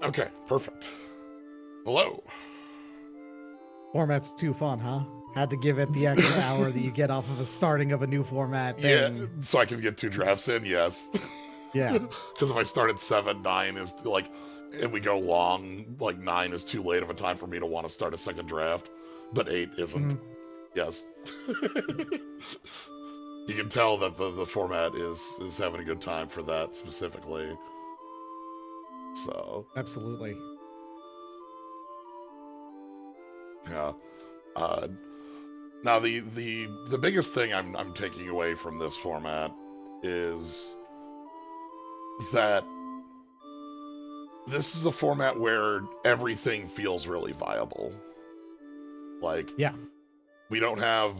Okay, perfect. Hello. Format's too fun, huh? Had to give it the extra hour that you get off of the starting of a new format Yeah, thing. so I can get 2 drafts in, yes. Yeah. Because if I start at 7, 9 is like, and we go long, like 9 is too late of a time for me to want to start a second draft, but 8 isn't. Yes. You can tell that the format is having a good time for that specifically. So, Absolutely. yeah. Uh, Now the biggest thing I'm taking away from this format is that this is a format where everything feels really viable. Like, Yeah. we don't have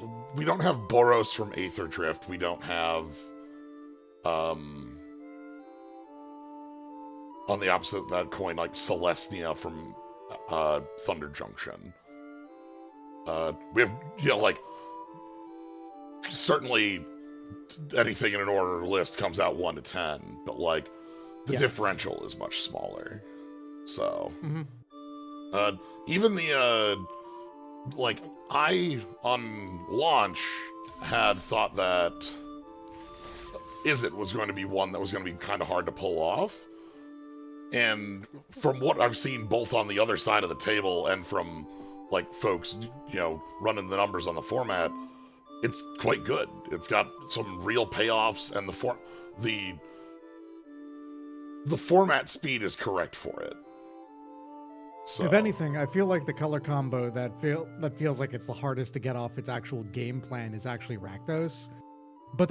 Boros from Aether Drift. We don't have on the opposite of that coin, like Celestia from Thunder Junction. We have, like, certainly anything in an order list comes out 1 to 10, but like the differential is much smaller. So, even the like, I on launch had thought that Izzet was going to be one that was going to be kind of hard to pull off. And from what I've seen both on the other side of the table and from like folks, running the numbers on the format, it's quite good. It's got some real payoffs, and the format speed is correct for it. So, If anything, I feel like the color combo that feels like it's the hardest to get off its actual game plan is actually Rakdos. But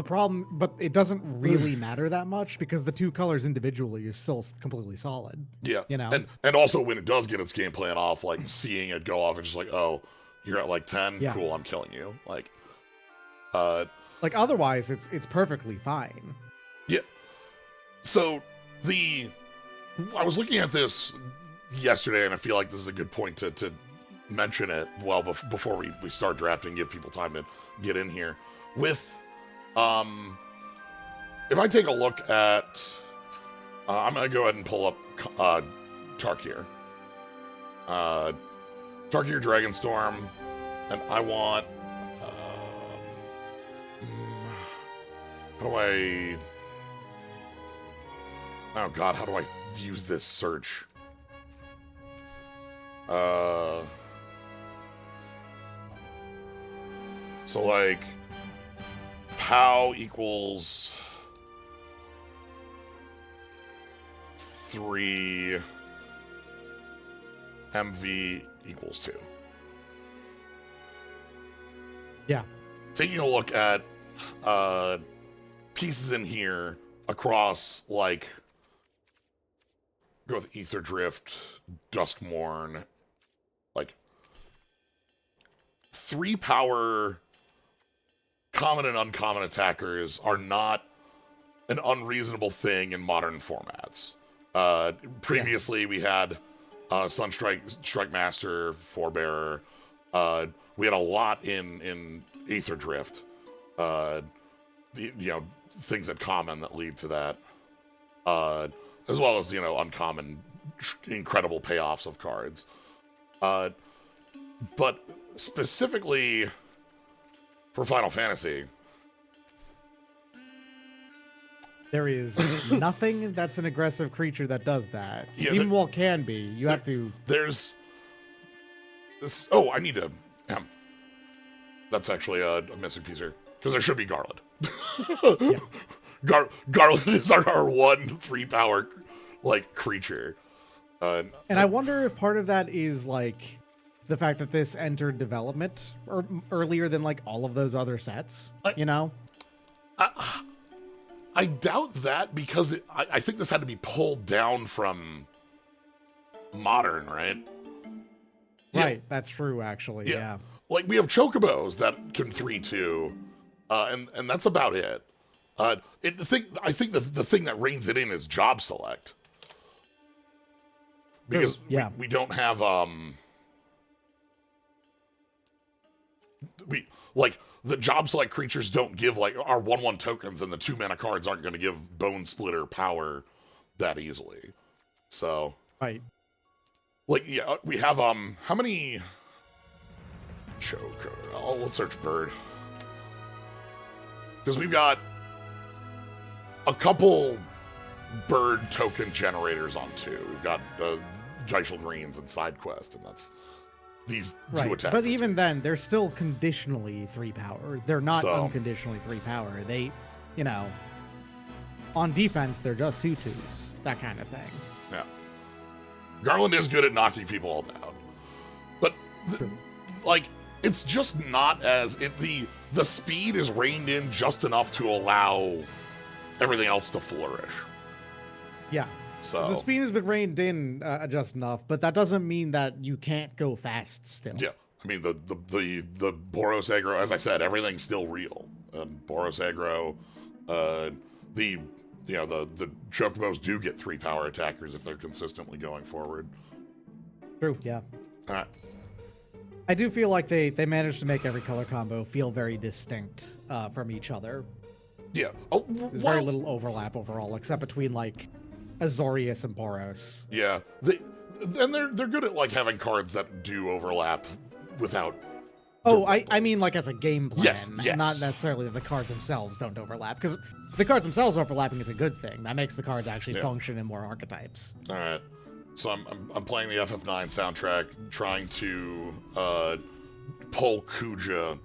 it doesn't really matter that much because the 2 colors individually is still completely solid. yeah. You know? And also when it does get its game plan off, like seeing it go off, it's just like, oh, you're at like 10? Yeah. Cool, I'm killing you. Like, otherwise it's perfectly fine. yeah. So I was looking at this yesterday, and I feel like this is a good point to mention it before we start drafting, give people time to get in here. With if I take a look at I'm gonna go ahead and pull up Tarkir. Tarkir Dragonstorm, and I want how do I oh god, how do I use this search? So like POW equals 3, MV equals 2. Yeah. Taking a look at pieces in here across, like, go with Aether Drift, Duskmourn, like 3 power common and uncommon attackers are not an unreasonable thing in modern formats. Previously, we had Sunstrike, Strike Master, Forebearer. We had a lot in Aether Drift. Things at common that lead to that. As well as, uncommon, incredible payoffs of cards. But specifically for Final Fantasy, there is nothing that's an aggressive creature that does that. Yeah, Even while can be, you have to. There's this. Oh, I need to. That's actually a missing piece here because there should be Garland. Yeah. Garland is our 1 3 power like creature. And I wonder if part of that is like the fact that this entered development earlier than like all of those other sets. I doubt that because I think this had to be pulled down from Modern, right? Right, that's true, actually. Yeah. Like, we have Chocobos that can 3/2, and that's about it. I think the thing that reins it in is job select. Because we don't have the job select creatures don't give like our 1/1 tokens, and the 2 mana cards aren't going to give Bone Splitter power that easily. So, Right. like, yeah, we have, how many... Choke. Let's search bird. Because we've got a couple bird token generators on 2. We've got Geishel Greens and Side Quest, and that's these 2 attacks. But even then, they're still conditionally 3 power. They're not unconditionally 3 power. They, you know, on defense, they're just 2/2s, that kind of thing. Yeah. Garland is good at knocking people all down. But, like, it's just not as... The speed is reined in just enough to allow everything else to flourish. Yeah. So the speed has been reined in just enough, but that doesn't mean that you can't go fast still. Yeah. I mean, the Boros aggro, as I said, everything's still real. Boros aggro, the Chocobos do get 3 power attackers if they're consistently going forward. True, yeah. All right. I do feel like they managed to make every color combo feel very distinct from each other. Yeah. There's very little overlap overall, except between, like, Azorius and Boros. Yeah. They're good at, like, having cards that do overlap without... Oh, I mean, like, as a game plan. Yes. Not necessarily that the cards themselves don't overlap, because the cards themselves overlapping is a good thing. That makes the cards actually function in more archetypes. All right. So I'm playing the FF9 soundtrack, trying to pull Kuja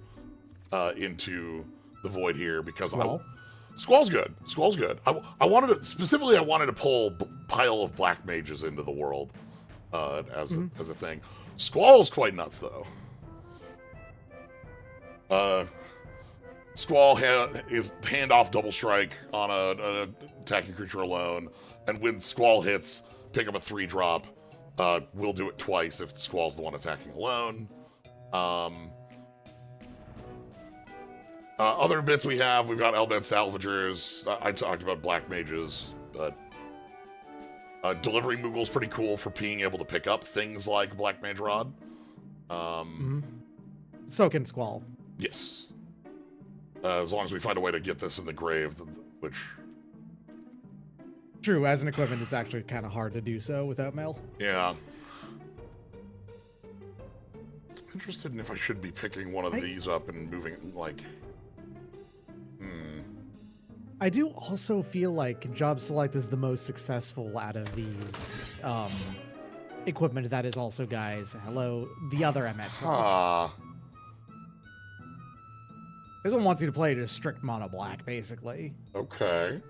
into the void here because Squall's good. Squall's good. I wanted to pull Pile of Black Mages into the world as a thing. Squall's quite nuts though. Squall is handoff double strike on an attacking creature alone, and when Squall hits, pick up a 3-drop. We'll do it twice if Squall's the one attacking alone. Other bits we've got Elbed Salvagers. I talked about Black Mages, but Delivering Moogle's pretty cool for being able to pick up things like Black Mage Rod. So can Squall. Yes. As long as we find a way to get this in the grave, which... True, as an equipment, it's actually kind of hard to do so without mail. Yeah. I'm interested in if I should be picking one of these up and moving, like... I do also feel like Job Select is the most successful out of these equipment that is also, guys, hello, the other Emet. This one wants you to play just strict mono black, basically. Okay.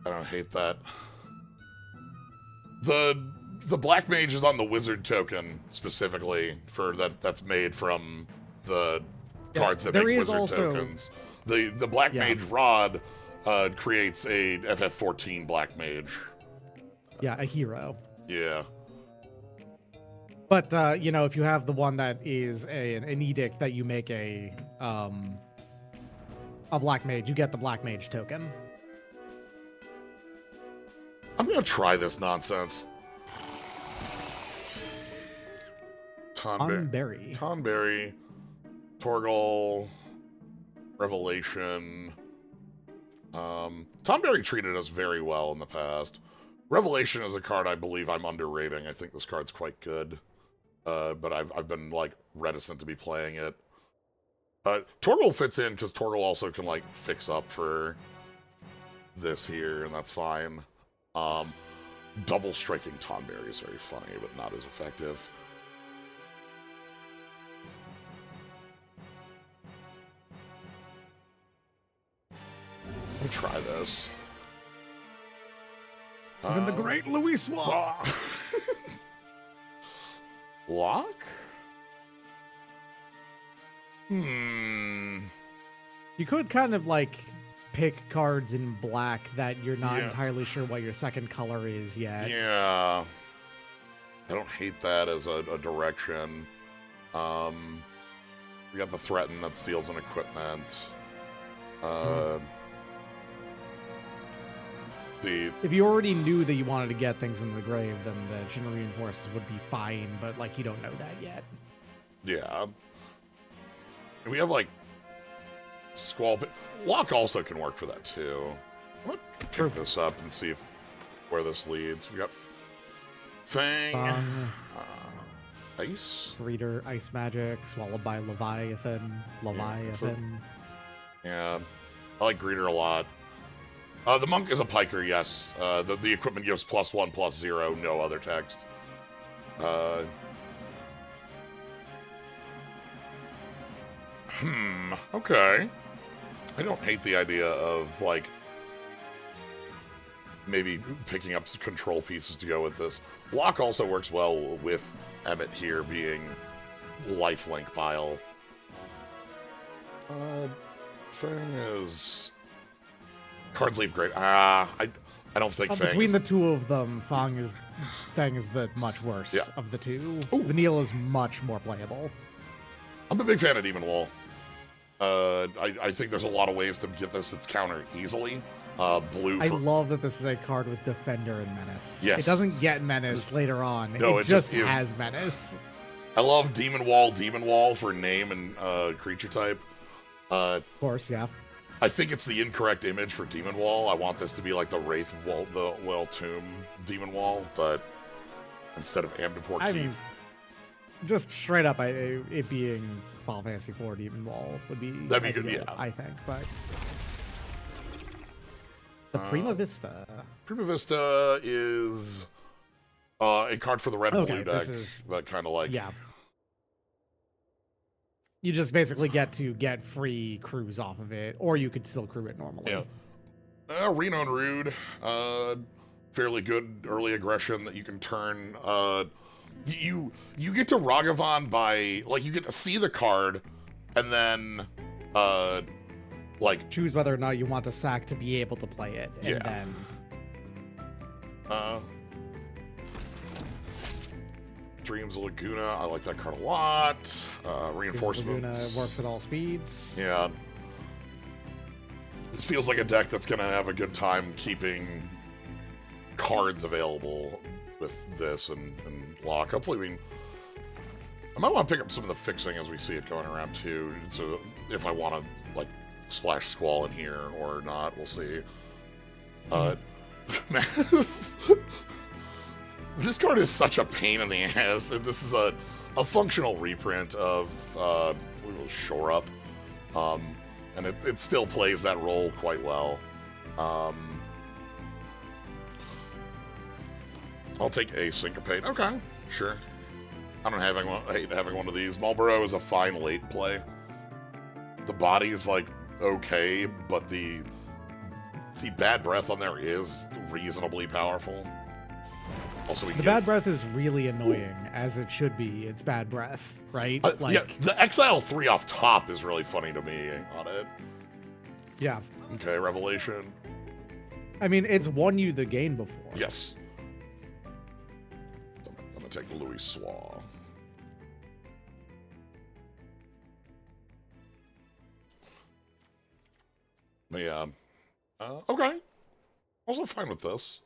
I don't hate that. The Black Mage is on the Wizard token, specifically, for that's made from the cards that make Wizard tokens. The Black Mage Rod creates a FF14 Black Mage. Yeah, a hero. Yeah. But, you know, if you have the one that is an edict that you make a Black Mage, you get the Black Mage token. I'm gonna try this nonsense. Tonberry, Torgal, Revelation. Tonberry treated us very well in the past. Revelation is a card I believe I'm underrating. I think this card's quite good. But I've been, like, reticent to be playing it. Torgal fits in because Torgal also can, like, fix up for this here, and that's fine. Double striking Tonberry is very funny, but not as effective. Let me try this. Even the great Louis Swamp. Lock? You could kind of, like, pick cards in black that you're not entirely sure what your second color is yet. Yeah. I don't hate that as a direction. We got the Threaten that steals an equipment. If you already knew that you wanted to get things in the grave, then the Shin Reinforces would be fine, but, like, you don't know that yet. Yeah. And we have, like, Squall. Lock also can work for that, too. I'm gonna pick this up and see where this leads. We got Fang. Ice. Reader, Ice Magic, swallowed by Leviathan. Yeah. I like Greeter a lot. The Monk is a piker, yes. The equipment gives +1/+0, no other text. Okay. I don't hate the idea of, like, maybe picking up some control pieces to go with this. Lock also works well with Emmet here being lifelink pile. Fang is... Cards leave great. I don't think Fang between the two of them, Fang is the much worse of the two. Vanille is much more playable. I'm a big fan of Demon Wall. I think there's a lot of ways to get this that's countered easily. Blue. I love that this is a card with Defender and Menace. Yes. It doesn't get Menace later on. No, it just has Menace. I love Demon Wall for name and creature type. Of course, yeah. I think it's the incorrect image for Demon Wall. I want this to be like the Wraith Wall, the Well Tomb Demon Wall, but instead of Amdapor I Keep. mean, just straight up, it being Final Fantasy IV Demon Wall would be That'd be good, yeah. I think, but the Prima Vista. Prima Vista is a card for the red and blue deck. That kind of like You just basically get free crews off of it, or you could still crew it normally. Yeah. Reno and Rude, fairly good early aggression that you can turn. You get to Ragavan by, like, you get to see the card, and then, like... choose whether or not you want to sack to be able to play it, and then... Dreams of Laguna, I like that card a lot. Reinforcements. Laguna works at all speeds. Yeah. This feels like a deck that's going to have a good time keeping cards available with this and Lock. Hopefully I might want to pick up some of the fixing as we see it going around too. So if I want to, like, splash Squall in here or not, we'll see. This card is such a pain in the ass. This is a functional reprint of Shore Up. And it still plays that role quite well. I'll take a Syncopate. Okay, sure. I don't hate having one of these. Marlboro is a fine late play. The body is, like, okay, but the bad breath on there is reasonably powerful. Also, the bad breath is really annoying, as it should be. It's bad breath, right? Yeah, the Exile 3 off top is really funny to me on it. Yeah. Okay, Revelation. I mean, it's won you the game before. Yes. I'm gonna take Louis Swa. Yeah. Okay. Also fine with this.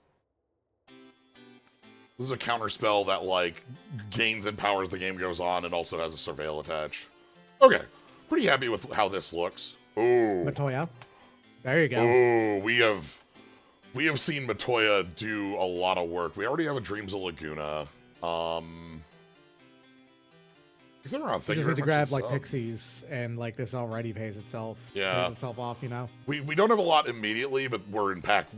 This is a counter spell that, like, gains and powers as the game goes on and also has a Surveil attached. Okay. Pretty happy with how this looks. Ooh. Matoya. There you go. Ooh, we have seen Matoya do a lot of work. We already have a Dreams of Laguna. You just need to grab, like, Pixies, and, like, this already pays itself. Yeah. Pays itself off, you know? We don't have a lot immediately, but we're in Pack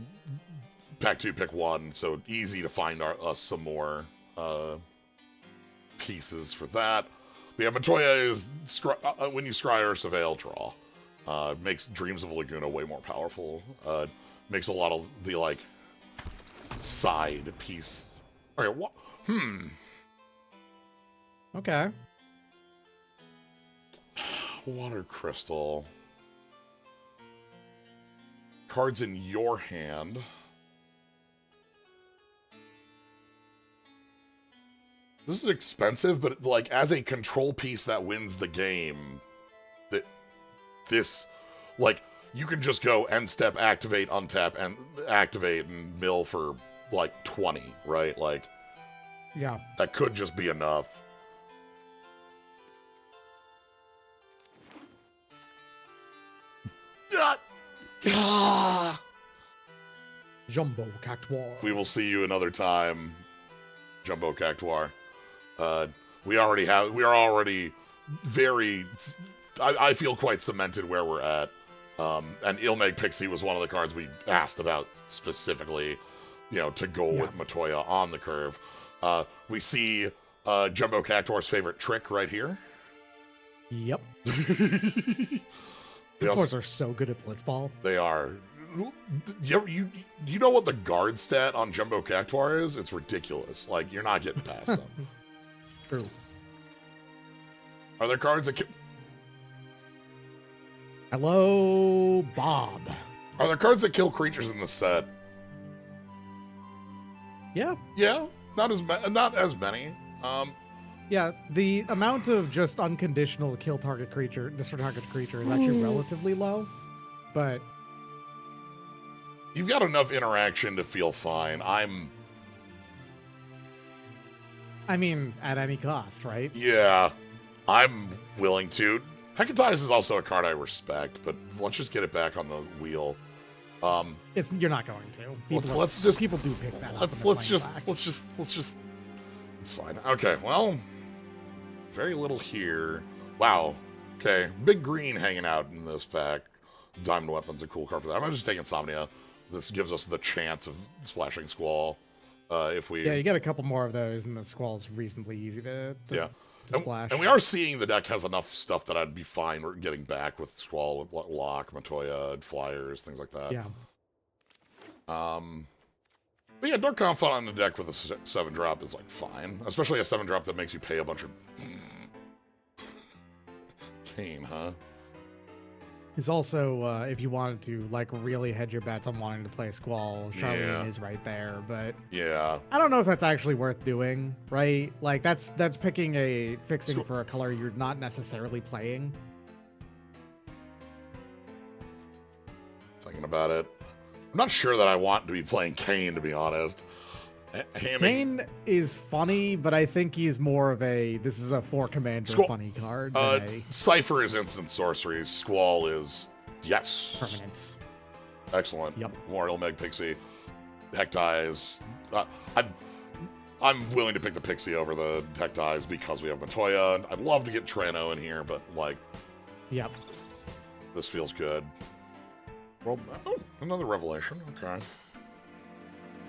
2, Pick 1, so easy to find us some more pieces for that. But yeah, Matoya is, when you scry or Surveil, draw. Makes Dreams of Laguna way more powerful. Makes a lot of the, like, side piece. Okay, Okay. Water Crystal. Cards in your hand. This is expensive, but, like, as a control piece that wins the game, this, like, you can just go end step, activate, untap, and activate and mill for, like, 20, right? Like, yeah, that could just be enough. Jumbo Cactuar. We will see you another time, Jumbo Cactuar. We are already very, I feel quite cemented where we're at. And Ilmeg Pixie was one of the cards we asked about specifically, to go with Matoya on the curve. We see Jumbo Cactuar's favorite trick right here. Yep. Cactuars are so good at Blitzball. They are. Do you know what the guard stat on Jumbo Cactuar is? It's ridiculous. Like, you're not getting past them. True. Are there cards that Hello, Bob. Are there cards that kill creatures in the set? Yeah. Yeah, not as many. Yeah, the amount of just unconditional kill target creature, destroy target creature is actually relatively low, but you've got enough interaction to feel fine. I mean, at any cost, right? Yeah, I'm willing to. Hecatize is also a card I respect, but let's just get it back on the wheel. You're not going to. People do pick that up. Let's just. It's fine. Okay, well, very little here. Wow. Okay, big green hanging out in this pack. Diamond Weapon's a cool card for that. I'm gonna just take Insomnia. This gives us the chance of splashing Squall. If we. Yeah, you get a couple more of those, and the Squall's reasonably easy to splash. And we are seeing the deck has enough stuff that I'd be fine getting back with Squall, with Lock, Matoya, Flyers, things like that. Yeah. But yeah, Dark Confidant on the deck with a 7-drop is like fine. Especially a 7-drop that makes you pay a bunch of... Kane, huh? It's also, if you wanted to, like, really hedge your bets on wanting to play Squall, Charlene is right there, but... Yeah. I don't know if that's actually worth doing, right? Like, that's fixing for a color you're not necessarily playing. Thinking about it. I'm not sure that I want to be playing Kane, to be honest. Kane is funny, but I think he's more of this is a 4-commander funny card. Cypher is instant sorcery. Squall is, yes. Permanence. Excellent. Yep. More Ilmeg Pixie. Hectize. I'm willing to pick the Pixie over the Hectize because we have Matoya. I'd love to get Trano in here, but, like... Yep. This feels good. Well, another Revelation. Okay.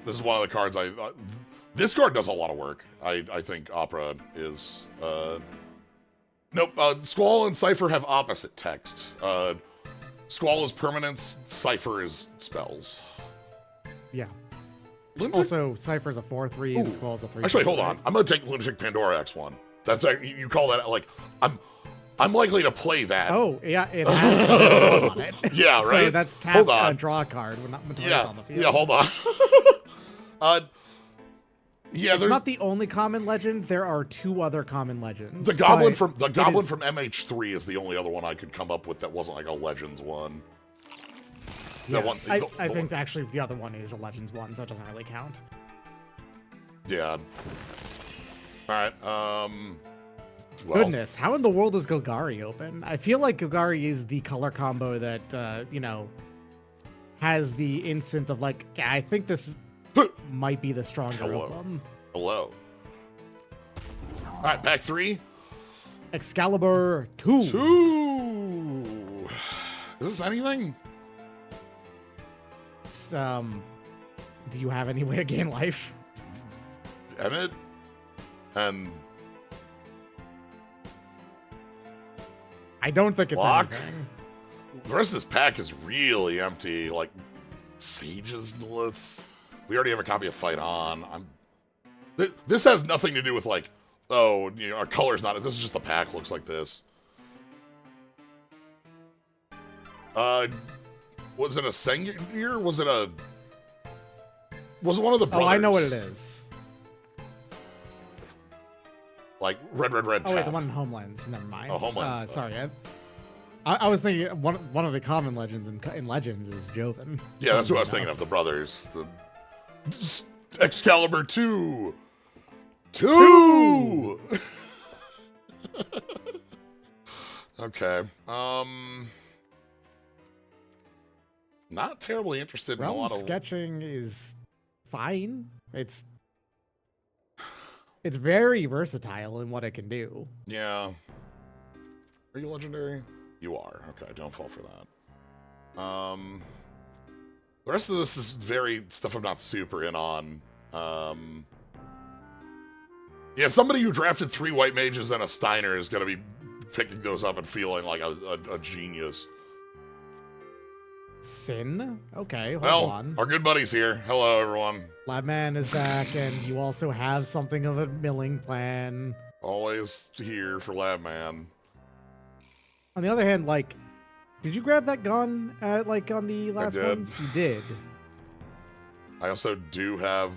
This is one of the cards this card does a lot of work. I think Opera is... Nope, Squall and Cypher have opposite text. Squall is permanence, Cypher is spells. Yeah. Also, Cypher's a 4/3 and Squall's a 3/3. Actually, hold on. I'm gonna take Lunatic Pandora X1. That's you call that, like... I'm likely to play that. Oh, yeah, it has on it. Yeah, right? So that's tap a draw card when Matoya's on the field. Yeah, hold on. It's not the only common legend. There are 2 other common legends. The Goblin from MH3 is the only other one I could come up with that wasn't like a Legends one. Yeah, I think actually the other one is a Legends one, so it doesn't really count. Yeah. Alright, well. Goodness, how in the world does Golgari open? I feel like Golgari is the color combo that, has the instant of, like, I think this might be the stronger of them. Hello. All right, pack 3. Excalibur 2. 2. Is this anything? It's, do you have any way to gain life? Emmet? And... I don't think it's Lock? anything. The rest of this pack is really empty. Like, Sages, we already have a copy of Fight On. This has nothing to do with, like, our color's not... This is just the pack looks like this. Was it a Sengir? Was it one of the brothers? Oh, I know what it is. Like, red, tap. Oh, wait, the one in Homelands. Never mind. Oh, Homelands. Sorry, I was thinking one of the common legends in Legends is Joven. Yeah, that's what I was thinking of, the brothers. Excalibur 2! 2! Okay. Not terribly interested in a Realm lot of... sketching is fine. It's very versatile in what it can do. Yeah. Are you legendary? You are. Okay, don't fall for that. The rest of this is very stuff I'm not super in on. Yeah, somebody who drafted 3 white mages and a Steiner is going to be picking those up and feeling like a genius. Sin? Okay, hold Well, on. our good buddy's here. Hello, everyone. Labman is back, and you also have something of a milling plan. Always here for Labman. On the other hand, like, did you grab that gun like on the last did. ones? You did. I also do have...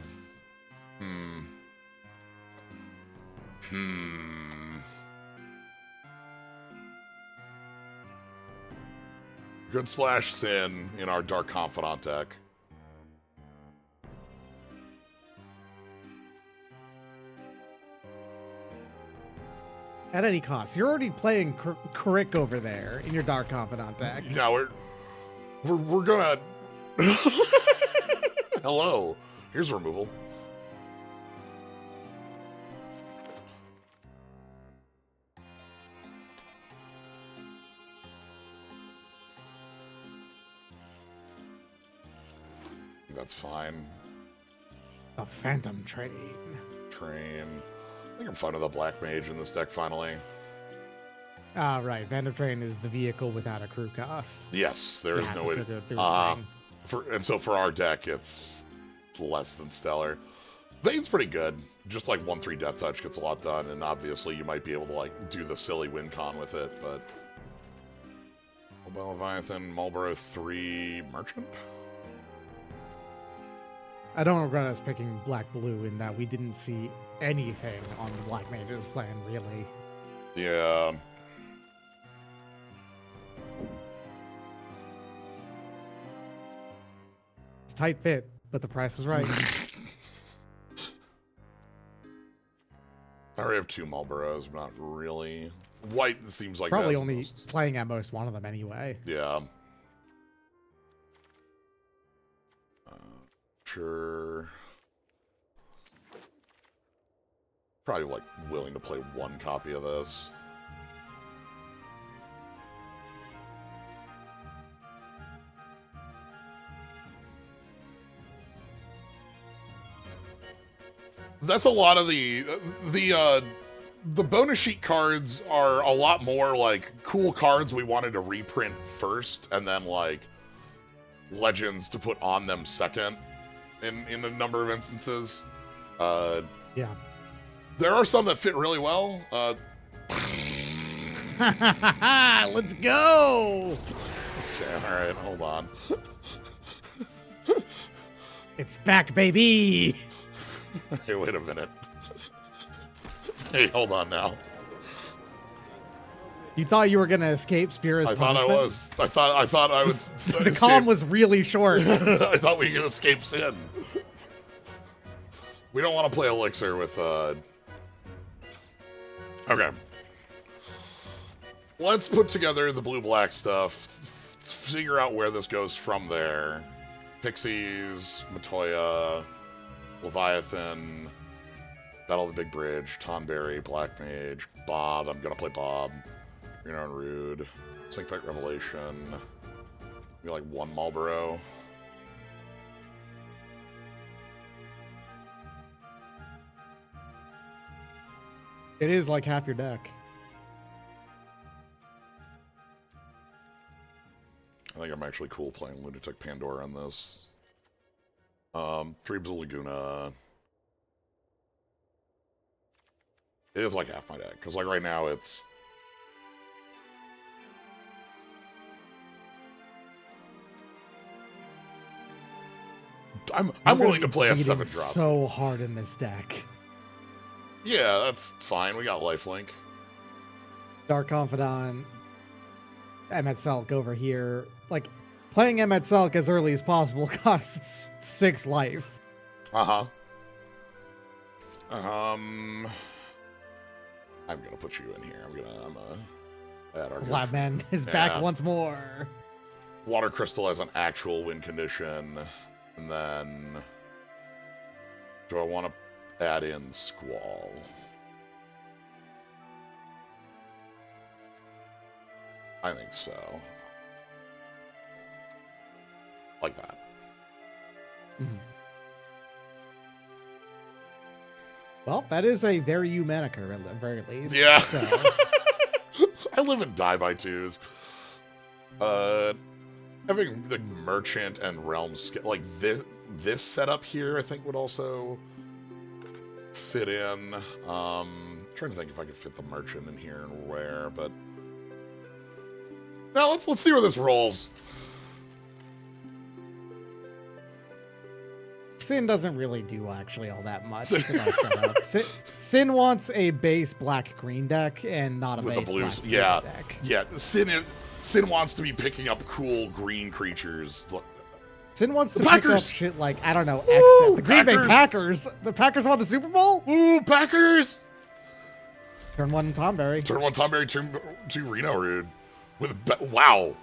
Good Splash Sin in our Dark Confidant deck. At any cost. You're already playing Crick over there in your Dark Confidant deck. Yeah, we're gonna... Hello. Here's removal. That's fine. A Phantom Train. I think I'm fine with a Black Mage in this deck, finally. Ah, right. Phantom Train is the vehicle without a crew cost. Yes, there is no way to... And so for our deck, it's less than stellar. Vane's pretty good. Just like 1/3 Death Touch gets a lot done, and obviously you might be able to like do the silly win con with it, but... Mobile Leviathan, Marlboro 3, Merchant? I don't regret us picking Black-Blue in that we didn't see anything on the Black Mage's plan, really. Yeah. It's tight fit, but the price was right. I already have 2 Marlboros, not really. White seems like probably that's only playing at most one of them anyway. Yeah. Sure. Probably like willing to play 1 copy of this. That's a lot of the bonus sheet cards are a lot more like cool cards we wanted to reprint first, and then like legends to put on them second in a number of instances. Yeah. There are some that fit really well. Let's go! Okay, alright, hold on. It's back, baby! Hey, wait a minute. Hey, hold on now. You thought you were gonna escape Spear's punishment? I was. I thought I was. The calm was really short. I thought we could escape sin. We don't want to play Elixir with, Okay. Let's put together the blue-black stuff. Figure out where this goes from there. Pixies, Matoya, Leviathan, Battle of the Big Bridge, Tonberry, Black Mage, Bob. I'm gonna play Bob. Green Iron Rude, Syncpact Revelation. Maybe like 1 Marlboro. It is like half your deck. I think I'm actually cool playing Lunatic Pandora on this. Dreams of Laguna. It is like half my deck, because like right now it's... I'm willing to play a 7-drop. So hard in this deck. Yeah, that's fine. We got lifelink. Dark Confidant, Emet.dek over here. Like, playing Emet.dek as early as possible costs 6 life. Uh-huh. I'm gonna put you in here. I'm add our Labman is back once more. Water Crystal as an actual win condition. And then... do I want to add in Squall? I think so. Like that. Mm-hmm. Well, that is a very you manicure at the very least. Yeah. So. I live and die by twos. Having the merchant and realm like this setup here, I think would also fit in. Trying to think if I could fit the merchant in here and where, but now let's see where this rolls. Sin doesn't really do actually all that much. Sin wants a base black-green deck and not a with base the blues. black Yeah, deck. yeah. Sin wants to be picking up cool green creatures. Sin wants to the pick Packers. up shit like, I don't know, X. The Green Bay Packers. The Packers won the Super Bowl? Ooh, Packers! Turn 1 Tomberry. Turn 1 Tomberry, turn 2 Reno Rude. Wow.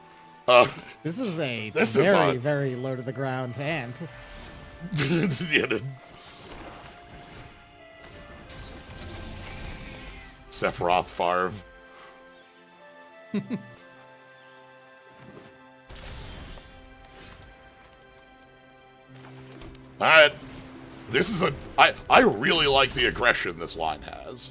This is a very low to the ground hand. Yeah, Sephiroth Farv. Alright. This is I really like the aggression this line has.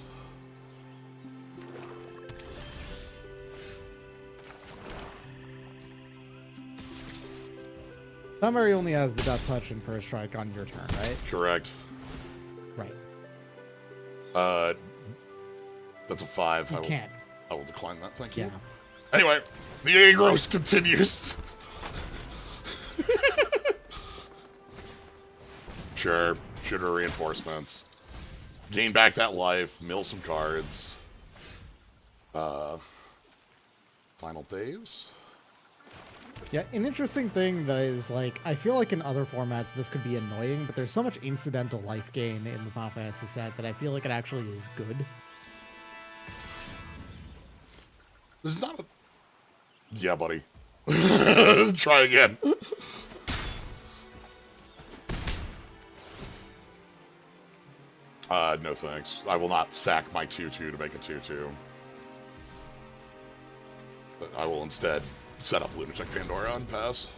Tomberry only has the Death Touch and First Strike on your turn, right? Correct. Right. That's a 5. You can't. I will decline that, thank you. Yeah. Anyway, the aggros continues. Sure, shooter reinforcements. Gain back that life, mill some cards. Final days? Yeah, an interesting thing that is, like, I feel like in other formats this could be annoying, but there's so much incidental life gain in the Final Fantasy set that I feel like it actually is good. There's not a... Yeah, buddy. Try again. No thanks. I will not sack my 2-2 to make a 2-2. But I will instead set up Lunatic Pandora and pass.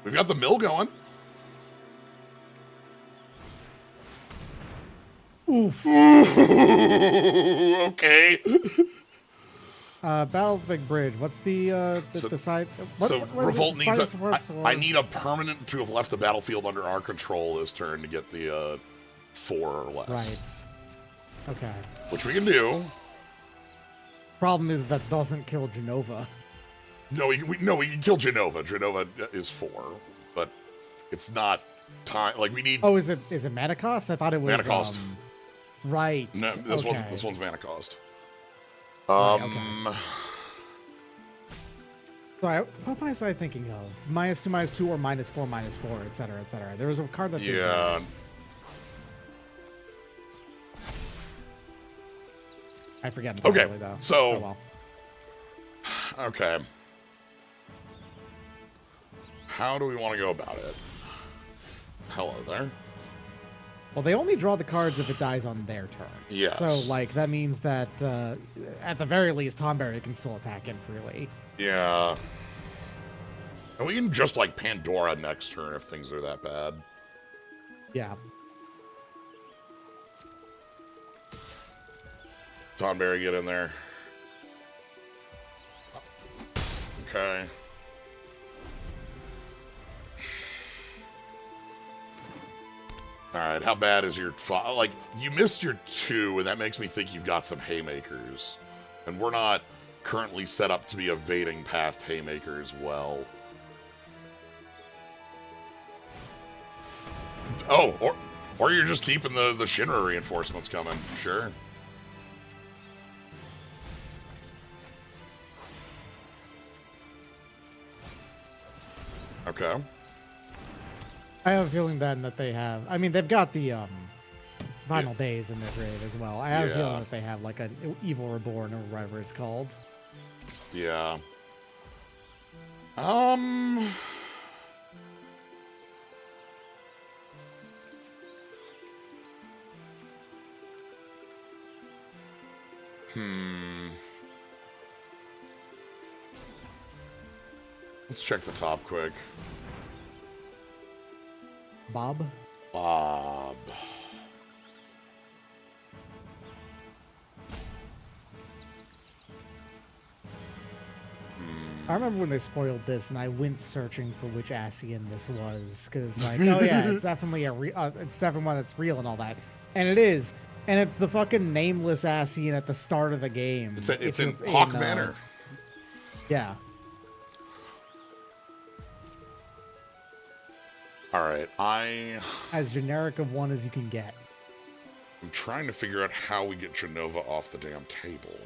We've got the mill going. Oof. Okay. Battle of the Big Bridge. What's the side? What Revolt needs I need a permanent to have left the battlefield under our control this turn to get the 4 or less. Right. Okay. Which we can do. Problem is that doesn't kill Genova. No, we can kill Genova. Genova is 4, but it's not time. Like we need. Oh, is it mana cost? I thought it was mana cost. Right. No, this one's mana cost. Okay. Sorry, what was I thinking of? -2/-2 or -4/-4, etc., etc. There was a card that did that. I forget. Okay, though. so oh, well. Okay, how do we want to go about it? Hello there. Well, they only draw the cards if it dies on their turn. Yes. So, like, that means that, at the very least, Tomberry can still attack in freely. Yeah. And we can just, like, Pandora next turn if things are that bad. Yeah. Tomberry, get in there. Okay. Alright, how bad is your... Like, you missed your 2, and that makes me think you've got some Haymakers. And we're not currently set up to be evading past Haymakers well. Oh, or you're just keeping the Shinra reinforcements coming. Sure. Okay. I have a feeling then that they have... I mean, they've got the Final Days in their grade as well. I have a feeling Yeah. that they have like an Evil Reborn or whatever it's called. Yeah. Let's check the top quick. Bob? Bob. I remember when they spoiled this, and I went searching for which Ascian this was, because like, oh yeah, it's definitely it's definitely one that's real and all that, and it is, and it's the fucking nameless Ascian at the start of the game. It's in Hawk Manor. Yeah. All right, As generic of one as you can get. I'm trying to figure out how we get Genova off the damn table.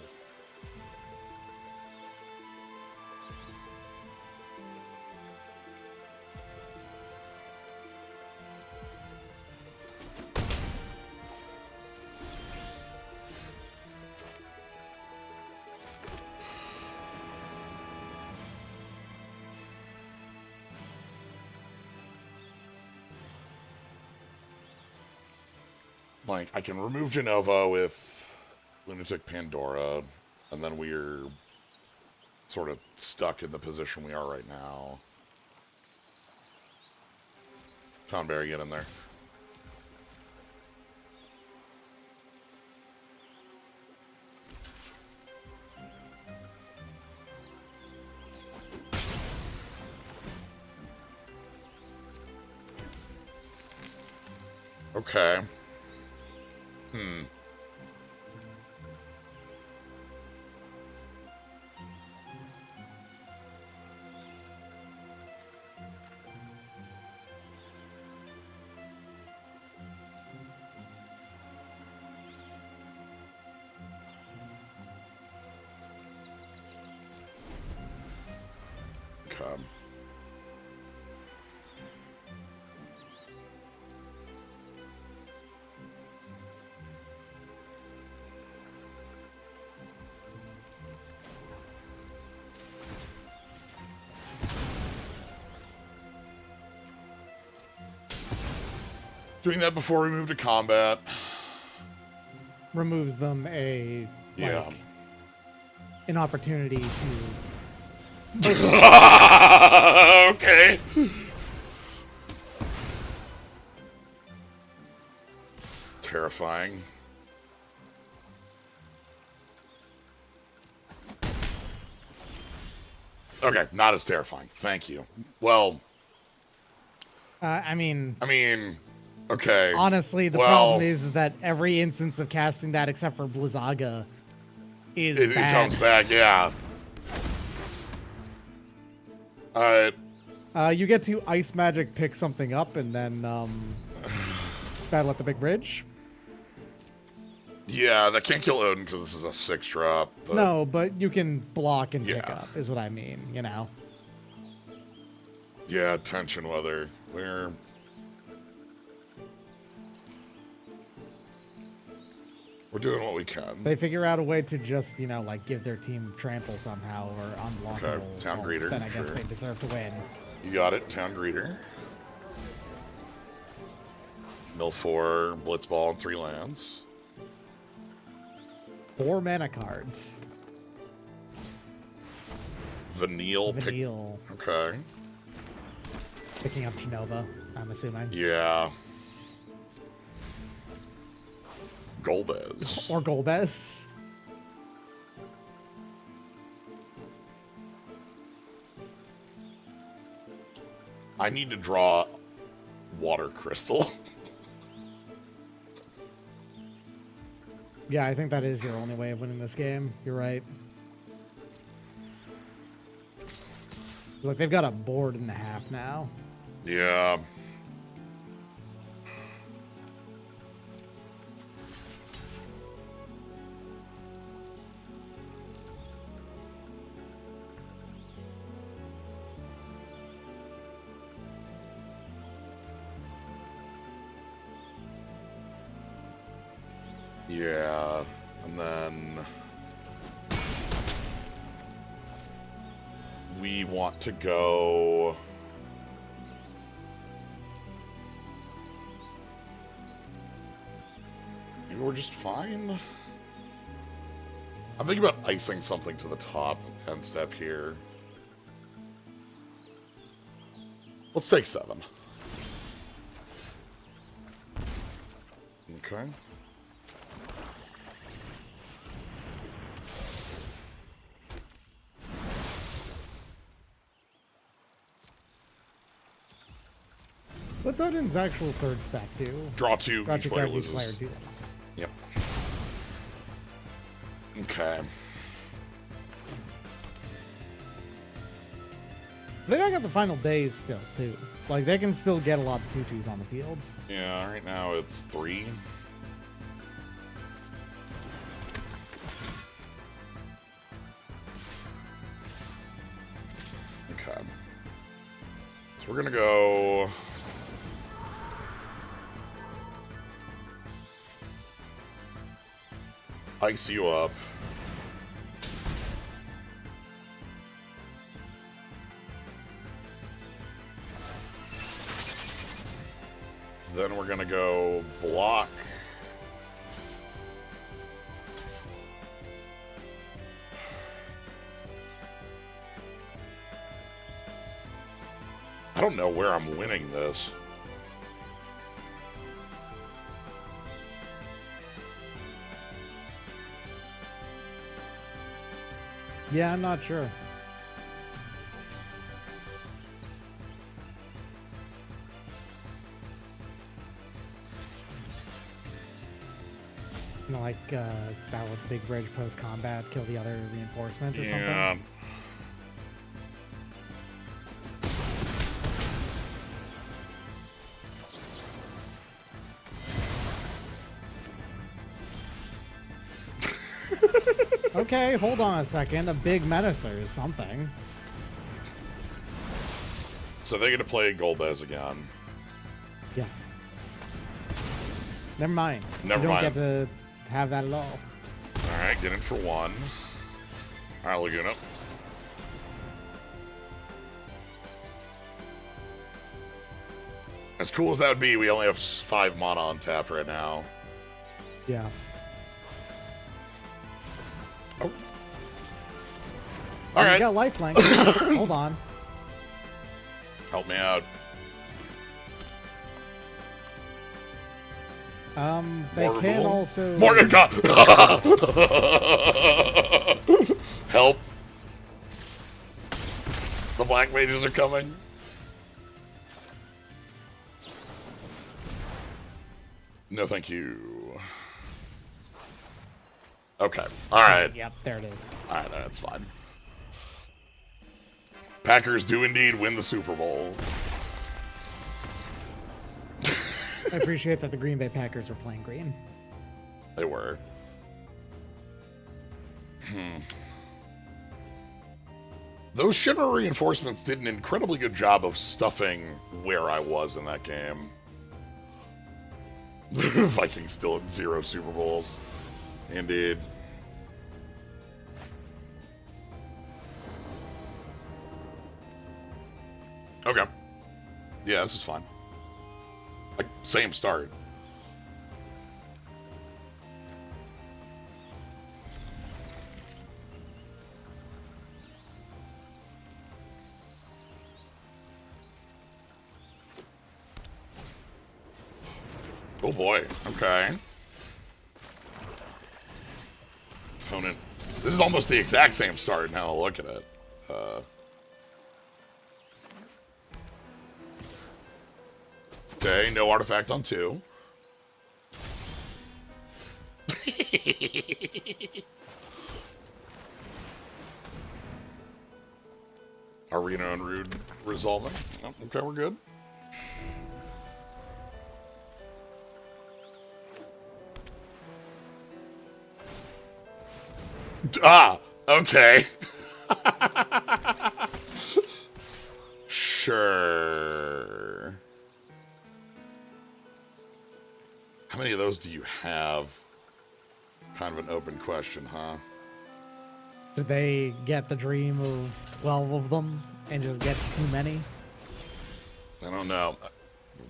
Like, I can remove Genova with Lunatic Pandora, and then we're sort of stuck in the position we are right now. Tonberry, get in there. Okay. Okay. Doing that before we move to combat. Removes them an opportunity to. Okay. Terrifying. Okay, not as terrifying. Thank you. Well, I mean, okay. honestly, the problem is that every instance of casting that except for Blizzaga is it comes back, yeah. Alright. You get to Ice Magic pick something up and then battle at the big bridge. Yeah, that can't kill Odin because this is a 6-drop. No, but you can block and pick up, is what I mean, you know? Yeah, tension weather. We're doing what we can. They figure out a way to just, you know, like give their team trample somehow or unblock. Okay, Town Greeter. Then I guess they deserve to win. You got it, Town Greeter. Mill 4, Blitzball, and 3 lands. 4 mana cards. Vanille. Okay. Picking up Genova, I'm assuming. Yeah. Golbez. Or Golbez. I need to draw Water Crystal. Yeah, I think that is your only way of winning this game. You're right. It's like they've got a board and a half now. Yeah. Yeah, and then we want to go. Maybe we're just fine. I'm thinking about icing something to the top end step here. Let's take 7. Okay. What's Odin's actual third stack do? Draw 2, Draw each 2 player cards, each player loses. do. Yep. Okay. They don't got the final days still, too. Like, they can still get a lot of 2/2s on the fields. Yeah, right now it's 3. Okay. So we're gonna go. Ice you up. Then we're gonna go block. I don't know where I'm winning this. Yeah, I'm not sure. You know, like, battle with the big bridge post-combat, kill the other reinforcements or something? Okay, hold on a second. A big menacer is something. So they're gonna play Golbez again. Yeah. Never mind. Never you don't mind. get to have that at all. Alright, get in for 1. Alright, Laguna. As cool as that would be, we only have 5 mana on tap right now. Yeah. Oh. You Alright. got lifelink. Hold on. Help me out. They More can removal? also... Morgan, help. The black mages are coming. No, thank you. Okay. Alright. Yep, there it is. Alright, that's fine. Packers do indeed win the Super Bowl. I appreciate that the Green Bay Packers were playing green. They were. Those Shimmer reinforcements did an incredibly good job of stuffing where I was in that game. Vikings still at 0 Super Bowls. Indeed. Okay. Yeah, this is fine. Like, same start. Oh boy. Okay. Opponent. This is almost the exact same start now. Look at it. Okay, no artifact on 2. Arena and Rude resolving. Oh, okay, we're good. Ah, okay. Sure. How many of those do you have? Kind of an open question, huh? Did they get the dream of 12 of them and just get too many? I don't know.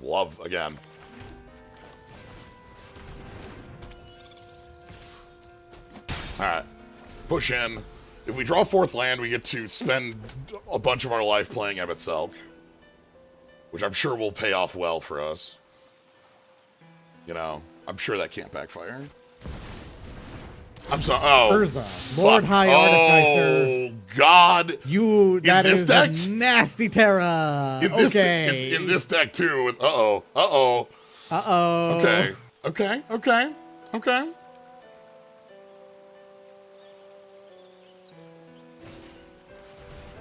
Love, again. Alright. Push in. If we draw 4th land, we get to spend a bunch of our life playing Emet.dek, which I'm sure will pay off well for us. You know, I'm sure that can't backfire. I'm sorry. Oh, Urza, Lord High Artificer. Oh, God. That is deck? a nasty Terra. In this deck, too. With, uh-oh. Okay.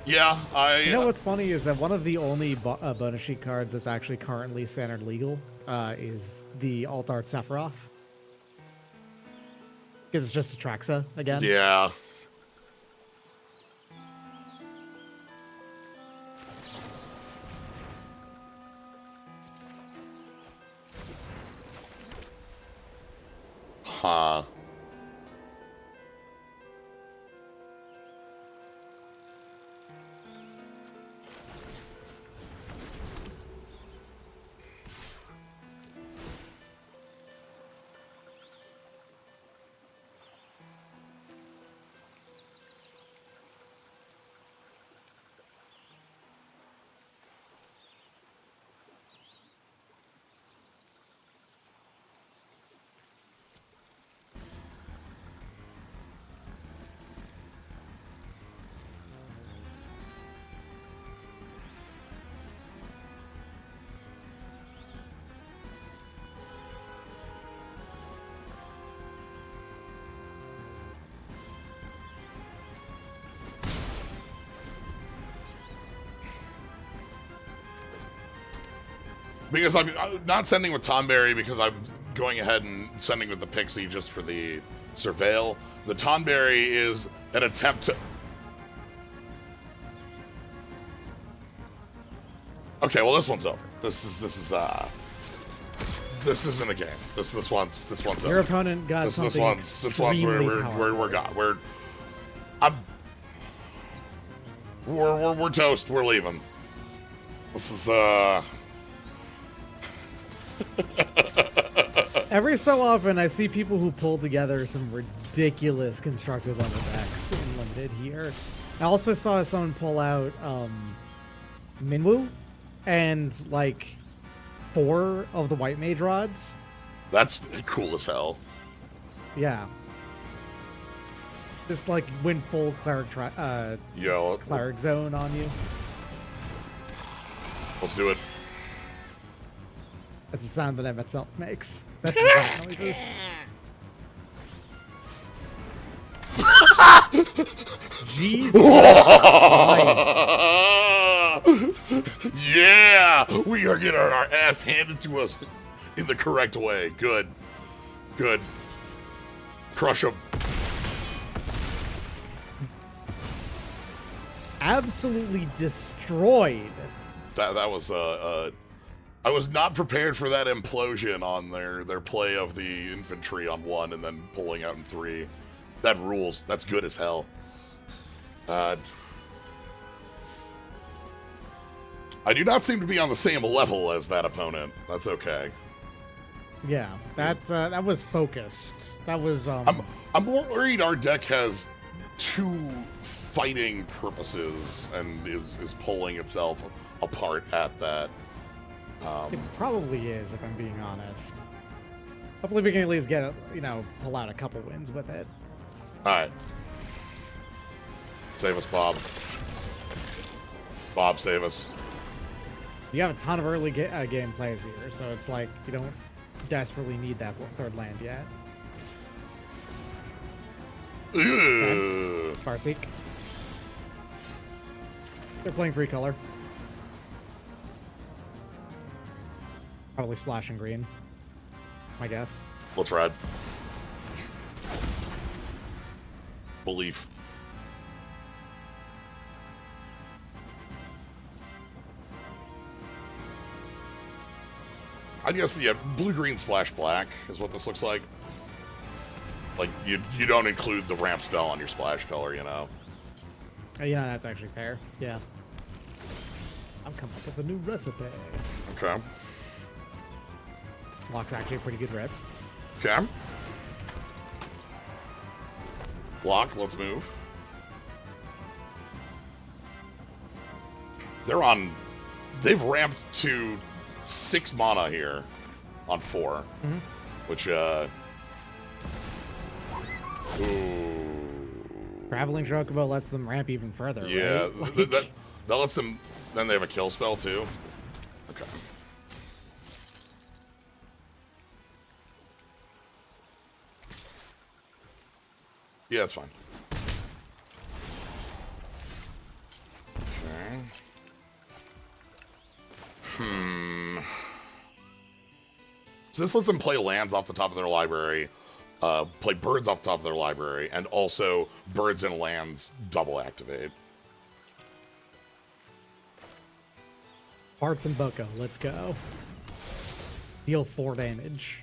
Yeah, You know what's funny is that one of the only bonus sheet cards that's actually currently standard legal is the Alt Art Sephiroth. Because it's just a Traxa again. Yeah. Huh. Because I'm not sending with Tonberry because I'm going ahead and sending with the Pixie just for the Surveil. The Tonberry is an attempt to... Okay, well this one's over. This isn't a game. This one's over. Your opponent got something we're gone. We're toast. We're leaving. This is Every so often, I see people who pull together some ridiculous constructed level decks in Limited here. I also saw someone pull out Minwu and like 4 of the White Mage rods. That's cool as hell. Yeah. Just like went full cleric cleric zone on you. Let's do it. That's the sound that Emet.dek makes. That's his rat noises. Jesus Christ. Yeah! We are getting our ass handed to us in the correct way. Good. Good. Crush them. Absolutely destroyed. That was I was not prepared for that implosion on their play of the infantry on 1 and then pulling out in 3. That rules. That's good as hell. I do not seem to be on the same level as that opponent. That's okay. Yeah, that was focused. That was I'm worried our deck has 2 fighting purposes and is pulling itself apart at that. It probably is, if I'm being honest. Hopefully we can at least get, pull out a couple wins with it. Alright. Save us, Bob. Bob, save us. You have a ton of early game plays here, so it's like you don't desperately need that 3rd land yet. Okay. Farseek. They're playing 3 color. Probably splash and green, my guess. Let's ride. Belief. I guess, yeah, blue-green splash black is what this looks like. Like, you don't include the ramp spell on your splash color, you know? Yeah, that's actually fair. Yeah. I'm coming up with a new recipe. Okay. Lock's actually a pretty good rep. Okay. Lock, let's move. They've ramped to 6 mana here on 4. Which, ooh. Traveling Chocobo lets them ramp even further, Yeah, right? Like, that lets them, then they have a kill spell too. Okay. Yeah, it's fine. Okay. So this lets them play lands off the top of their library, play birds off the top of their library, and also birds and lands double activate. Hearts and Boko, let's go. Deal 4 damage.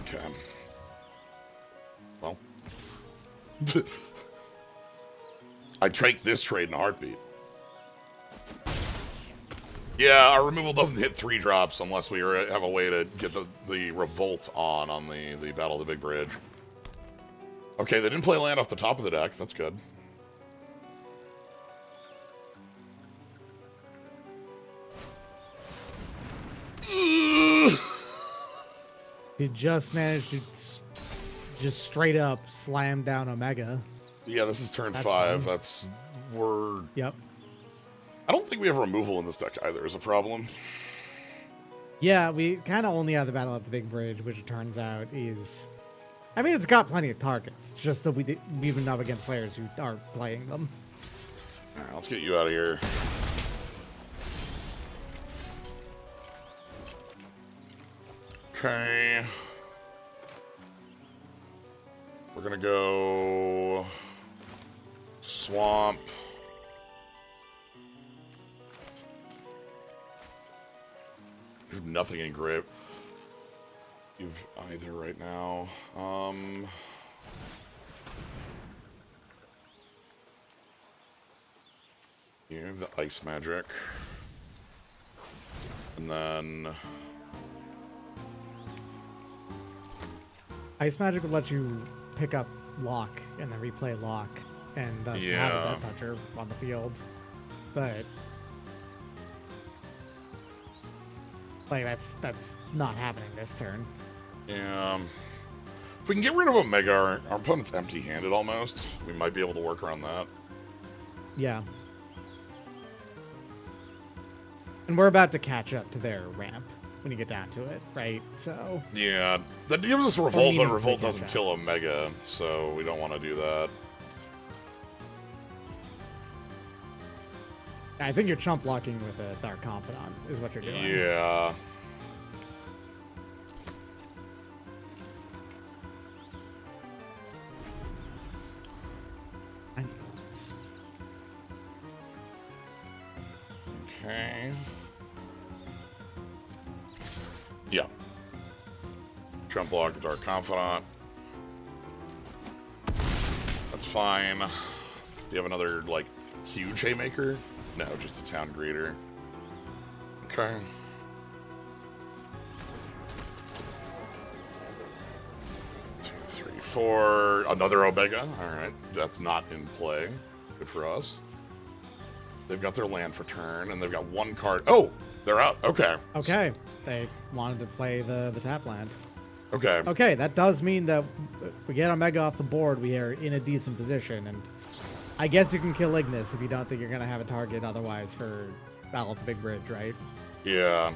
Okay. Well. I'd take this trade in a heartbeat. Yeah, our removal doesn't hit 3 drops unless we have a way to get the revolt on the Battle of the Big Bridge. Okay, they didn't play land off the top of the deck. That's good. He just managed to just straight up slam down Omega. Yeah, this is turn That's 5. fine. We're... Yep. I don't think we have removal in this deck either is a problem. Yeah, we kind of only have the Battle at the Big Bridge, which it turns out is... I mean, it's got plenty of targets. It's just that we've been up against players who aren't playing them. All right, let's get you out of here. Okay. We're gonna go... Swamp. We have nothing in grip. You've either right now. You have the ice magic. And then Ice Magic will let you pick up Lock and then replay Lock and thus have a Death Toucher on the field. But like that's not happening this turn. yeah. If we can get rid of Omega, our opponent's empty-handed almost. We might be able to work around that. Yeah. And we're about to catch up to their ramp when you get down to it, right? So Yeah, that gives us Revolt, but meaningfully Revolt catch doesn't up. kill Omega, so we don't want to do that. I think you're chump blocking with a Dark Confidant is what you're doing. Yeah. Okay. Yeah. Trump block, Dark Confidant. That's fine. Do you have another, like, huge Haymaker? No, just a Town Greeter. Okay. Two, three, four. Another Omega. Alright. That's not in play. Good for us. They've got their land for turn, and they've got 1 card. Oh! They're out. Okay. Okay. They wanted to play the tap land. Okay. Okay, that does mean that if we get Omega off the board, we are in a decent position, and I guess you can kill Ignis if you don't think you're going to have a target otherwise for Battle of the Big Bridge, right? Yeah.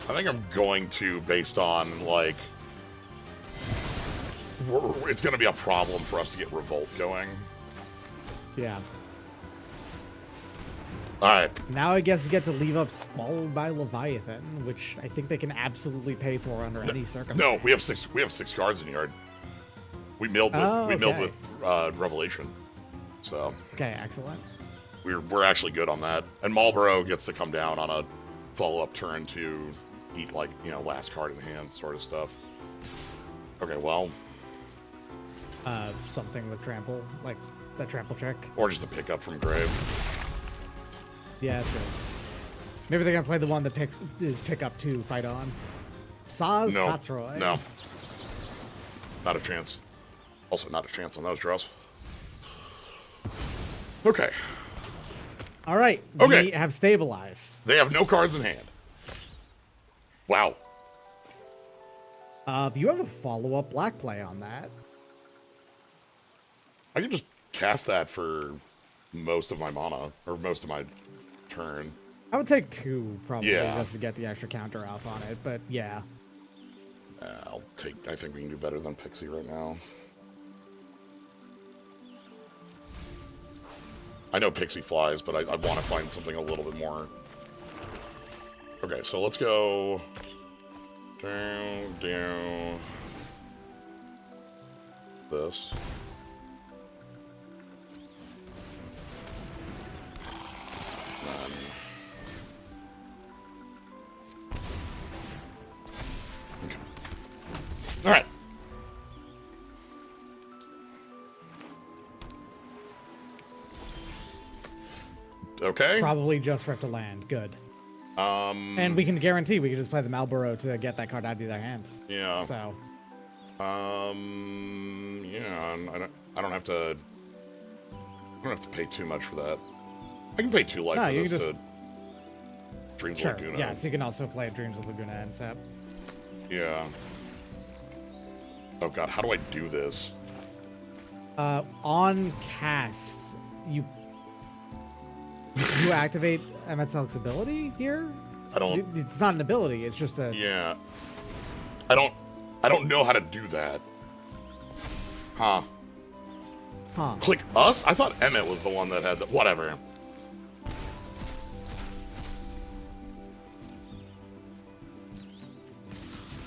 I think I'm going to, based on, like... It's going to be a problem for us to get Revolt going. Yeah. Alright. Now I guess you get to leave up Swallowed by Leviathan, which I think they can absolutely pay for under any circumstance. No, we have six cards in yard. We milled with Revelation. So Okay, excellent. We're actually good on that. And Marlboro gets to come down on a follow-up turn to eat, like, you know, last card in hand sort of stuff. Okay, well. Something with trample, like that trample check. Or just a pickup from grave. Yeah, true. Maybe they're gonna play the one that is pick up to fight on. Saz No, Katsroy. no. Not a chance. Also not a chance on those draws. Okay. All right. Okay. We have stabilized. They have no cards in hand. Wow. You have a follow-up black play on that. I can just cast that for most of my mana, or most of my turn. I would take 2 probably Yeah. just to get the extra counter off on it, but yeah. I think we can do better than Pixie right now. I know Pixie flies, but I want to find something a little bit more. Okay, so let's go down, this. Then okay. All right. Okay. Probably just for it to land. Good. And we can guarantee we can just play the Marlboro to get that card out of their hands. Yeah. So. Yeah. I don't have to. I don't have to pay too much for that. I can pay 2 life for this to Dreams of Laguna. Yeah, so you can also play Dreams of Laguna and Sep. Yeah. Oh god, how do I do this? On casts, you activate Emet.dek's ability here? I don't. It's not an ability, it's just a... Yeah. I don't know how to do that. Huh. Huh. Click us? I thought Emet was the one that had the... Whatever.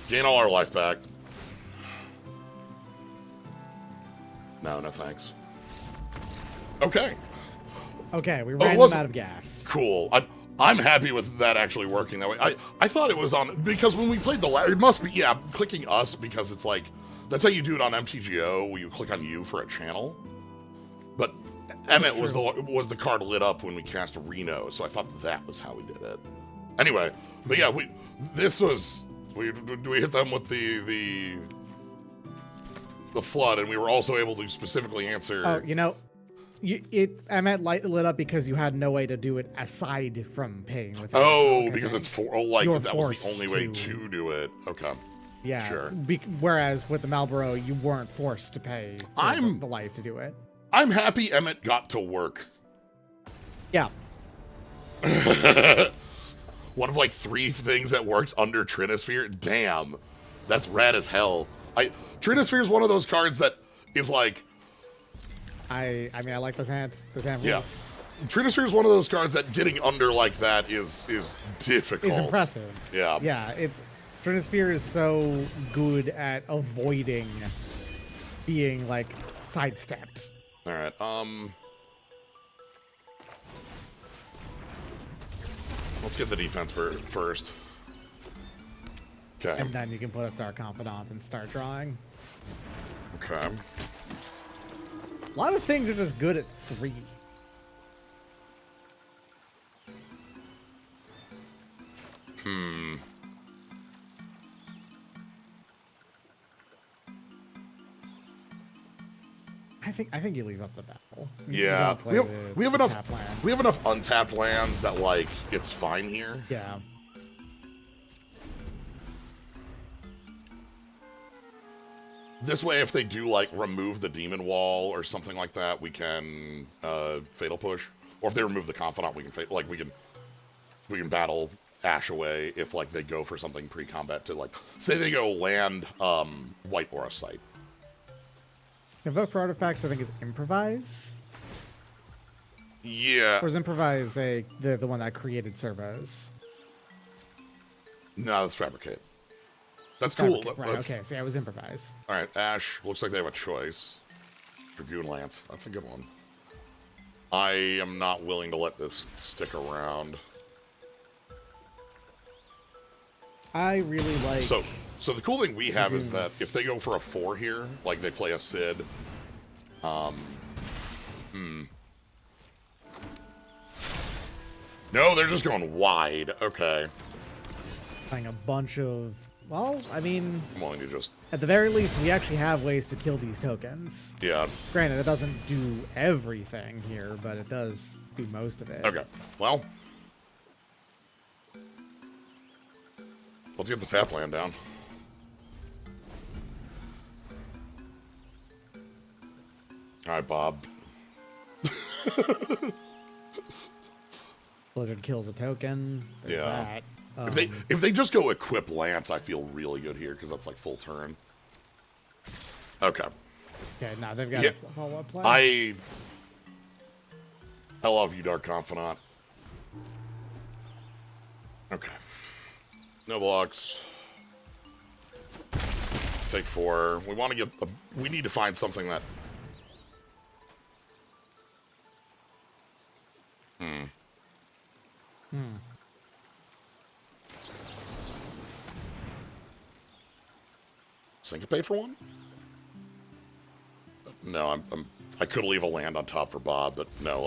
Gain all our life back. No thanks. Okay. Okay, we ran them out of gas. Cool. I'm happy with that actually working that way. I thought it was on... Because when we played the last... It must be, yeah, clicking us because it's like... That's how you do it on MTGO, where you click on you for a channel. But Emet was the card lit up when we cast Reno, so I thought that was how we did it. Anyway, but yeah, we hit them with the flood, and we were also able to specifically answer... Oh, you know... Emet lit up because you had no way to do it aside from paying with it. Oh, because it's that was the only way to to do it. Okay. Yeah. Sure. Whereas with the Marlboro, you weren't forced to pay for the life to do it. I'm happy Emet got to work. Yeah. One of like 3 things that works under Trinisphere. Damn. That's rad as hell. Trinisphere is one of those cards that is like... I mean, I like this hand. This hand yeah. rules. Trinisphere is one of those cards that getting under like that is difficult. It's impressive. Yeah. Yeah, Trinisphere is so good at avoiding being, like, sidestepped. Alright, let's get the defense first. Okay. And then you can put up Dark Confidant and start drawing. Okay. A lot of things are just good at 3. I think you leave up the battle. Yeah. We have enough untapped lands that like it's fine here. Yeah. This way, if they do like remove the demon wall or something like that, we can fatal push. Or if they remove the confidant, we can battle Ash away if like they go for something pre-combat to like say they go land White Aura Sight. Invoke for artifacts, I think, is improvise. Yeah. Or is improvise the one that created servos? No, that's fabricate. That's cool. Right, okay, so yeah, it was improvise. Alright, Ash. Looks like they have a choice. Dragoon Lance. That's a good one. I am not willing to let this stick around. I really like... So the cool thing we have is that if they go for a 4 here, like they play a Sid, no, they're just going wide. Okay. Playing a bunch of... Well, I mean... I'm willing to just... At the very least, we actually have ways to kill these tokens. Yeah. Granted, it doesn't do everything here, but it does do most of it. Okay. Well... Let's get the tap land down. Alright, Bob. Blizzard kills a token. There's Yeah. that. If they just go equip Lance, I feel really good here, because that's like full turn. Okay. Okay, now they've got Yeah. a follow-up play. I love you, Dark Confidant. Okay. No blocks. Take 4. We want to get we need to find something that... Syncopate for 1? No, I could leave a land on top for Bob, but no,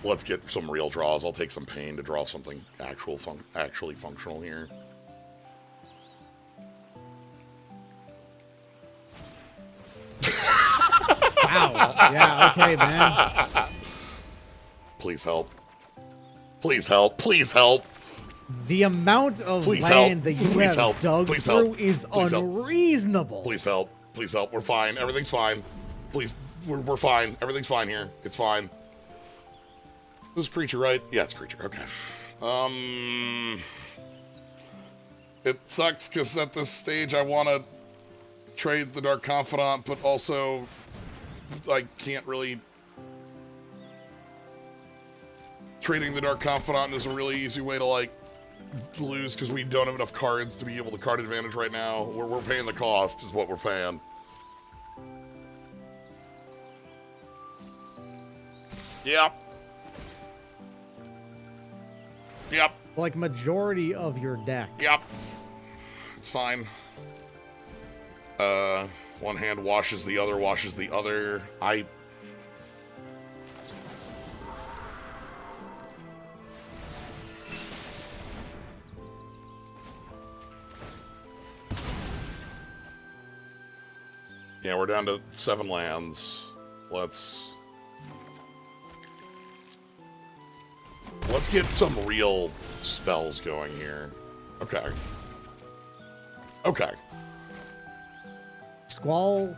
let's get some real draws. I'll take some pain to draw something actually functional here. Wow. Yeah, okay, man. Please help. Please help. Please help. The amount of Please land help. that you Please have help. dug Please through help. is Please help. unreasonable. Please help. Please help. We're fine. Everything's fine. Please, we're fine. Everything's fine here. It's fine. This is creature, right? Yeah, it's creature. Okay. It sucks because at this stage I want to trade the Dark Confidant, but also I can't really... Trading the Dark Confidant is a really easy way to, like, lose because we don't have enough cards to be able to card advantage right now. We're paying the cost is what we're paying. Yep. Yep. Like majority of your deck. Yep. It's fine. One hand washes the other, washes the other. Yeah, we're down to 7 lands. Let's get some real spells going here. Okay. Okay. Squall.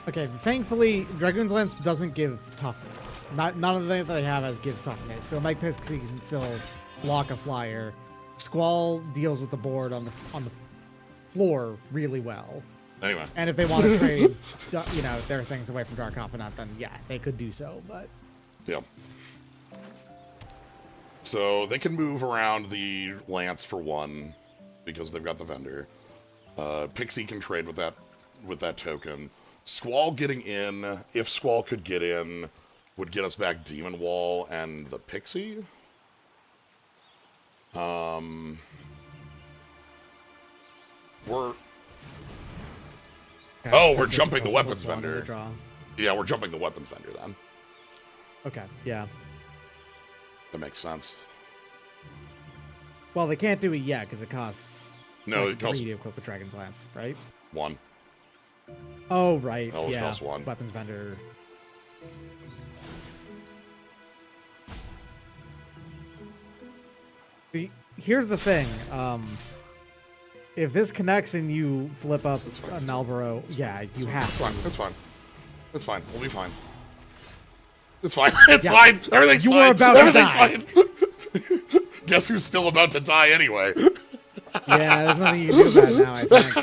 Okay, thankfully, Dragoon's Lance doesn't give toughness. None of the things that they have as gives toughness. So Mike Pixie can still block a flyer. Squall deals with the board on the floor really well. Anyway. And if they want to trade, you know, their things away from Dark Confidant, then yeah, they could do so. But yeah. So they can move around the Lance for 1 because they've got the vendor. Pixie can trade with that token. Squall getting in, if Squall could get in, would get us back Demon Wall and the Pixie. We're jumping the weapons vendor. Yeah, we're jumping the weapons vendor then. Okay, yeah. That makes sense. Well, they can't do it yet because it costs. No, like, it costs 3 to equip with Dragon's Lance, right? 1. Oh, right. Always yeah. costs 1. Weapons vendor. Here's the thing. If this connects and you flip up a Malboro, yeah, you have to. It's fine. It's fine. We'll be fine. It's fine. It's fine. Everything's fine. You were about to die. Fine. Guess who's still about to die anyway? Yeah, there's nothing you can do about it now, I think.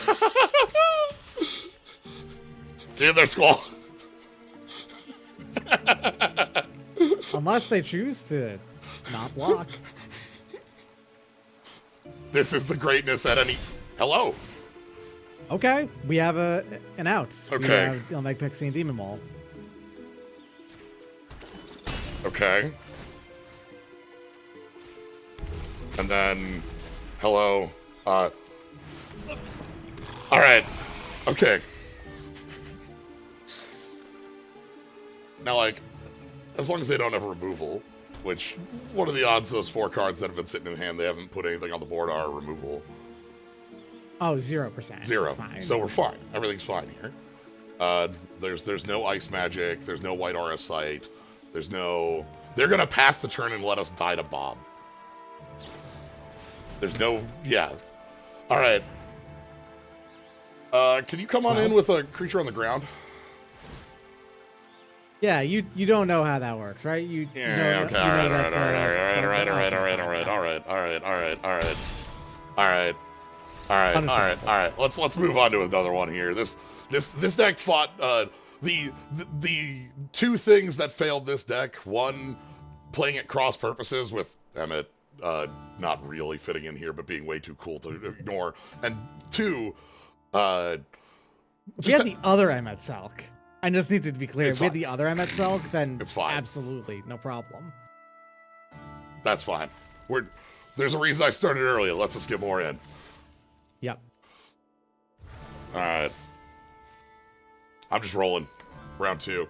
Get in there, Squall. Unless they choose to not block. This is the greatness at any... Hello. Okay, we have an out. Okay. We have Emet.dek Pixie and Demon Wall. Okay. And then, hello. All right. Okay. Now, like, as long as they don't have a removal, which, what are the odds those 4 cards that have been sitting in hand, they haven't put anything on the board are removal? Oh, 0%. 0. It's fine. So we're fine. Everything's fine here. There's no ice magic. There's no white aura sight. There's no... They're gonna pass the turn and let us die to Bob. There's no... Yeah. Alright. Can you come on in with a creature on the ground? Yeah, you don't know how that works, right? Yeah, okay, alright. Let's move on to another one here. This deck fought the 2 things that failed this deck. one, playing at cross purposes with Emet not really fitting in here, but being way too cool to ignore. And 2, we had the other Emet Selk. I just need to be clear. If we had the other Emet Selk, then it's fine. Absolutely, no problem. That's fine. There's a reason I started earlier. Let's just get more in. Yep. Alright. I'm just rolling. Round 2.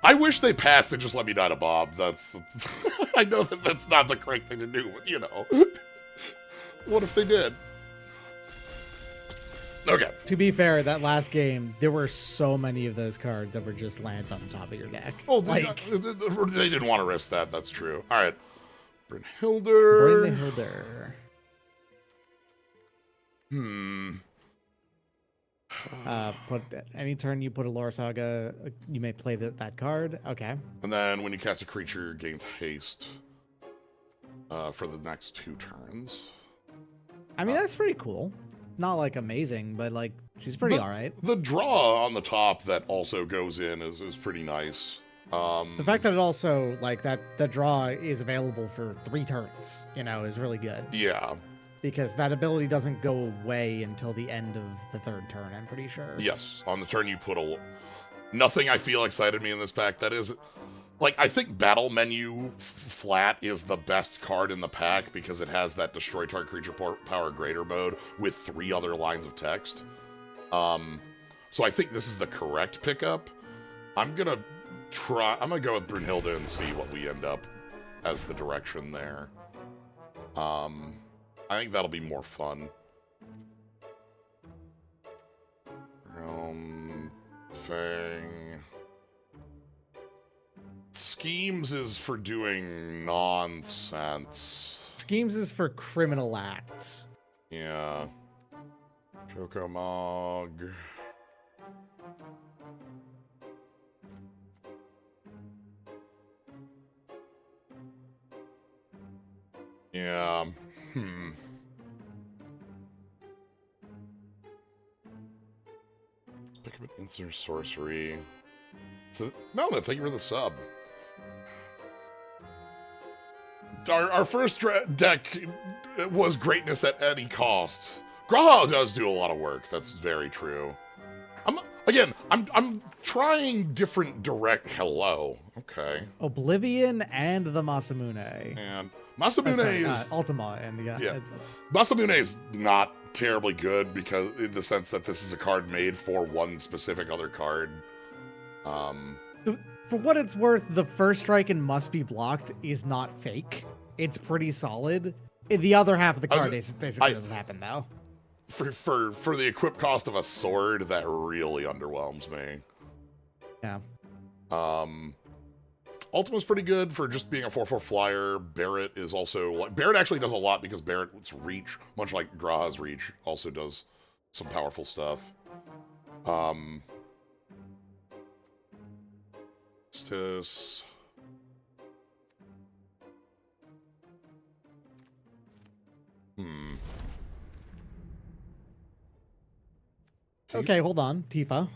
I wish they passed and just let me die to Bob. That's I know that that's not the correct thing to do, but you know. What if they did? Okay. To be fair, that last game, there were so many of those cards that were just lands on the top of your deck. Oh, like, they didn't want to risk that. That's true. All right. Brynhilder. Put any turn you put a Lore Saga, you may play that card. Okay. And then when you cast a creature, gains haste for the next 2 turns. I mean, that's pretty cool. Not like amazing, but like she's pretty alright. The draw on the top that also goes in is pretty nice. The fact that it also like that draw is available for 3 turns, is really good. Yeah. Because that ability doesn't go away until the end of the 3rd turn, I'm pretty sure. Yes, on the turn you put nothing I feel excited me in this pack. That is, like, I think Battle Menu Flat is the best card in the pack because it has that Destroy Target Creature Power Greater mode with 3 other lines of text. So I think this is the correct pickup. I'm gonna go with Brynhilde and see what we end up as the direction there. I think that'll be more fun. Fang. Schemes is for doing nonsense. Schemes is for criminal acts. Yeah. Chocomog. Yeah. Pick up an instant sorcery. So, no, thank you for the sub. Our first deck was greatness at any cost. Graha does do a lot of work. That's very true. I'm trying different Hello. Okay. Oblivion and the Masamune. And Masamune is Ultima and yeah. Masamune is not terribly good because in the sense that this is a card made for one specific other card. For what it's worth, the first strike and must be blocked is not fake. It's pretty solid. The other half of the card basically doesn't happen though. For the equip cost of a sword, that really underwhelms me. Yeah. Ultima's pretty good for just being a 4/4 flyer. Barret is also... Barret actually does a lot because Barret's reach, much like Graha's reach, also does some powerful stuff. Stis... Okay, hold on. Tifa.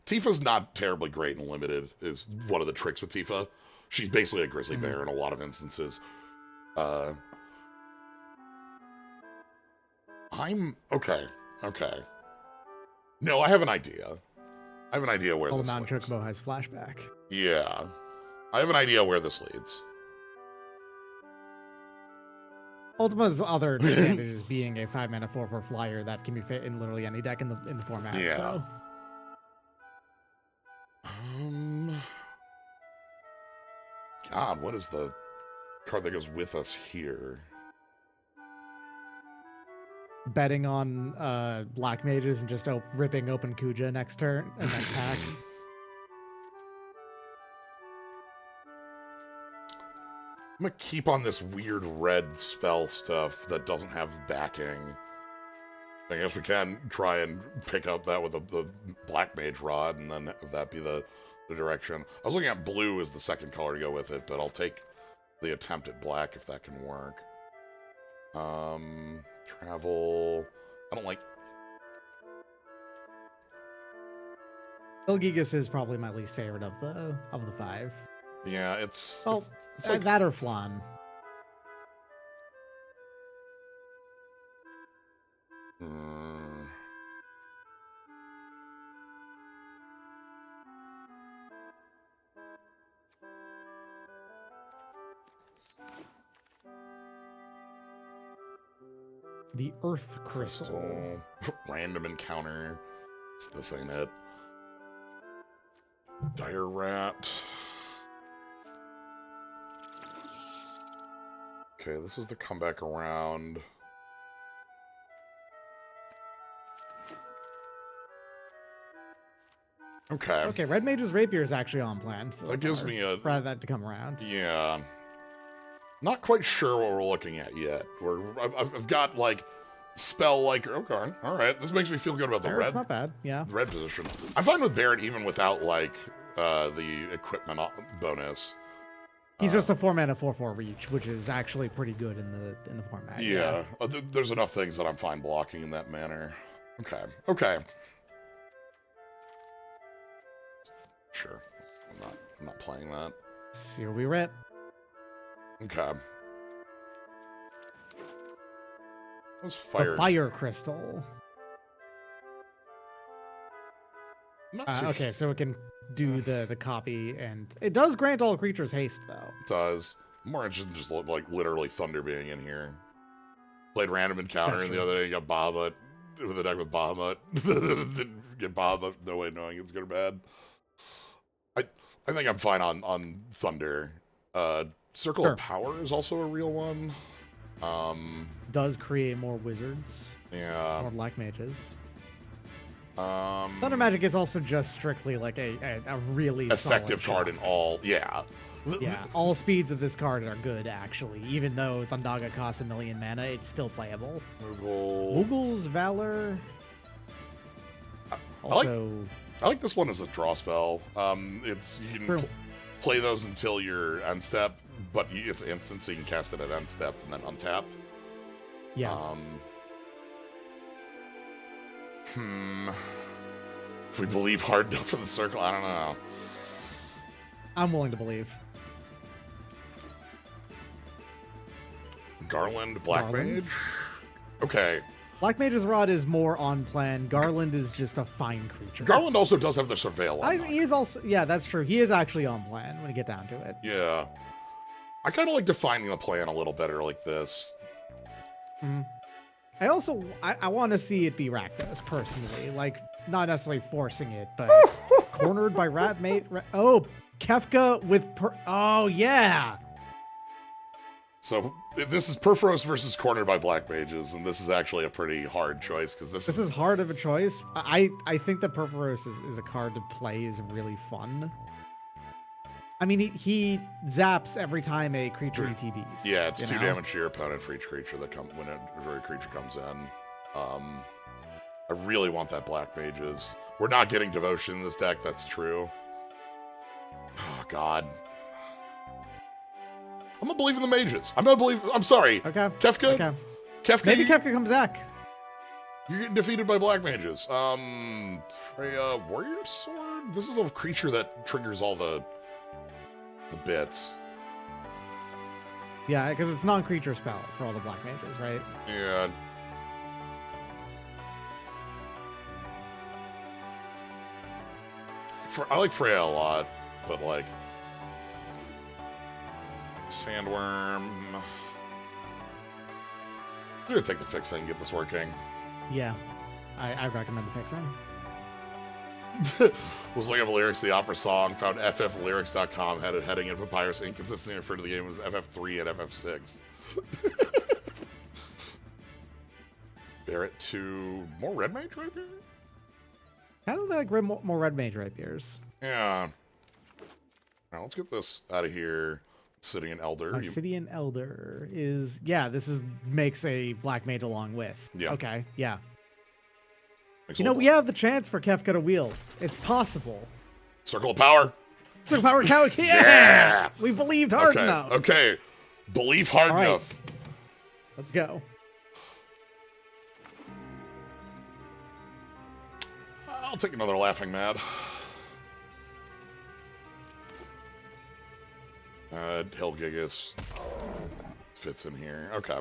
Tifa's not terribly great in limited, is one of the tricks with Tifa. She's basically a grizzly bear in a lot of instances. Okay. No, I have an idea. I have an idea where All this Mount leads. Chocobo has flashback. Yeah. I have an idea where this leads. Ultima's other advantage is being a 5-mana 4/4 flyer that can be fit in literally any deck in the format. Yeah. So. God, what is the card that goes with us here? Betting on black mages and just ripping open Kuja next turn and next pack. I'm gonna keep on this weird red spell stuff that doesn't have backing. I guess we can try and pick up that with the black mage rod, and then that be the direction. I was looking at blue as the second color to go with it, but I'll take the attempt at black if that can work. Travel. I don't like. Ilgigas is probably my least favorite of the 5. Yeah, it's like that or Flan. The Earth Crystal. Random encounter. This ain't it. Dire Rat. Okay, this is the comeback around. Okay. Okay, Red Mage's Rapier is actually on plan. So that gives me a... for that to come around. Yeah. Not quite sure what we're looking at yet. I've got, like, spell, like... Okay, all right. This makes me feel good about the red. It's not bad, yeah. The red position. I'm fine with Barrett even without, like, the equipment bonus. He's just a 4-mana 4/4 reach, which is actually pretty good in the format. Yeah. There's enough things that I'm fine blocking in that manner. Okay. Okay. Sure. I'm not playing that. Here we rip. Okay. What's fire? The Fire Crystal. Okay, so it can do the copy, and it does grant all creatures haste, though. It does. I'm more interested in just, like, literally Thunder being in here. Played random encounter, and the other day got Bahamut with a deck with Bahamut. Didn't get Bahamut, no way knowing it's good or bad. I think I'm fine on Thunder. Circle of Power is also a real one. Does create more wizards. Yeah. More black mages. Thunder Magic is also just strictly like a really effective solid card shot. in all. Yeah. Yeah, all speeds of this card are good, actually. Even though Thundaga costs 1,000,000 mana, it's still playable. Moogle's Valor. Also, I like this one as a draw spell. It's you can play those until your end step, but it's instant, so you can cast it at end step and then untap. Yeah. If we believe hard enough in the circle, I don't know. I'm willing to believe. Black Mage? Okay. Black Mage's Rod is more on plan. Garland is just a fine creature. Garland also does have the Surveil on. He is also, yeah, that's true. He is actually on plan when you get down to it. Yeah. I kind of like defining the plan a little better like this. I also, I want to see it be Rakdos, personally. Like, not necessarily forcing it, but cornered by Oh, Kefka with oh, yeah. So this is Perforos versus cornered by Black Mages, and this is actually a pretty hard choice because this is hard of a choice. I think that Perforos is a card to play is really fun. I mean, he zaps every time a creature ETBs. Yeah, it's 2 damage to your opponent for each creature that whenever a creature comes in. I really want that Black Mages. We're not getting Devotion in this deck, that's true. Oh, God. I'm gonna believe in the mages. I'm sorry. Okay. Kefka? Okay. Kefka? Maybe Kefka comes back. You're getting defeated by Black Mages. Freya Warrior Sword? This is a creature that triggers all the bits. Yeah, because it's non-creature spell for all the Black Mages, right? Yeah. I like Freya a lot, but like Sandworm. I'm gonna take the fixing and get this working. Yeah, I recommend the fixing. Was looking up lyrics to the opera song, found fflyrics.com, had a heading in Papyrus inconsistently referred to the game as FF3 and FF6. Barrett to more red mage rapier? Kind of like more red mage rapiers. Yeah. Now let's get this out of here. Obsidian Elder. Obsidian Elder is, yeah, this makes a black mage along with. Yeah. Okay, yeah. Makes You know, we have the chance for Kefka to wield. It's possible. Circle of Power. Circle of Power, yeah! Yeah! We believed hard enough. Okay. Believe hard enough. Let's go. I'll take another Laughing Mad. Hellgigas fits in here. Okay.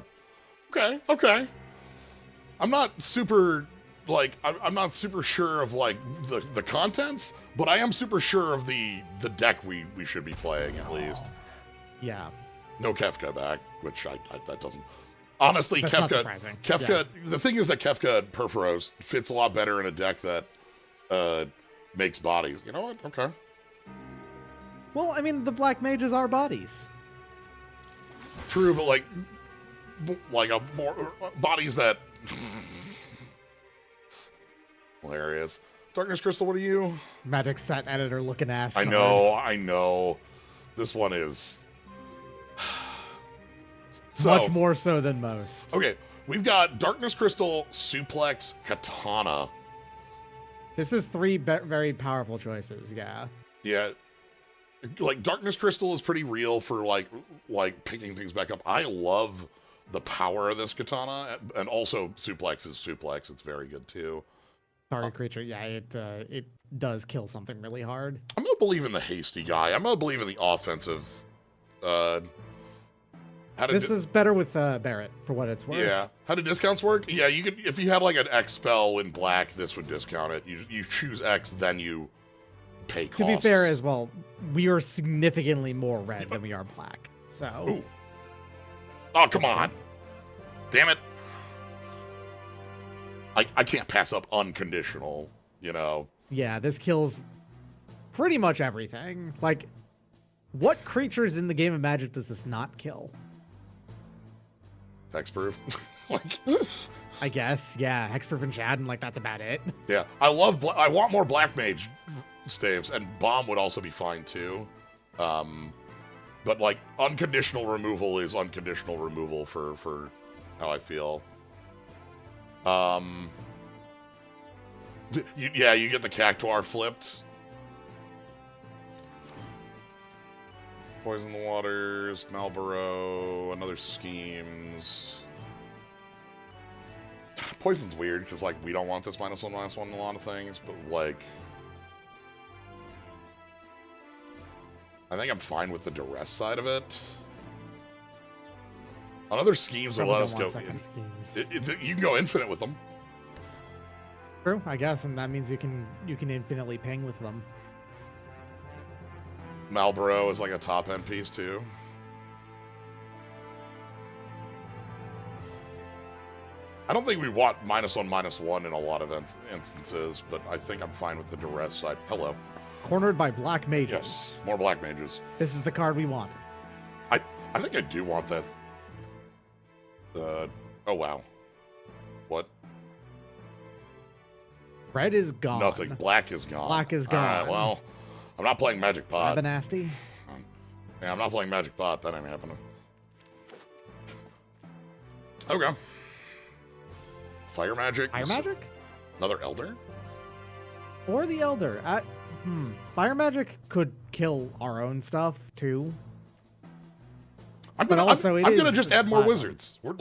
I'm not super, like, I'm not super sure of, like, the contents, but I am super sure of the deck we should be playing, at least. Yeah. No Kefka back, which that doesn't... Honestly, That's not surprising. Kefka, the thing is that Kefka Perforos fits a lot better in a deck that makes bodies. You know what? Okay. Well, I mean, the black mages are bodies. True, but like a more bodies that hilarious. Darkness Crystal, what are you? Magic set editor looking ass. I know. This one is so, much more so than most. Okay, we've got Darkness Crystal, Suplex, Katana. This is three very powerful choices. Yeah. Like, Darkness Crystal is pretty real for, like picking things back up. I love the power of this katana, and also Suplex is Suplex. It's very good, too. Target creature, yeah, it does kill something really hard. I'm gonna believe in the hasty guy. I'm gonna believe in the offensive. This is better with Barrett, for what it's worth. Yeah. How do discounts work? Yeah, you could, if you had, like, an X spell in black, this would discount it. You choose X, then you pay costs. To be fair as well, we are significantly more red than we are black. So. Ooh. Oh, come on. Damn it. I can't pass up unconditional, you know. Yeah, this kills pretty much everything. Like, what creatures in the game of Magic does this not kill? Hexproof. Like, I guess, yeah. Hexproof and Shad, and like that's about it. Yeah, I want more Black Mage staves, and Bomb would also be fine too. But like unconditional removal is unconditional removal for how I feel. You get the Cactuar flipped. Poison the Waters, Malboro, another Schemes. Poison's weird, because, like, we don't want this -1/-1 in a lot of things, but, like... I think I'm fine with the duress side of it. Another Schemes will let us go... you can go infinite with them. True, I guess, and that means you can infinitely ping with them. Malboro is like a top end piece too. I don't think we want -1/-1 in a lot of instances, but I think I'm fine with the duress side. Hello. Cornered by black mages. Yes, more black mages. This is the card we want. I think I do want that. Oh wow. What? Red is gone. Nothing. Black is gone. Black is gone. All right, well, I'm not playing Magic Pot. Nasty. Yeah, I'm not playing Magic Pot. That ain't happening. Okay. Fire Magic. Fire Magic? Another Elder? Or the Elder. Fire Magic could kill our own stuff, too. I'm gonna just add more wizards. We're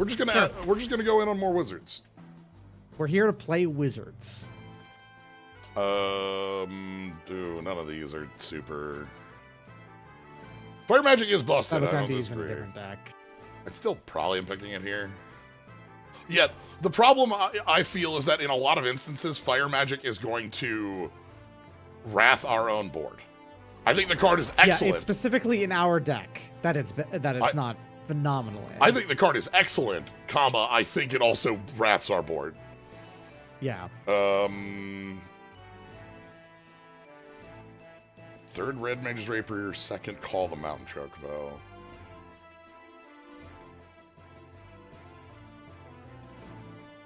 just gonna go in on more wizards. We're here to play wizards. None of these are super. Fire Magic is busted. I don't disagree. In a different deck. I still probably am picking it here. Yet the problem I feel is that in a lot of instances, Fire Magic is going to Wrath our own board. I think the card is excellent. Yeah, it's specifically in our deck that it's not phenomenal in. I think the card is excellent, comma, I think it also wraths our board. Yeah. Third Red Mage's Rapier, second Call the Mountain Chocobo.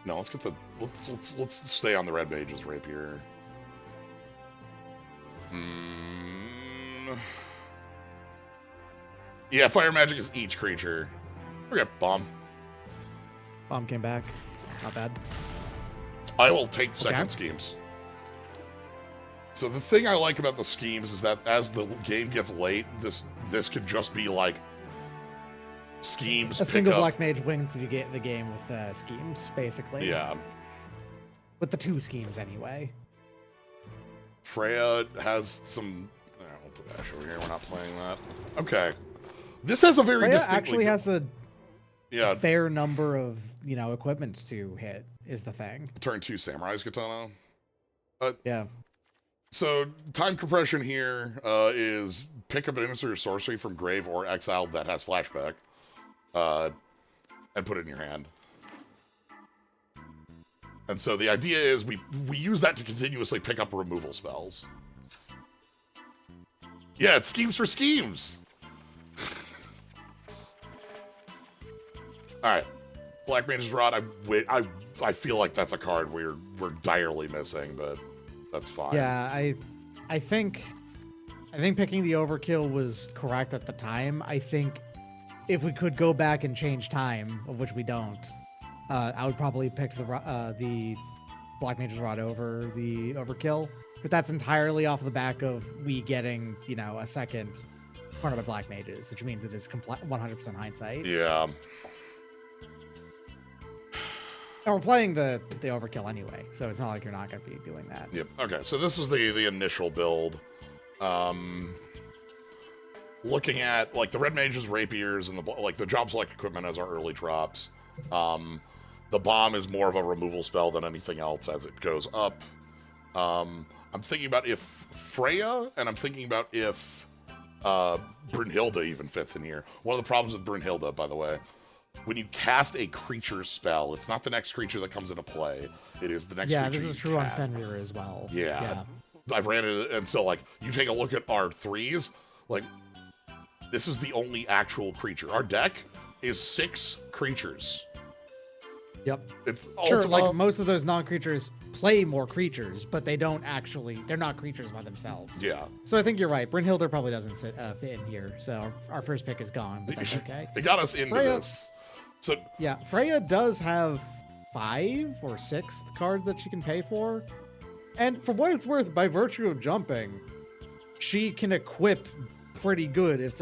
No, let's get the let's stay on the Red Mage's Rapier. Yeah, Fire Magic is each creature. Okay, Bomb. Bomb came back. Not bad. I will take second schemes. So the thing I like about the schemes is that as the game gets late, this could just be like schemes. A single black mage wins you get the game with schemes, basically. Yeah. With the 2 schemes anyway. Freya has some. We'll put Ash over here. We're not playing that. Okay. This has a very Freya distinctly actually has a fair number of equipment to hit. Is the thing. Turn 2 Samurai's Katana. Yeah. So time compression here is pick up an instant or sorcery from grave or exile that has flashback, and put it in your hand. And so the idea is we use that to continuously pick up removal spells. Yeah, it's schemes for schemes. All right, Black Mage's Rod. I feel like that's a card we're direly missing, but that's fine. Yeah, I think picking the overkill was correct at the time. I think if we could go back and change time, of which we don't, I would probably pick the Black Mage's Rod over the overkill. But that's entirely off the back of we getting a second corner by Black Mages, which means it is 100% hindsight. Yeah. And we're playing the overkill anyway, so it's not like you're not going to be doing that. Yep. Okay, so this was the initial build. Looking at like the Red Mage's Rapiers and the job select equipment as our early drops. The bomb is more of a removal spell than anything else as it goes up. I'm thinking about if Freya, and I'm thinking about if Brunhilde even fits in here. One of the problems with Brunhilde, by the way, when you cast a creature spell, it's not the next creature that comes into play. It is the next creature. Yeah, this is true on Fenrir as well. Yeah. I've ran it, and so like you take a look at our 3s, like this is the only actual creature. Our deck is 6 creatures. Yep. It's sure, like most of those non-creatures play more creatures, but they're not creatures by themselves. Yeah. So I think you're right. Brynhilde probably doesn't fit in here, so our first pick is gone, but that's okay. They got us into this. So yeah, Freya does have 5 or 6 cards that she can pay for. And for what it's worth, by virtue of jumping, she can equip pretty good if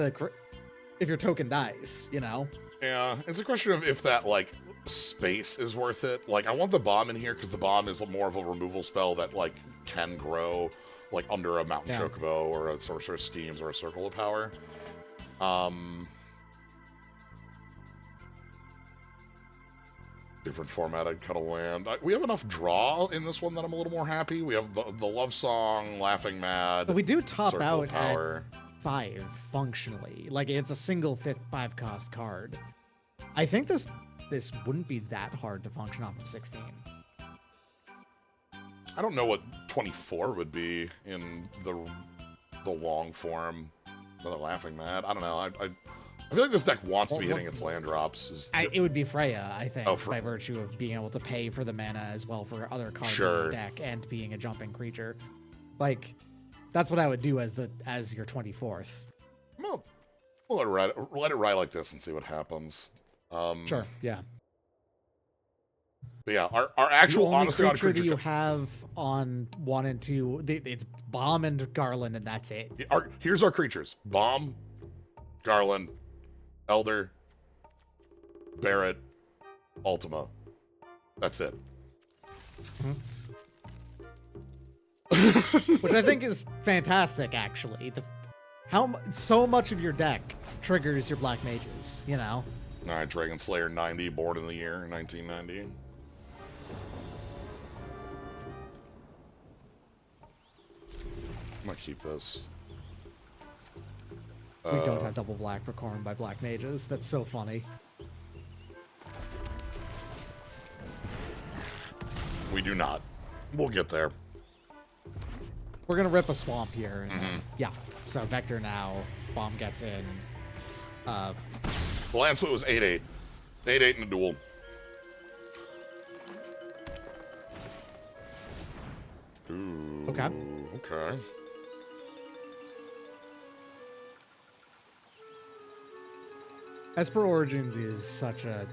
your token dies, Yeah, it's a question of if that, like, space is worth it. Like, I want the bomb in here because the bomb is more of a removal spell that, like, can grow, like, under a Mountain Chocobo or a Sorcerer's Schemes or a Circle of Power. Different formatted cut a land. We have enough draw in this one that I'm a little more happy. We have the Love Song, Laughing Mad. But we do top Circle out of Power. at 5 functionally. Like it's a single 5 cost card. I think this wouldn't be that hard to function off of 16. I don't know what 24 would be in the long form. Another Laughing Mad. I don't know. I feel like this deck wants to be hitting its land drops. It would be Freya, I think, by virtue of being able to pay for the mana as well for other cards in the deck and being a jumping creature. Like, that's what I would do as your 24th. Well, we'll let it ride like this and see what happens. Sure, yeah. But yeah, our actual honest creature, creature that you have on 1 and 2, it's Bomb and Garland, and that's it. Here's our creatures: Bomb, Garland, Elder, Barret, Ultima. That's it. Which I think is fantastic, actually. So much of your deck triggers your Black Mages, All right, Dragon Slayer 90, born in the year 1990. I'm gonna keep this. We don't have double black for Corn by Black Mages. That's so funny. We do not. We'll get there. We're gonna rip a swamp here. Yeah. So Vector now. Bomb gets in. The land split was 8-8. 8-8 in a duel. Ooh, Okay. Okay. Esper Origins is such a...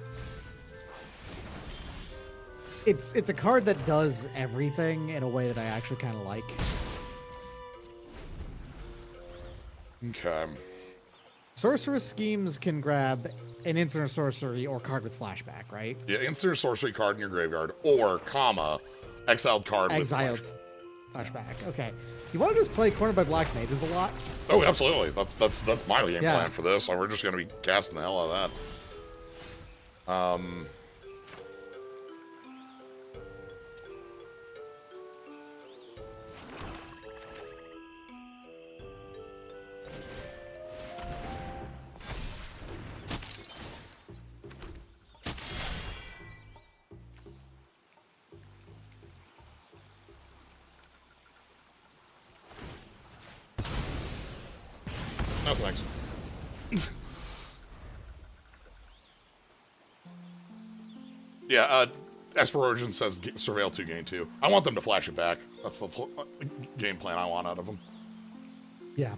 It's a card that does everything in a way that I actually kind of like. Okay. Sorceress Schemes can grab an instant or sorcery or card with flashback, right? Yeah, instant or sorcery card in your graveyard, or, comma, exiled card Exiled with flashback. Okay. You want to just play Cornered by Black Mages a lot? Oh, absolutely. That's my game Yeah. plan for this. So we're just gonna be casting the hell out of that. No thanks. Yeah, Esper Origin says Surveil 2, gain 2. I want them to flash it back. That's the game plan I want out of them. Yeah.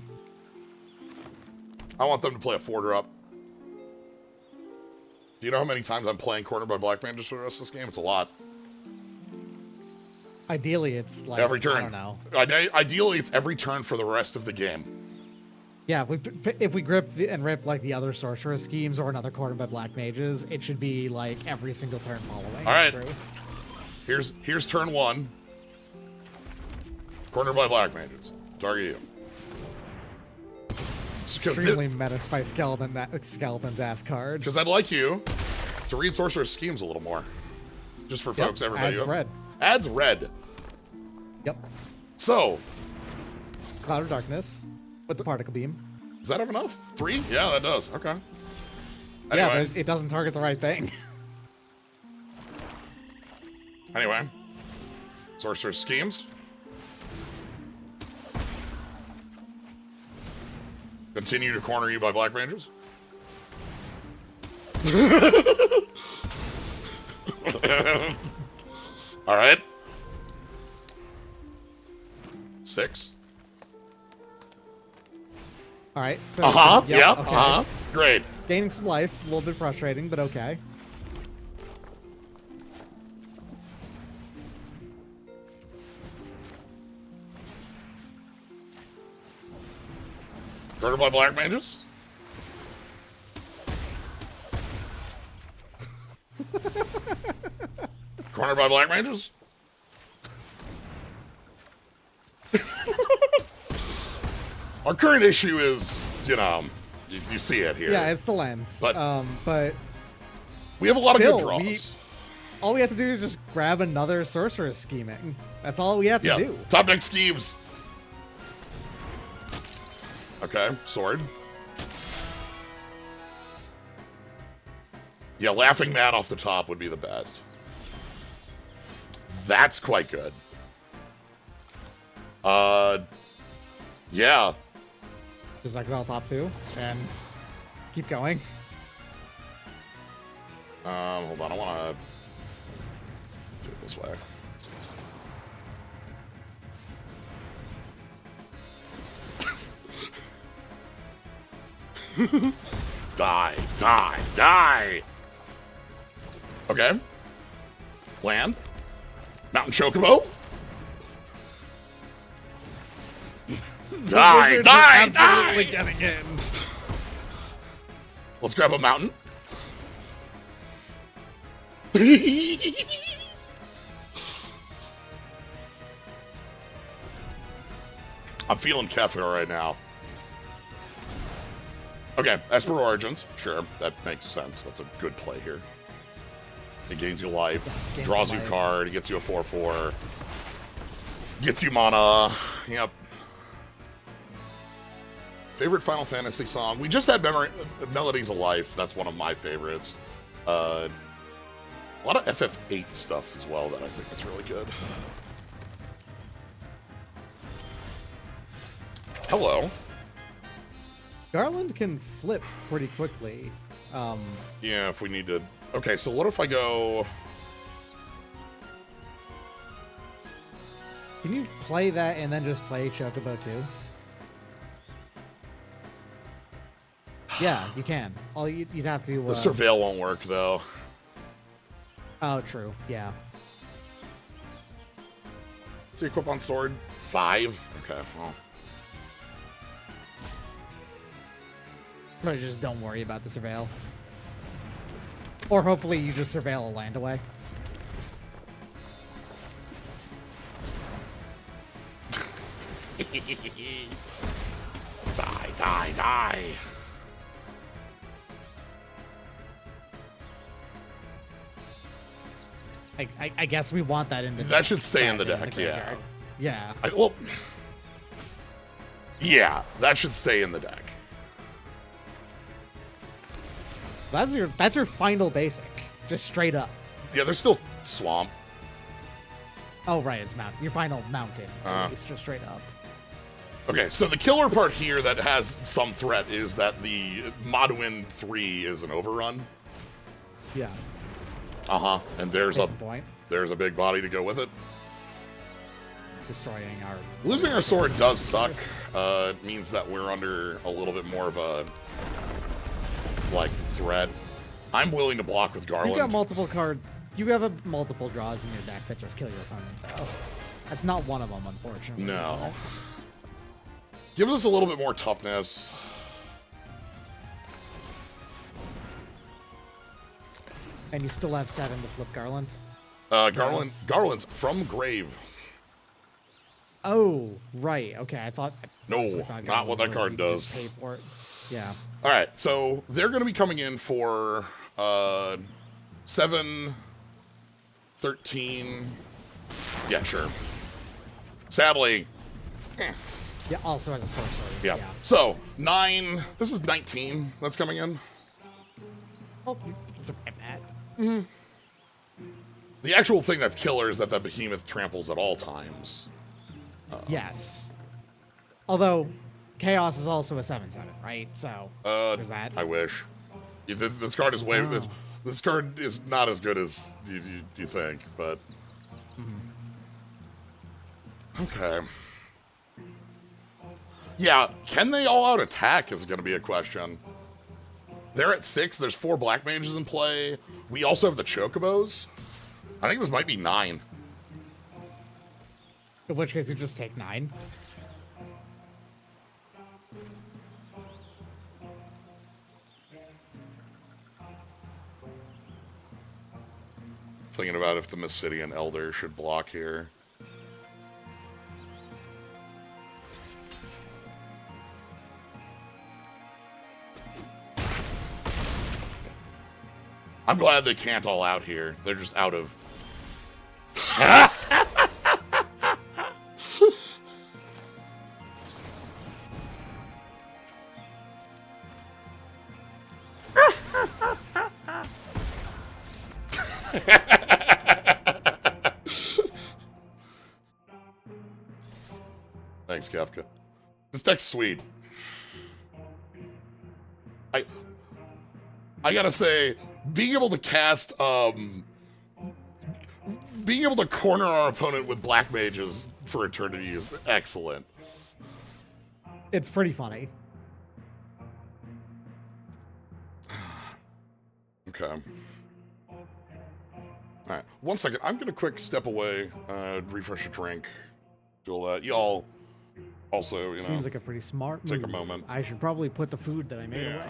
I want them to play a 4-drop. Do you know how many times I'm playing Cornered by Black Mages for the rest of this game? It's a lot. Ideally, it's like... Every turn. I don't know. Ideally, it's every turn for the rest of the game. Yeah, if we grip and rip like the other Sorceress Schemes or another Cornered by Black Mages, it should be like every single turn following. All right. Through. Here's turn 1. Cornered by Black Mages. Target you. Extremely meta Spice Skeleton's ass card. Because I'd like you to read Sorcerer's Schemes a little more. Just for folks, everybody. Adds red. Adds red. Yep. So. Cloud of Darkness with the Particle Beam. Does that have enough? 3? Yeah, that does. Okay. Anyway. Yeah, but it doesn't target the right thing. Anyway. Sorcerer's Schemes. Continue to corner you by Black Mages. All right. 6. All right. So, Yep. Okay. Great. Gaining some life, a little bit frustrating, but okay. Cornered by Black Mages. Cornered by Black Mages. Our current issue is, you see it here. Yeah, it's the lens. But we have a lot of good still, draws. all we have to do is just grab another Sorceress Scheming. That's all we have to do. Top deck schemes. Okay, sword. Yeah, Laughing Mad off the top would be the best. That's quite good. Yeah. Just exile top 2 and keep going. Hold on, I wanna do it this way. Die, die, die! Okay. Land. Mountain Chocobo. Die, die, die! Getting in. Let's grab a mountain. I'm feeling Kefir right now. Okay, Esper Origins. Sure, that makes sense. That's a good play here. It gains you life, draws you a card, gets you a 4/4, gets you mana. Yep. Favorite Final Fantasy song? We just had Melodies of Life. That's one of my favorites. A lot of FF8 stuff as well that I think is really good. Hello. Garland can flip pretty quickly. Yeah, if we need to... Okay, so what if I go... Can you play that and then just play Chocobo too? Yeah, you can. All you'd have to... The Surveil won't work, though. Oh, true. Yeah. What's the equip on sword? 5? Okay, well... But just don't worry about the Surveil. Or hopefully you just Surveil a land away. Die, die, die! I guess we want that in the deck. That should stay in the deck, yeah. Yeah. Well... Yeah, that should stay in the deck. That's your final basic. Just straight up. Yeah, there's still Swamp. Oh, right, it's mountain. Your final mountain. It's just straight up. Okay, so the killer part here that has some threat is that the Moduin 3 is an overrun. Yeah. Uh-huh. And there's point. There's a big body to go with it. Destroying our... Losing our sword does suck. It means that we're under a little bit more of a... like, threat. I'm willing to block with Garland. You got multiple You have multiple draws in your deck that just kill your opponent, though. That's not one of them, unfortunately. No. Gives us a little bit more toughness. And you still have 7 to flip Garland? Garland's from grave. Oh, right. Okay, I thought... No, not what that card does. Pay for it. Yeah. All right, so they're going to be coming in for 7, 13. Yeah, sure. Sadly. Yeah, also as a sorcerer. Yeah. So, 9. This is 19 that's coming in. Oh, you can survive that. The actual thing that's killer is that the behemoth tramples at all times. Yes. Although, Chaos is also a 7/7, right? So, there's that. I wish. This card is way... This card is not as good as you think, but... Okay. Yeah, can they all-out attack is going to be a question. They're at 6. There's 4 black mages in play. We also have the chocobos. I think this might be 9. In which case, you just take 9. Thinking about if the Mysidian Elder should block here. I'm glad they can't all out here. They're just out of... Thanks, Kafka. This deck's sweet. I gotta say, being able to cast, being able to corner our opponent with black mages for eternity is excellent. It's pretty funny. Okay. Alright, 1 second. I'm gonna quick step away, refresh a drink, do all that. Y'all also, you know... Seems like a pretty smart move. Take a moment. I should probably put the food that I made away.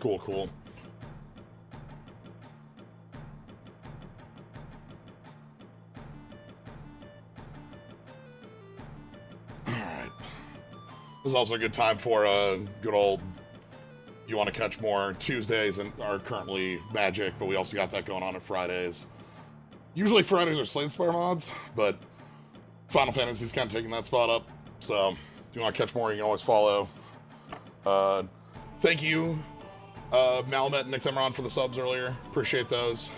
Cool, cool. Alright. This is also a good time for a good old You Want to Catch More. Tuesdays and are currently Magic, but we also got that going on Fridays. Usually Fridays are Slate Spire mods, but Final Fantasy's kind of taking that spot up. So, if you want to catch more, you can always follow. Thank you, Malamet and Nick Themeron for the subs earlier. Appreciate those.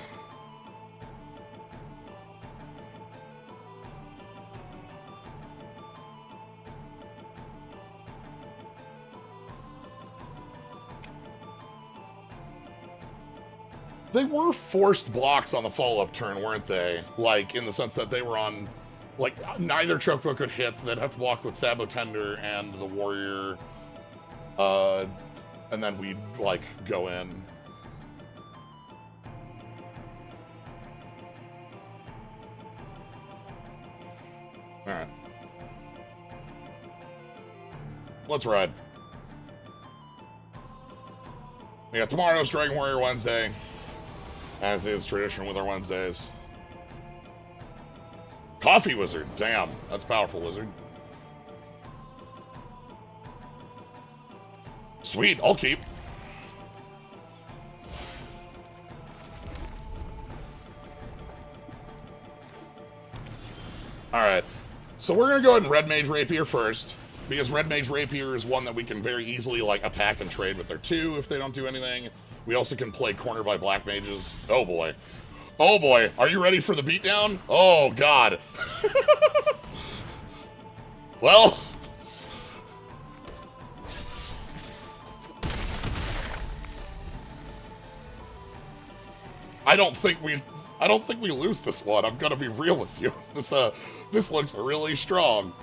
They were forced blocks on the follow-up turn, weren't they? Like, in the sense that they were on... Like, neither Chokebo could hit, so they'd have to block with Sabotender and the Warrior. And then we'd, like, go in. Alright. Let's ride. Yeah, tomorrow's Dragon Warrior Wednesday. As is tradition with our Wednesdays. Coffee Wizard. Damn, that's powerful, Wizard. Sweet, I'll keep. Alright. So we're gonna go ahead and Red Mage Rapier first. Because Red Mage Rapier is one that we can very easily, like, attack and trade with their 2 if they don't do anything. We also can play corner by Black Mages. Oh boy. Oh boy, are you ready for the beatdown? Oh god. Well. I don't think we lose this one. I'm gonna be real with you. This looks really strong.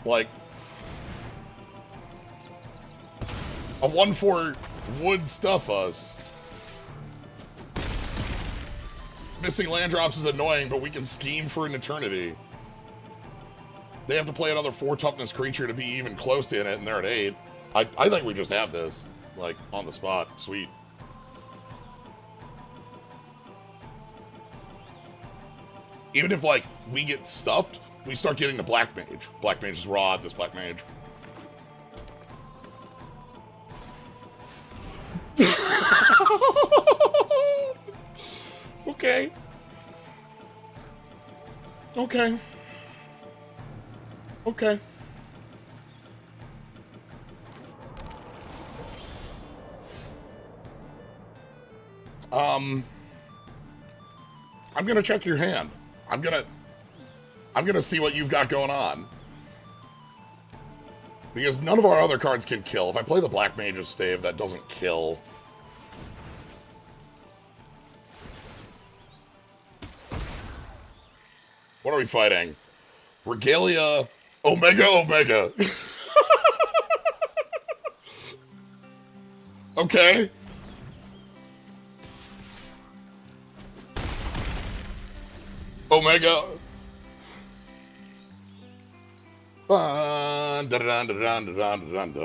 Like, a 1/4 would stuff us. Missing land drops is annoying, but we can scheme for an eternity. They have to play another 4 toughness creature to be even close to it, and they're at 8. I think we just have this, like, on the spot. Sweet. Even if, like, we get stuffed, we start getting the Black Mage. Black Mage's Rod, this Black Mage. Okay. Okay. Okay. I'm gonna check your hand. I'm gonna see what you've got going on. Because none of our other cards can kill. If I play the Black Mage's Stave, that doesn't kill. What are we fighting? Regalia, Omega. Okay. Omega. Dun, dun, dun, dun, dun, dun, dun, dun.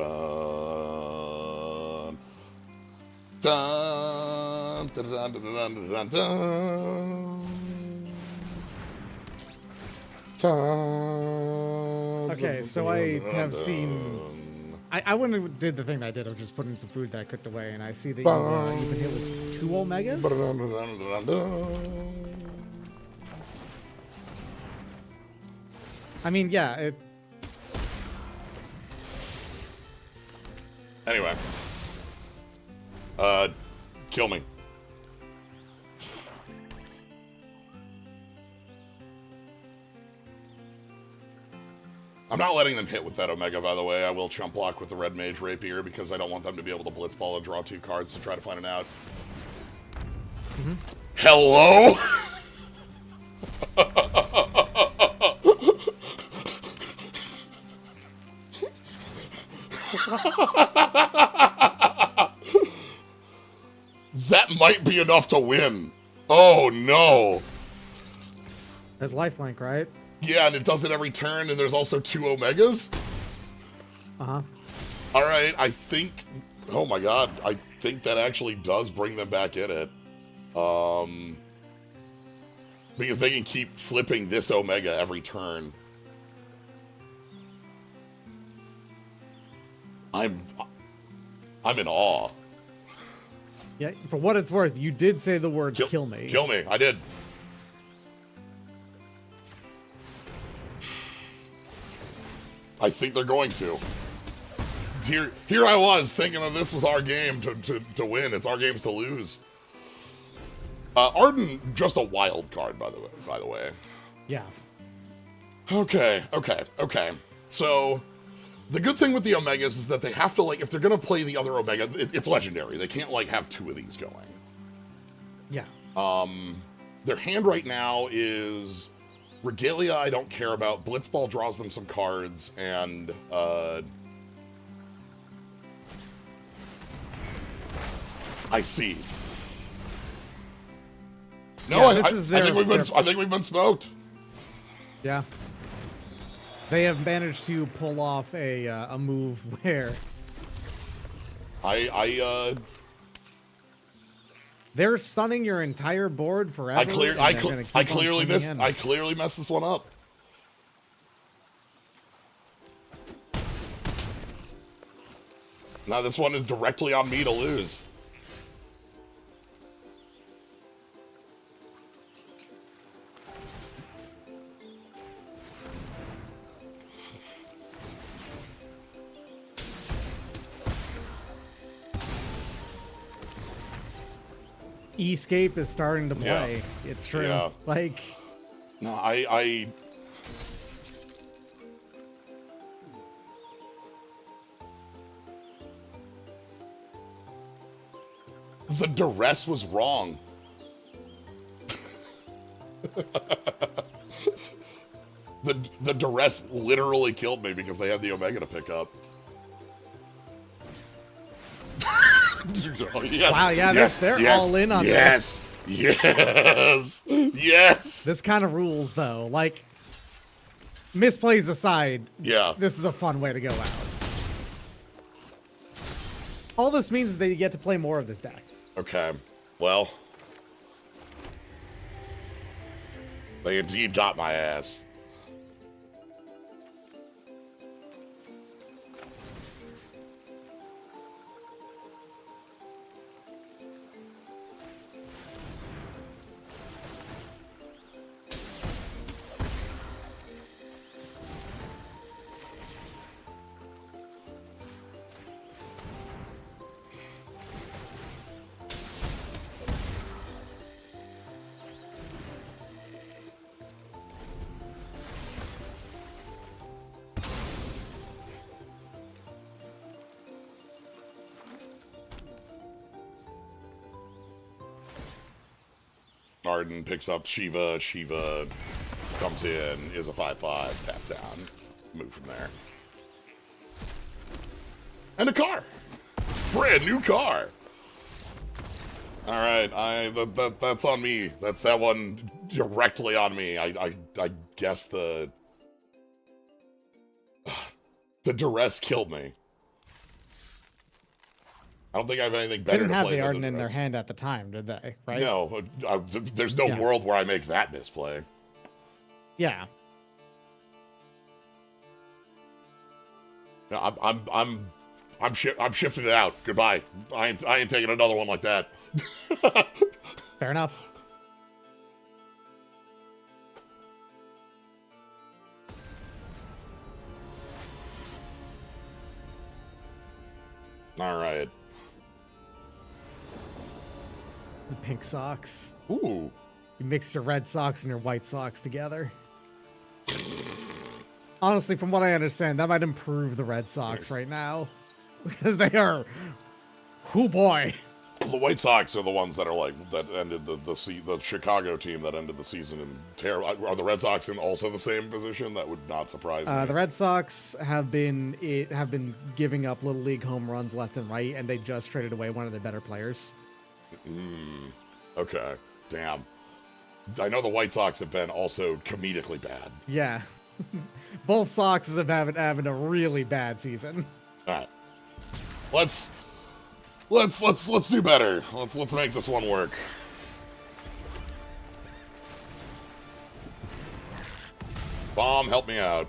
Dun, dun, dun, dun, dun, dun. Okay, so I have seen... I wouldn't have did the thing that I did of just putting some food that I cooked away, and I see that you've been hit with 2 Omegas? I mean, yeah, it... Anyway. Kill me. I'm not letting them hit with that Omega, by the way. I will chump block with the Red Mage Rapier because I don't want them to be able to Blitzball and draw 2 cards to try to find it out. Mm-hmm. Hello? That might be enough to win. Oh, no. That's lifelink, right? Yeah, and it does it every turn, and there's also 2 Omegas. Uh-huh. All right, I think... Oh my god, I think that actually does bring them back in it. Because they can keep flipping this Omega every turn. I'm in awe. Yeah, for what it's worth, you did say the words kill me. Kill me, I did. I think they're going to. Here I was thinking that this was our game to win. It's our games to lose. Arden, just a wild card, by the way. Yeah. Okay. So, the good thing with the Omegas is that they have to, like, if they're gonna play the other Omega, it's legendary. They can't, like, have 2 of these going. Yeah. Their hand right now is Regalia I don't care about. Blitzball draws them some cards, and, I see. No, yeah, I think we've been smoked. Yeah. They have managed to pull off a move where they're stunning your entire board forever. I clearly messed this one up. Now this one is directly on me to lose. Escape is starting to play. Yeah. It's true. Yeah. Like, no, the duress was wrong. the duress literally killed me because they had the Omega to pick up. Oh, yes. Wow, yeah, they're all in on this. Yes. This kind of rules, though. Like, misplays aside, yeah, this is a fun way to go out. All this means is that you get to play more of this deck. Okay, well, they indeed got my ass. Arden picks up Shiva. Shiva comes in, is a 5/5, tap down, move from there. And a car! Brand new car! Alright, that's on me. That's that one directly on me. I guess the duress killed me. I don't think I have anything better to play. They didn't have the Arden in their hand at the time, did they? Right? No, there's no world where I make that misplay. Yeah. No, I'm shifting it out. Goodbye. I ain't taking another one like that. Fair enough. All right. The pink socks. Ooh. You mixed your red socks and your white socks together. Honestly, from what I understand, that might improve the Red Sox right now. Because they are... Oh boy. The White Sox are the ones that are like, that ended the Chicago team that ended the season in terror. Are the Red Sox in also the same position? That would not surprise me. The Red Sox have been giving up Little League home runs left and right, and they just traded away one of their better players. Okay. Damn. I know the White Sox have been also comedically bad. Yeah. Both Soxes have having a really bad season. All right. Let's do better. Let's make this one work. Bomb, help me out.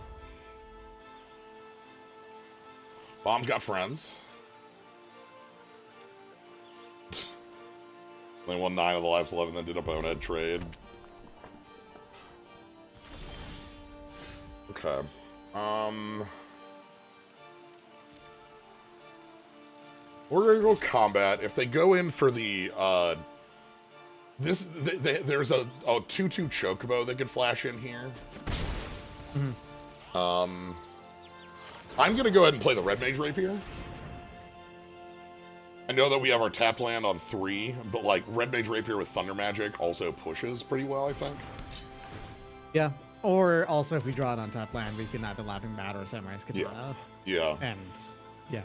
Bomb's got friends. They won 9 of the last 11, then did a bonehead trade. Okay. We're gonna go combat. If they go in for the there's a 2/2 chocobo that could flash in here. Mm-hmm. I'm gonna go ahead and play the Red Mage Rapier. I know that we have our tapped land on 3, but like Red Mage Rapier with Thunder Magic also pushes pretty well, I think. Yeah. Or also if we draw it on top land, we can have the Laughing Bat or Samurai's Katana. Yeah. And yeah.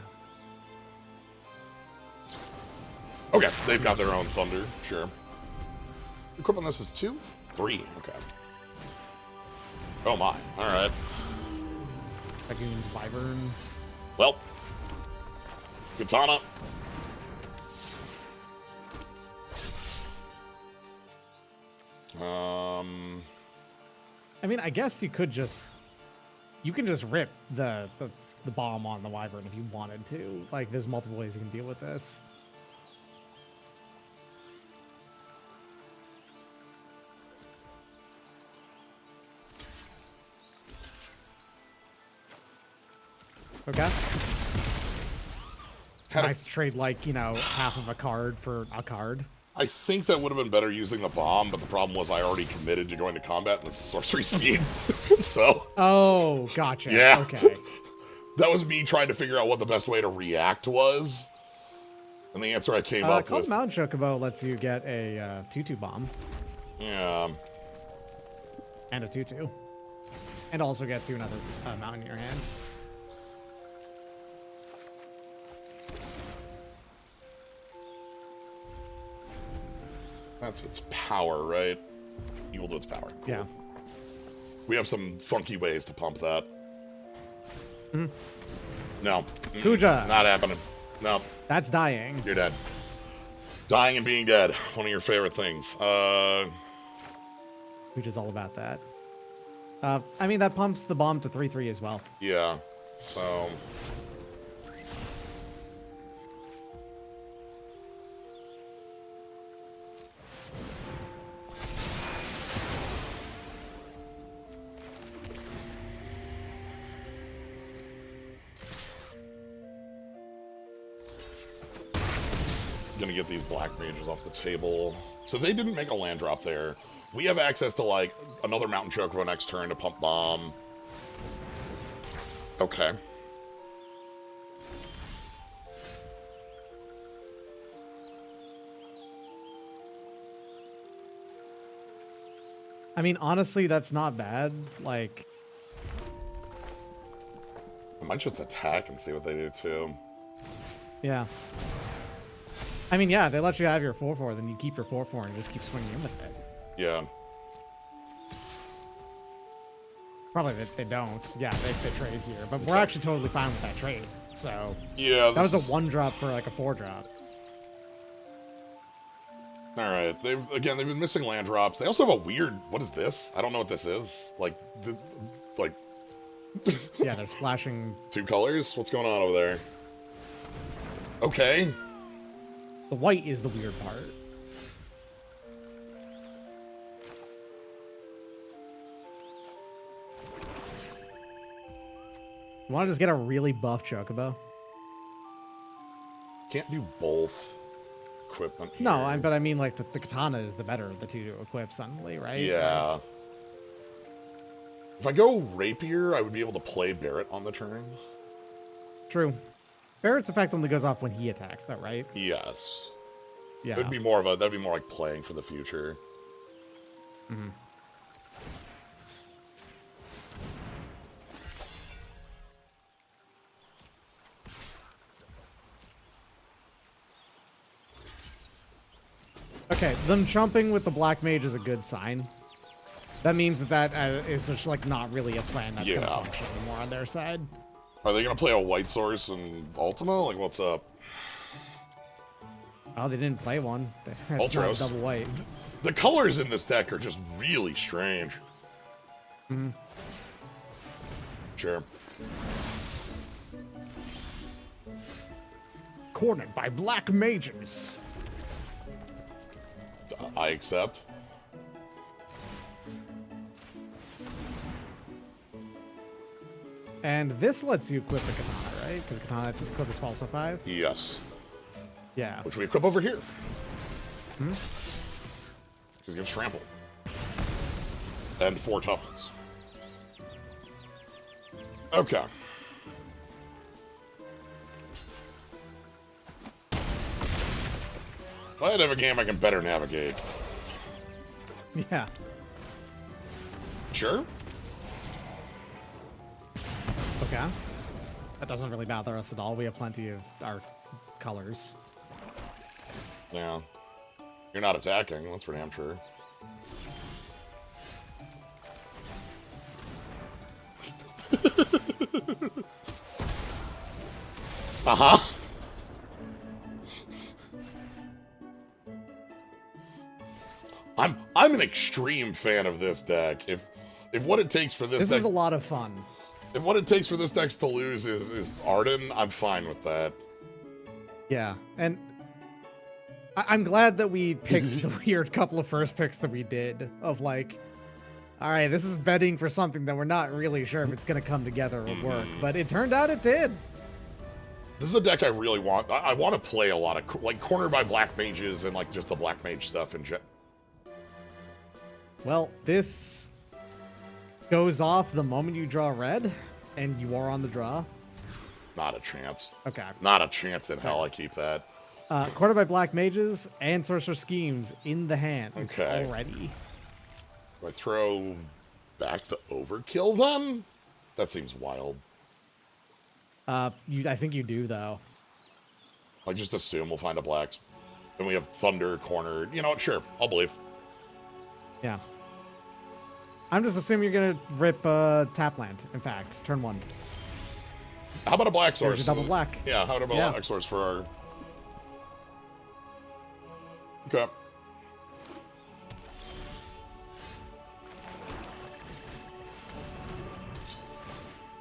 Okay, they've got their own Thunder, sure. Equip on this is 2? 3, okay. Oh my, alright. Dragoon's Wyvern. Well, Katana. I mean, I guess you can just rip the bomb on the Wyvern if you wanted to. Like, there's multiple ways you can deal with this. Okay. It's nice to trade, like, you know, half of a card for a card. I think that would have been better using the bomb, but the problem was I already committed to going to combat, and it's a sorcery speed. So. Oh, gotcha. Yeah. Okay. That was me trying to figure out what the best way to react was. And the answer I came up with... Mountain Chocobo lets you get a 2/2 bomb. Yeah. And a 2/2. And also gets you another mountain in your hand. That's its power, right? Equal to its power. Cool. Yeah. We have some funky ways to pump that. Mm-hmm. No. Kuja. Not happening. No. That's dying. You're dead. Dying and being dead. One of your favorite things. Kuja's all about that. I mean, that pumps the bomb to 3/3 as well. Yeah. So... gonna get these black mages off the table. So they didn't make a land drop there. We have access to, like, another Mountain Chocobo next turn to pump bomb. Okay. I mean, honestly, that's not bad. Like... I might just attack and see what they do, too. Yeah. I mean, yeah, they let you have your 4/4, then you keep your 4/4 and just keep swinging in with it. Yeah. Probably they don't. Yeah, they trade here. But we're actually totally fine with that trade. So... Yeah, that was a 1-drop for, like, a 4-drop. Alright, they've been missing land drops. They also have a weird... What is this? I don't know what this is. Like... Yeah, they're splashing... 2 colors? What's going on over there? Okay. The white is the weird part. You want to just get a really buff Chocobo? Can't do both equipment here. No, but I mean, like, the Katana is the better of the two to equip suddenly, right? Yeah. Like, if I go Rapier, I would be able to play Barret on the turn. True. Barret's effect only goes off when he attacks, though, right? Yes. Yeah. That'd be more like playing for the future. Mm-hmm. Okay, them chumping with the black mage is a good sign. That means that is just like not really a plan that's gonna function anymore on their side. Are they gonna play a white source in Ultima? Like, what's up? Oh, they didn't play one. That's not double white. The colors in this deck are just really strange. Mm-hmm. Sure. Cornered by black mages. I accept. And this lets you equip the katana, right? Because katana equip is false 5. Yes. Yeah. Which we equip over here. Hmm? Because it gives trample. And 4 toughness. Okay. If I had a game I can better navigate. Yeah. Sure. Okay. That doesn't really bother us at all. We have plenty of our colors. Yeah. You're not attacking, that's for damn sure. Uh-huh. I'm an extreme fan of this deck. If what it takes for this deck... This is a lot of fun. If what it takes for this deck to lose is Arden, I'm fine with that. Yeah, and I'm glad that we picked the weird couple of first picks that we did. Of like, all right, this is betting for something that we're not really sure if it's going to come together or work. But it turned out it did. This is a deck I really want. I want to play a lot of, like, cornered by black mages and, like, just the black mage stuff in general. Well, this goes off the moment you draw red, and you are on the draw. Not a chance. Okay. Not a chance in hell I keep that. Cornered by black mages and sorcerer schemes in the hand already. Do I throw back the overkill then? That seems wild. I think you do, though. I just assume we'll find a blacks. Then we have Thunder cornered. You know what? Sure. I'll believe. Yeah. I'm just assuming you're going to rip tap land, in fact. Turn 1. How about a black source? There's a double black. Yeah, how about a black source for our... Okay.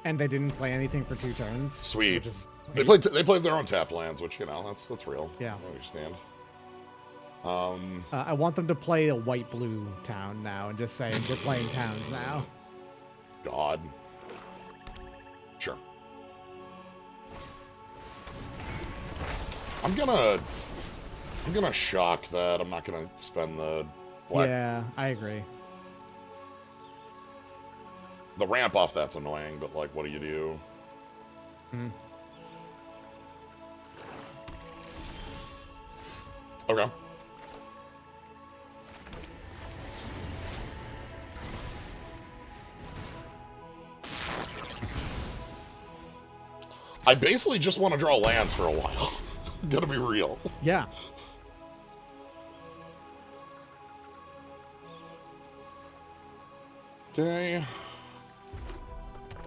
And they didn't play anything for 2 turns. Sweet. They played their own tap lands, which, you know, that's real. Yeah. I understand. I want them to play a white-blue town now and just say they're playing towns now. God. Sure. I'm gonna shock that. I'm not gonna spend the black. Yeah, I agree. The ramp off that's annoying, but like, what do you do? Okay. I basically just want to draw lands for a while. Gotta be real. Yeah. Okay.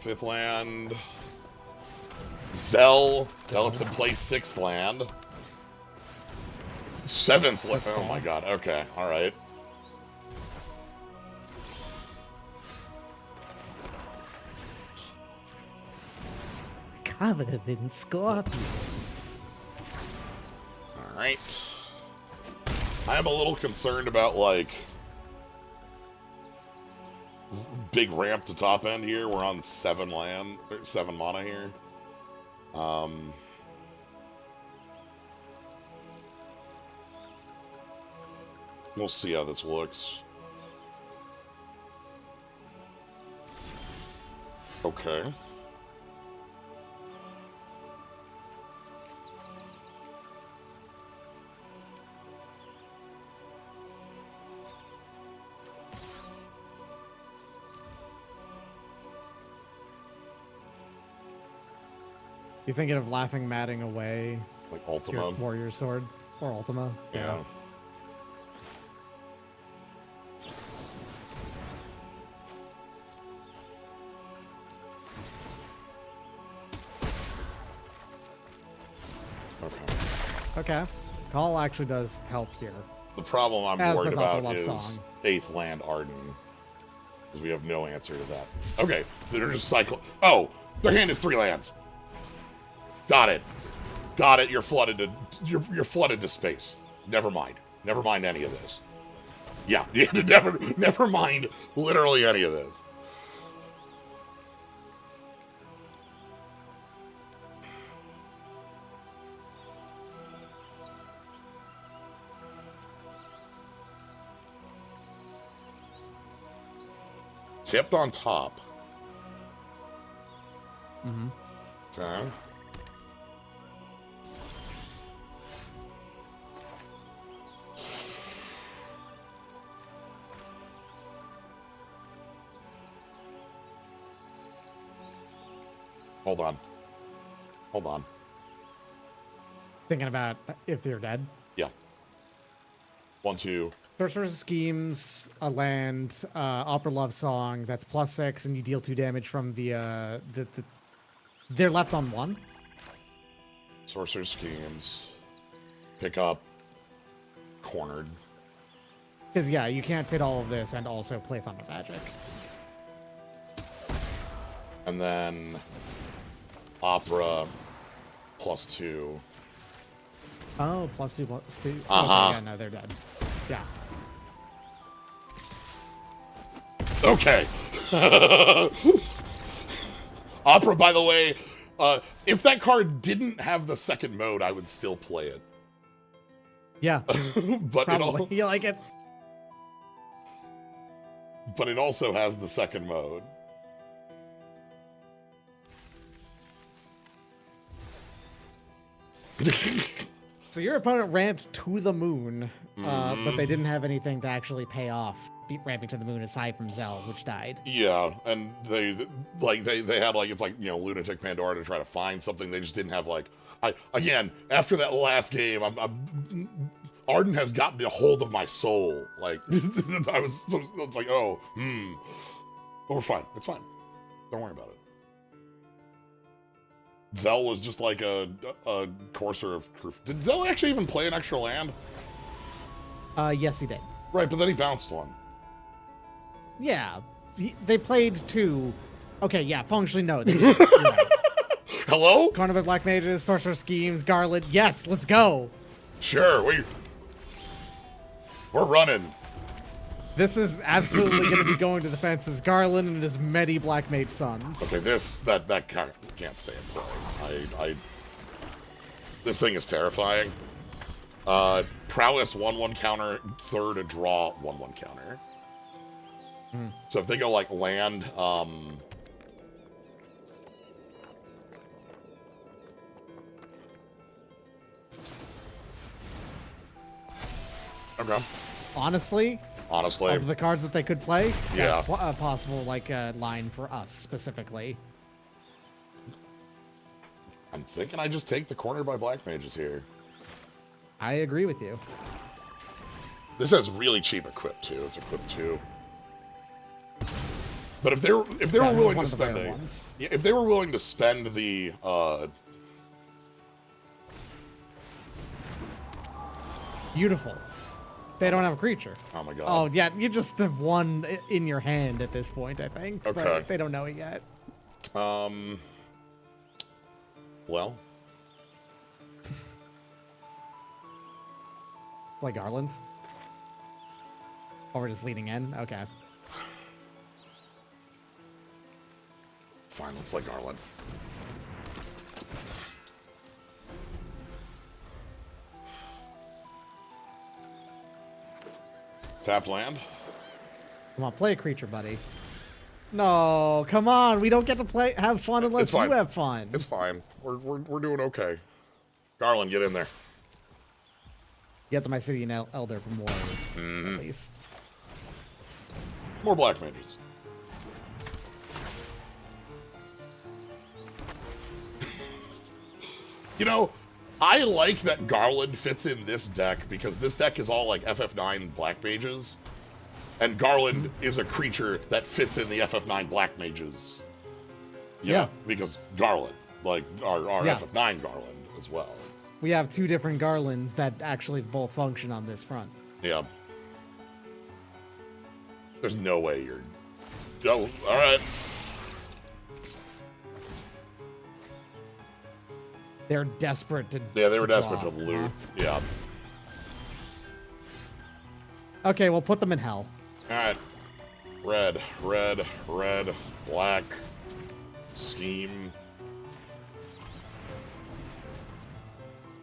5th land. Zell. That lets them play 6th land. 7th land. Oh my god. Okay. Alright. Covered in scorpions. Alright. I am a little concerned about, like, big ramp to top end here. We're on 7 mana here. We'll see how this looks. Okay. You thinking of laughing matting away? Like Ultima? Warrior Sword or Ultima? Yeah. Okay. Call actually does help here. The problem I'm As worried does Opera about Love is Song. 8th land Arden. Because we have no answer to that. Okay, they're just cycle. Oh, their hand is 3 lands. Got it. Got it. You're flooded to you're flooded to space. Never mind. Never mind any of this. Yeah, never mind literally any of this. Tipped on top. Mm-hmm. Okay. Hold on. Hold on. Thinking about if they're dead. Yeah. 1, 2. Sorcerer's Schemes, a land, Opera Love Song, that's +6, and you deal 2 damage from the they're left on 1. Sorcerer Schemes. Pick up. Cornered. Because, yeah, you can't fit all of this and also play Thunder Magic. And then Opera +2. Oh, +2, +2. Uh-huh. Okay, yeah, no, they're dead. Yeah. Okay. Opera, by the way, if that card didn't have the second mode, I would still play it. Yeah, But probably. You like it? But it also has the second mode. So your opponent ramped to the moon, but they didn't have anything to actually pay off ramping to the moon aside from Zell, which died. Yeah, and they had like, it's like, you know, Lunatic Pandora to try to find something. They just didn't have like, again, after that last game, Arden has gotten a hold of my soul. Like, it's like, oh, but we're fine. It's fine. Don't worry about it. Zell was just like a courser of proof. Did Zell actually even play an extra land? Yes, he did. Right, but then he bounced one. Yeah, they played 2. Okay, yeah, functionally no. They did. You're right. Hello? Carnival Black Mages, Sorcerer Schemes, Garland. Yes, let's go. Sure, we're running. This is absolutely going to be going to the fences. Garland and his many Black Mage sons. Okay, that can't stay in play. This thing is terrifying. Prowess 1/1 counter, third a draw 1/1 counter. So if they go like land, okay. Honestly, of the cards that they could play, yeah, that's a possible like line for us specifically. I'm thinking I just take the corner by Black Mages here. I agree with you. This has really cheap equip too. It's equip 2. But if they were willing to spend if they were willing to spend the beautiful. They don't have a creature. Oh my god. Oh yeah, you just have one in your hand at this point, I think. Okay. But they don't know it yet. Well. Play Garland. Or we're just leading in? Okay. Fine, let's play Garland. Tap land. Come on, play a creature, buddy. No, come on. We don't get to have fun unless you have fun. It's fine. We're doing okay. Garland, get in there. Get to my city and Elder for more, at least. More Black Mages. You know, I like that Garland fits in this deck because this deck is all like FF9 Black Mages. And Garland is a creature that fits in the FF9 Black Mages. Yeah. Because Garland, like our yeah. FF9 Garland as well. we have two different garlands that actually both function on this front. Yeah. There's no way you're... Oh, alright. They're desperate to... Yeah, they were desperate draw. to loot. Yeah. Okay, we'll put them in hell. Alright. Red, red, red, black. Scheme.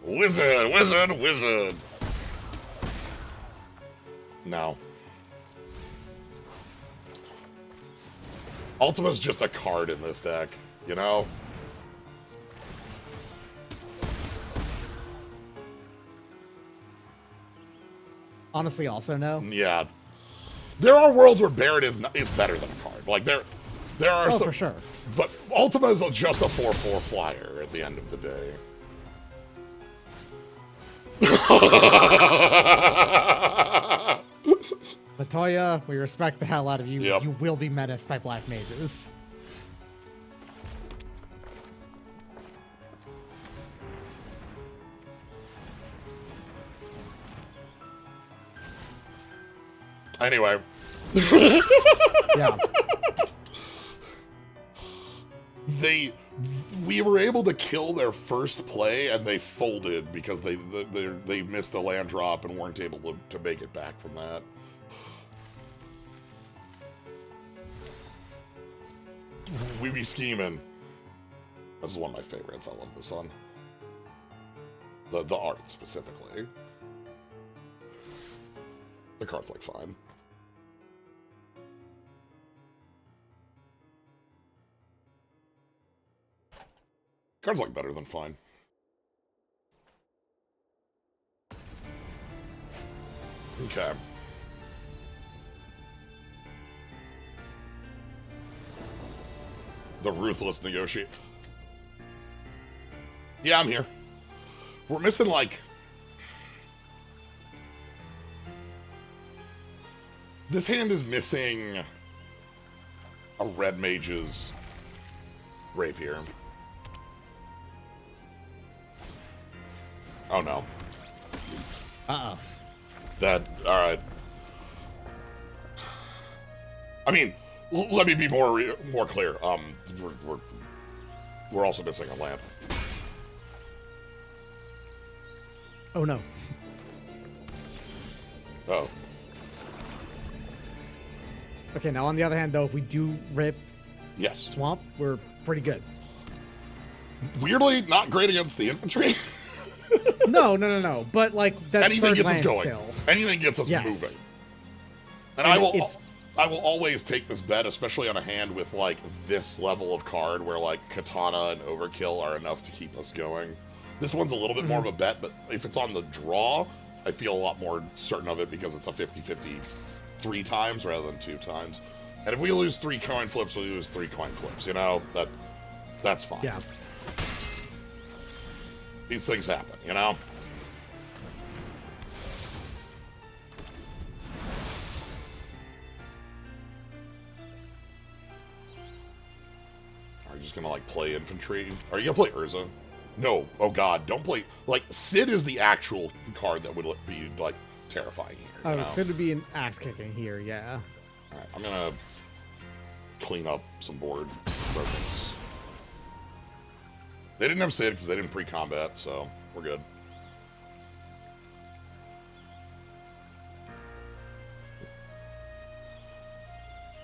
Wizard, wizard, wizard. No. Ultima's just a card in this deck, you know? Honestly, also no. Yeah. There are worlds where Barret is better than a card. Like, there are some... for sure. But Ultima is just a 4/4 flyer at the end of the day. Latoya, we respect the hell out of you. Yep. You will be menaced by black mages. Anyway. Yeah. We were able to kill their first play, and they folded because they missed a land drop and weren't able to make it back from that. We be scheming. This is one of my favorites. I love this one. The art specifically. The card's like fine. Card's like better than fine. Okay. The ruthless negotiate. Yeah, I'm here. We're missing like... This hand is missing a red mage's rapier. Oh no. Uh-oh. Alright. I mean, let me be more clear. We're also missing a lamp. Oh no. Oh. Okay, now on the other hand, though, if we do rip Yes. Swamp, we're pretty good. Weirdly, not great against the infantry. No. But, like, that's Anything third gets us land going. still. Anything gets us Yes. moving. And And I will always take this bet, especially on a hand with, like, this level of card where, like, Katana and Overkill are enough to keep us going. This one's a little bit more of a bet, but if it's on the draw, I feel a lot more certain of it because it's a 50-50 3 times rather than 2 times. And if we lose 3 coin flips, we lose 3 coin flips, you know? That's fine. Yeah. These things happen, you know? Are you just gonna, like, play infantry? Are you gonna play Urza? No. Oh, God. Don't play... Like, Sid is the actual card that would be, like, terrifying here. Oh, You know? Sid would be an ass-kicking here, yeah. Alright, I'm gonna clean up some board brokens. They didn't have Sid because they didn't pre-combat, so we're good.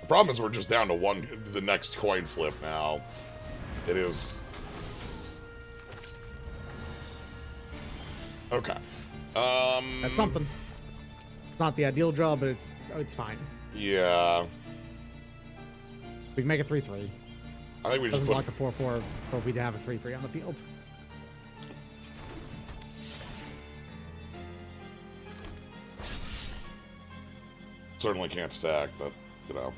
The problem is we're just down to the next coin flip now. It is... Okay. That's something. It's not the ideal draw, but it's fine. Yeah. We can make a 3/3. I think we just Doesn't put... block the 4/4, but we'd have a 3/3 on the field. Certainly can't attack, that, you know.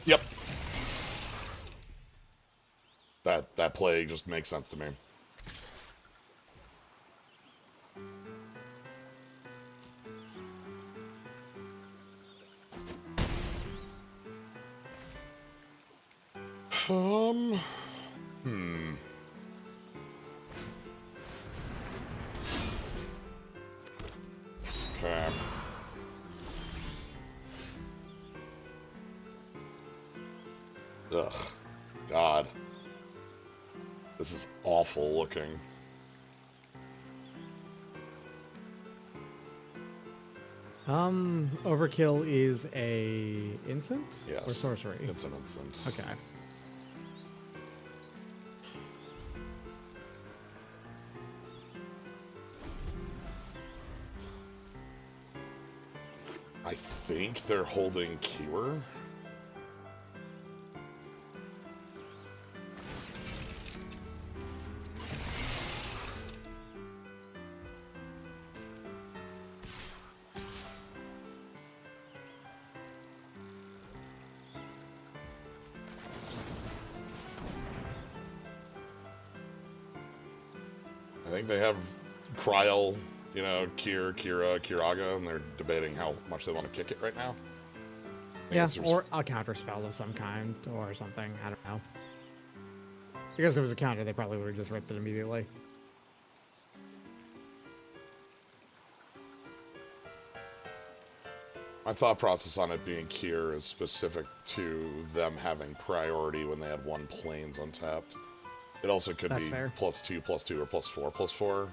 Yep. That play just makes sense to me. Okay. Ugh. God. This is awful looking. Overkill is a instant? Yes. Or sorcery? It's an instant. Okay. I think they're holding Cure. I think they have Kryl, you know, Kira, Kiraga, and they're debating how much they want to kick it right now. Yeah, or a counter spell of some kind, or something. I don't know. I guess if it was a counter, they probably would have just ripped it immediately. My thought process on it being Kier is specific to them having priority when they had one planes untapped. It also could be fair. +2/+2 or +4/+4.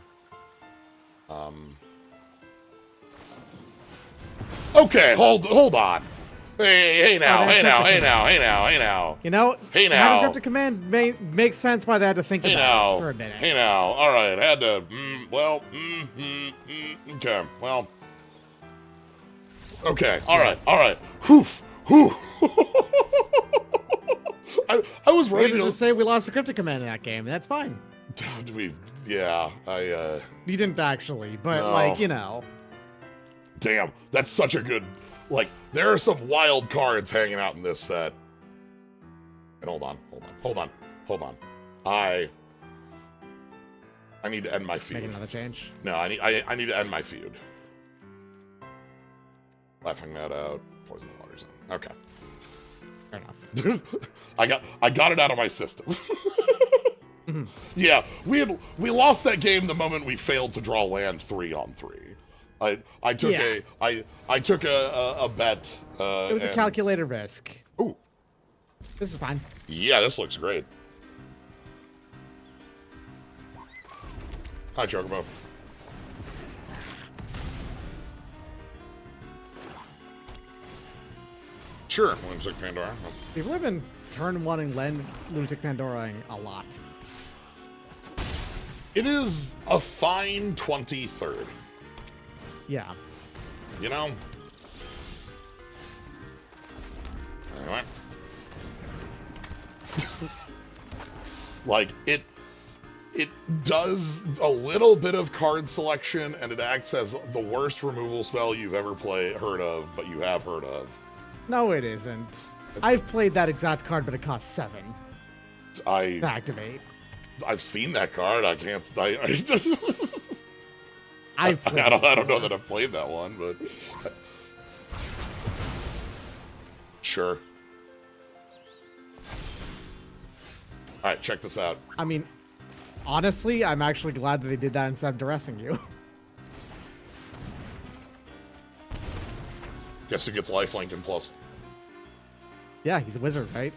Okay, hold on. Hey now. You know, Hey now. having cryptic command makes sense why they had to think about it for a minute. Hey now. All right, had to. Okay. Well. Okay. All right. Whew. I was ready to just say we lost the cryptic command in that game. That's fine. Yeah. You didn't actually, but No. like, you know. Damn, that's such a good. Like, there are some wild cards hanging out in this set. And hold on. I need to end my feud. Make another change. No, I need to end my feud. Laughing that out. Poison the water zone. Okay. Fair enough. I got it out of my system. Yeah, we lost that game the moment we failed to draw land 3-on-3. I took a bet. It was a calculated risk. Ooh. This is fine. Yeah, this looks great. Hi, Chocobo. Sure, Lunatic Pandora. People have been turn 1 and Lunatic Pandora a lot. It is a fine 23rd. Yeah. You know? Anyway. Like, it does a little bit of card selection, and it acts as the worst removal spell you've ever heard of, but you have heard of. No, it isn't. I've played that exact card, but it costs 7 to activate. I've seen that card. I can't. I don't know that I've played that one, but sure. All right, check this out. I mean, honestly, I'm actually glad that they did that instead of dressing you. Guess who gets lifelink and plus? Yeah, he's a wizard, right?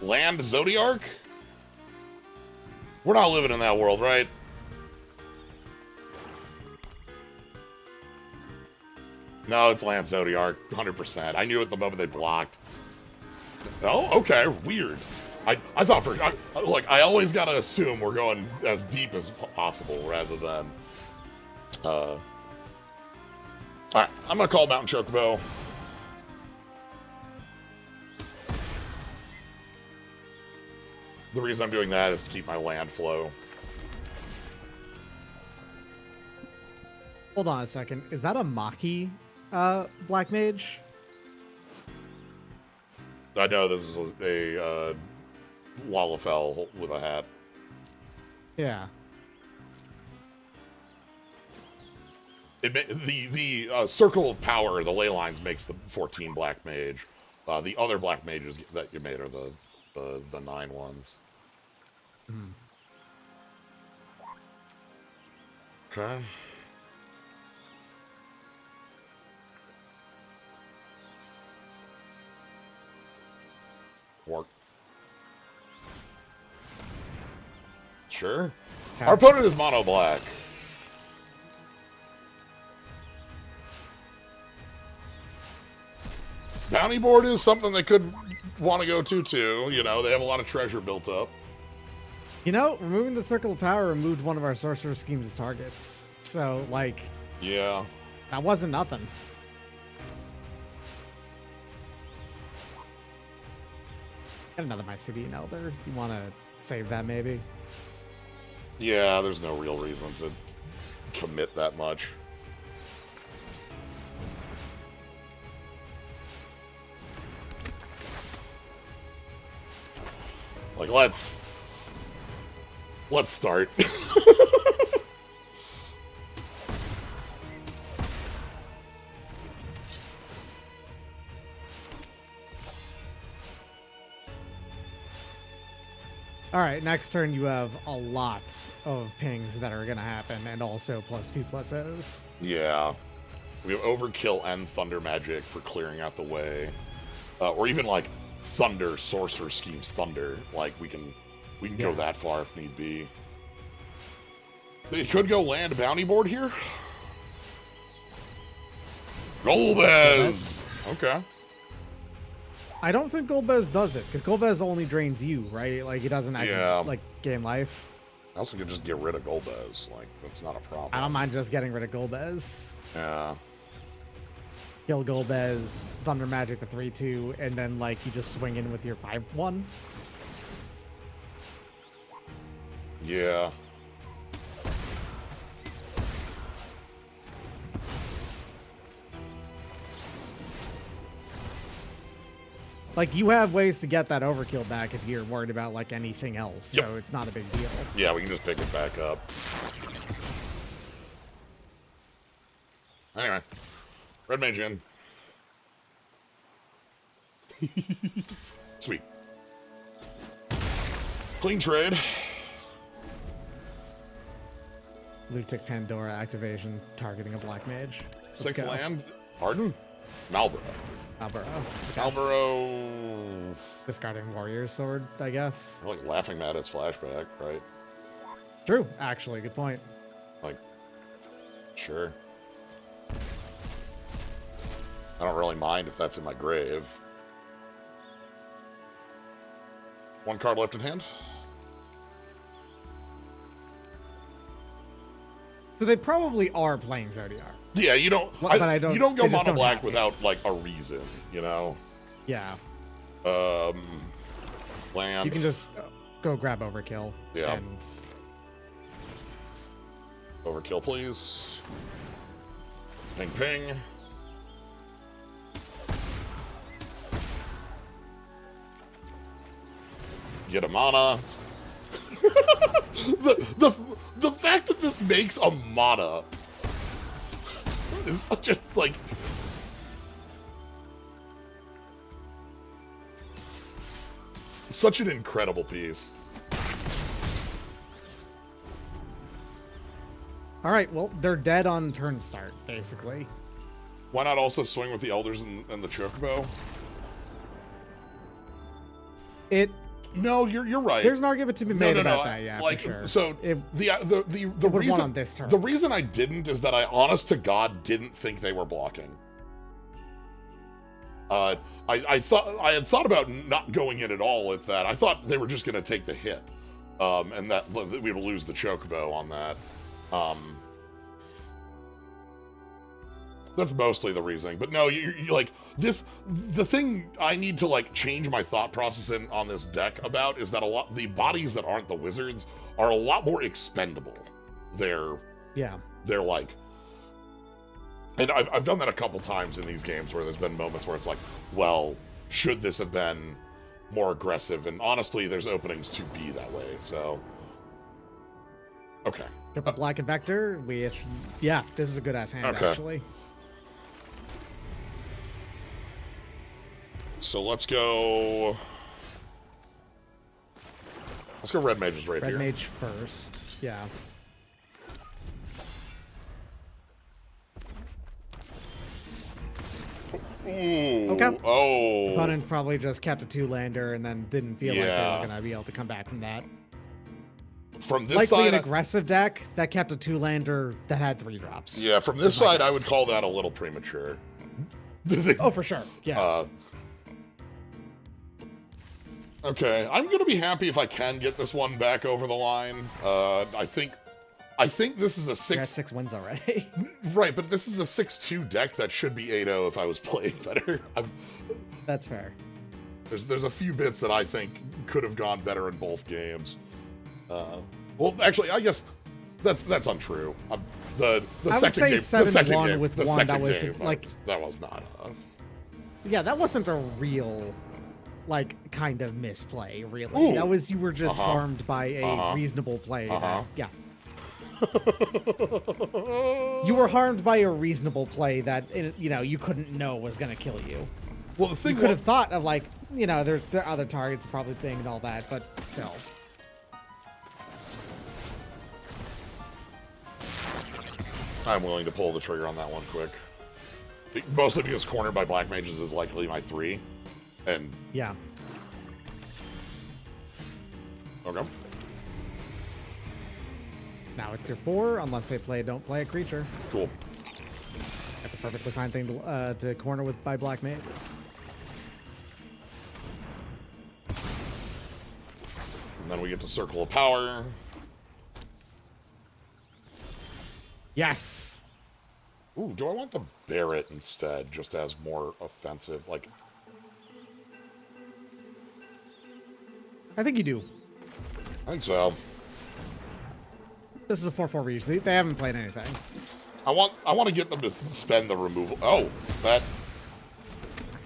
Land Zodiarch? We're not living in that world, right? No, it's Land Zodiarch, 100%. I knew it the moment they blocked. Oh, okay, weird. I thought I always gotta assume we're going as deep as possible rather than. All right, I'm gonna call Mountain Chocobo. The reason I'm doing that is to keep my land flow. Hold on a second. Is that a Maki Black Mage. I know this is a Lalafell with a hat. Yeah. The Circle of Power, the ley lines, makes the 14 Black Mage. The other Black Mages that you made are the 9 ones. Mm. Okay. Work. Sure. Okay. Our opponent is mono black. Bounty board is something they could want to go to too. You know, they have a lot of treasure built up. You know, removing the Circle of Power removed one of our Sorcerer Scheme's targets. So, like... Yeah. That wasn't nothing. Got another Mycelian Elder. You want to save that, maybe? Yeah, there's no real reason to commit that much. Like, let's start. All right, next turn you have a lot of pings that are going to happen, and also +2/+0s. Yeah. We have Overkill and Thunder Magic for clearing out the way. Or even, like, Thunder, Sorcerer Schemes Thunder. Like, we can go that far if need be. They could go land bounty board here. Golbez! Okay. I don't think Golbez does it, because Golbez only drains you, right? Like, he doesn't actually, like, gain life. I also could just get rid of Golbez. Like, that's not a problem. I don't mind just getting rid of Golbez. Yeah. Kill Golbez, Thunder Magic the 3/2, and then, like, you just swing in with your 5/1. Yeah. Like, you have ways to get that overkill back if you're worried about, like, anything else, so it's not a big deal. Yeah, we can just pick it back up. Anyway. Red Mage in. Sweet. Clean trade. Lutic Pandora activation, targeting a Black Mage. Sixth land. Arden? Malboro. Malboro. Okay. Malboro. Discarding Warrior's Sword, I guess. Like laughing at his flashback, right? True, actually, good point. Like, sure. I don't really mind if that's in my grave. One card left in hand. So they probably are playing Zodiar. Yeah, you don't. But I don't. You don't go mono black without like a reason, you know. Yeah. Land. You can just go grab Overkill. Yeah. And... Overkill, please. Ping, ping. Get a mana. the fact that this makes a mana is such a, like... Such an incredible piece. All right, well, they're dead on turn start, basically. Why not also swing with the Elders and the Chocobo? No, you're right. There's an argument to be made about that, yeah, like, for sure. So the reason on this turn. The reason I didn't is that I, honest to God, didn't think they were blocking. I had thought about not going in at all with that. I thought they were just going to take the hit, and that we would lose the Chocobo on that. That's mostly the reasoning. But no, you like this. The thing I need to like change my thought process on this deck about is that the bodies that aren't the wizards are a lot more expendable. They're like And I've done that a couple times in these games where there's been moments where it's like, well, should this have been more aggressive? And honestly, there's openings to be that way, so... Okay. Triple black and vector. Yeah, this is a good ass hand, actually. So let's go... Let's go red mages right here. Red mage first, yeah. Ooh. Okay. Oh. Opponent probably just kept a 2-lander and then didn't feel like they were going to be able to come back from that. From this Likely side, an aggressive deck that kept a 2-lander that had 3 drops. Yeah, from this side, I would call that a little premature. Oh, for sure. Yeah. Okay, I'm gonna be happy if I can get this one back over the line. I think this is a 6. You're at 6 wins already. Right, but this is a 6-2 deck that should be 8-0 if I was playing better. That's fair. There's a few bits that I think could have gone better in both games. Well, actually, I guess that's untrue. The second game, the second game, with the one second that was game, like that was not. Yeah, that wasn't a real, like, kind of misplay. Really, Ooh. that was you were just harmed by a reasonable play. Yeah. You were harmed by a reasonable play that you couldn't know was going to kill you. Well, the thing you could have thought of, like, there are other targets probably thing and all that, but still. I'm willing to pull the trigger on that one quick. Mostly because cornered by black mages is likely my 3, and yeah. Okay. Now it's your 4, unless they don't play a creature. Cool. That's a perfectly fine thing to corner with by black mages. And then we get to Circle of Power. Yes. Ooh, do I want the Barret instead, just as more offensive? Like, I think you do. I think so. This is a 4/4 reach. They haven't played anything. I want to get them to spend the removal. Oh, that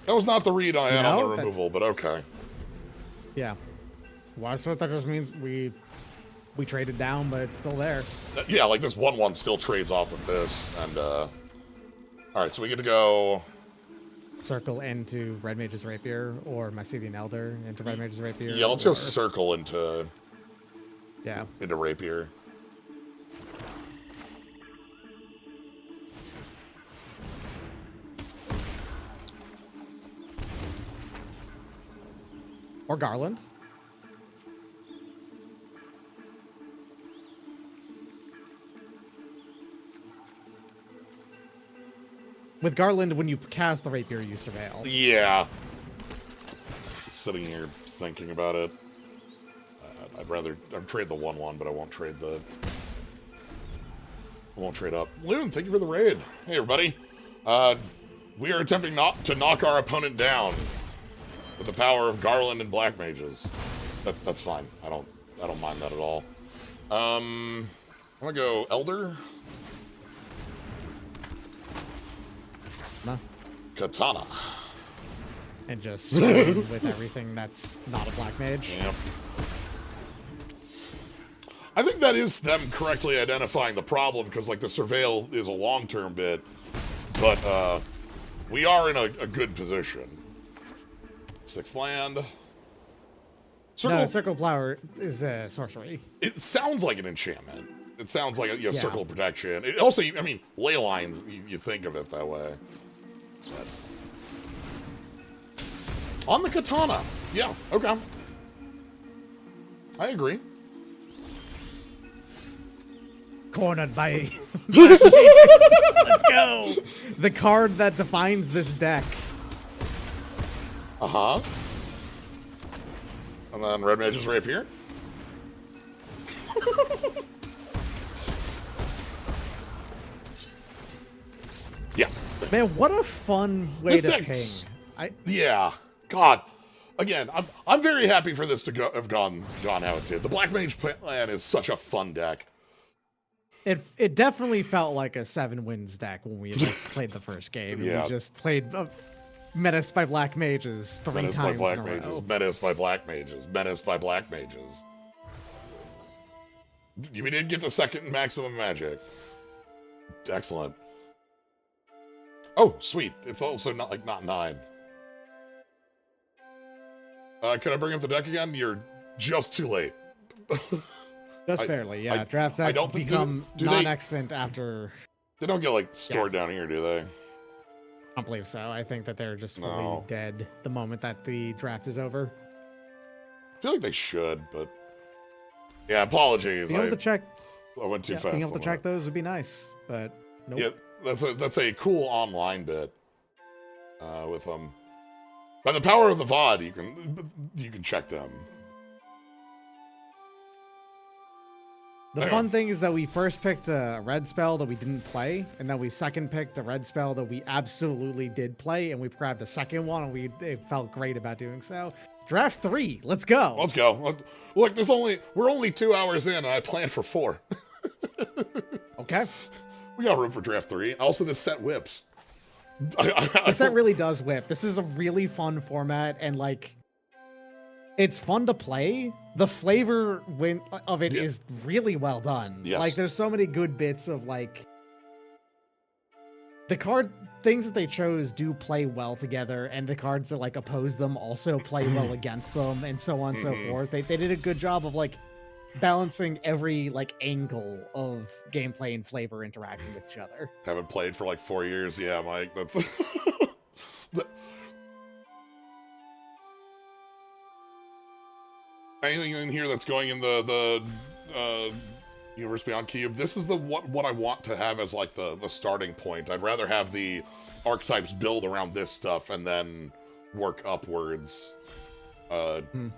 was not the read I had on the removal, but okay. Yeah. Well, so that just means we traded down, but it's still there. Yeah, like this 1/1 still trades off of this, and all right, so we get to go Circle into Red Mage's Rapier, or Mycelian Elder into Red Mage's Rapier. Yeah, let's go Circle into Rapier. Or Garland. With Garland, when you cast the Rapier, you surveil. Yeah. Sitting here thinking about it. I'd trade the 1/1, but I won't trade up. Loon, thank you for the raid. Hey, everybody. We are attempting not to knock our opponent down with the power of Garland and Black Mages. That's fine. I don't mind that at all. I'm gonna go Elder. Katana. And just swing with everything that's not a Black Mage. Yep. I think that is them correctly identifying the problem, because, like, the Surveil is a long-term bit, but, we are in a good position. 6th land. Circle of Flower is a sorcery. It sounds like an enchantment. It sounds like a Circle of Protection. It also, I mean, ley lines, you think of it that way. But on the Katana. Yeah, okay. I agree. Cornered by Let's go. The card that defines this deck. Uh-huh. And then Red Mage's Rapier. Yeah. Man, what a fun way to ping. Yeah. God. Again, I'm very happy for this to have gone how it did. The Black Mage plan is such a fun deck. It definitely felt like a 7 wins deck when we like, played the first game. Yeah. We just played Menace by Black Mages three Menace times by Black in a Mages. row. Menace by Black Mages. Menace by Black Mages. We did get the second maximum magic. Excellent. Oh, sweet. It's also not 9. Can I bring up the deck again? You're just too late. Just barely, yeah. Draft decks become non-extant after... They don't get, like, stored down here, do they? I don't believe so. I think that they're just fully dead the moment that the draft is over. I feel like they should, but... Yeah, apologies. Being able to check... I went too fast. Being able to check those would be nice, but nope. Yeah, that's a cool online bit with them. By the power of the VOD, you can check them. The fun thing is that we first picked a red spell that we didn't play, and then we second picked a red spell that we absolutely did play, and we grabbed a second one, and it felt great about doing so. Draft 3, let's go. Let's go. Look, we're only 2 hours in, and I planned for 4. Okay. We got room for draft 3. Also, this set whips. This set really does whip. This is a really fun format, and like, it's fun to play. The flavor of it is really well done. Yes. Like, there's so many good bits of like, the card things that they chose do play well together, and the cards that like oppose them also play well against them, and so on and so forth. They did a good job of like balancing every like angle of gameplay and flavor interacting with each other. Haven't played for like 4 years. Yeah, Mike, that's... Anything in here that's going in the Universe Beyond Cube, this is what I want to have as like the starting point. I'd rather have the archetypes build around this stuff and then work upwards. I'm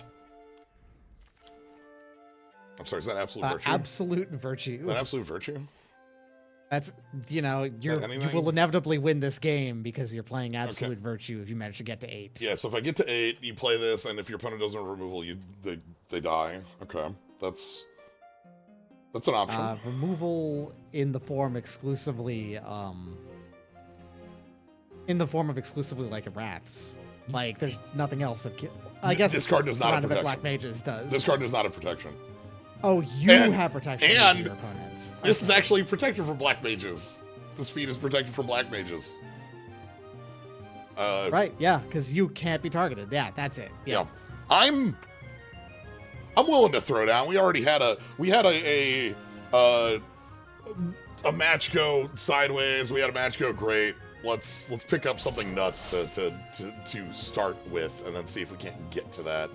sorry, is that Absolute Virtue? Absolute Virtue. Is that Absolute Virtue? That's, you will inevitably win this game because you're playing Absolute Virtue if you manage to get to 8. Yeah, so if I get to 8, you play this, and if your opponent doesn't have removal, they die. Okay, that's an option. Removal in the form exclusively, like rats. Like, there's nothing else that I guess this card does not have protection. Black Mages does. This card does not have protection. Oh, you have protection against your opponents. This is actually protected from Black Mages. This feat is protected from Black Mages. Right, yeah, because you can't be targeted. Yeah, that's it. Yeah. I'm willing to throw down. We already had a match go sideways. We had a match go great. Let's pick up something nuts to start with, and then see if we can't get to that.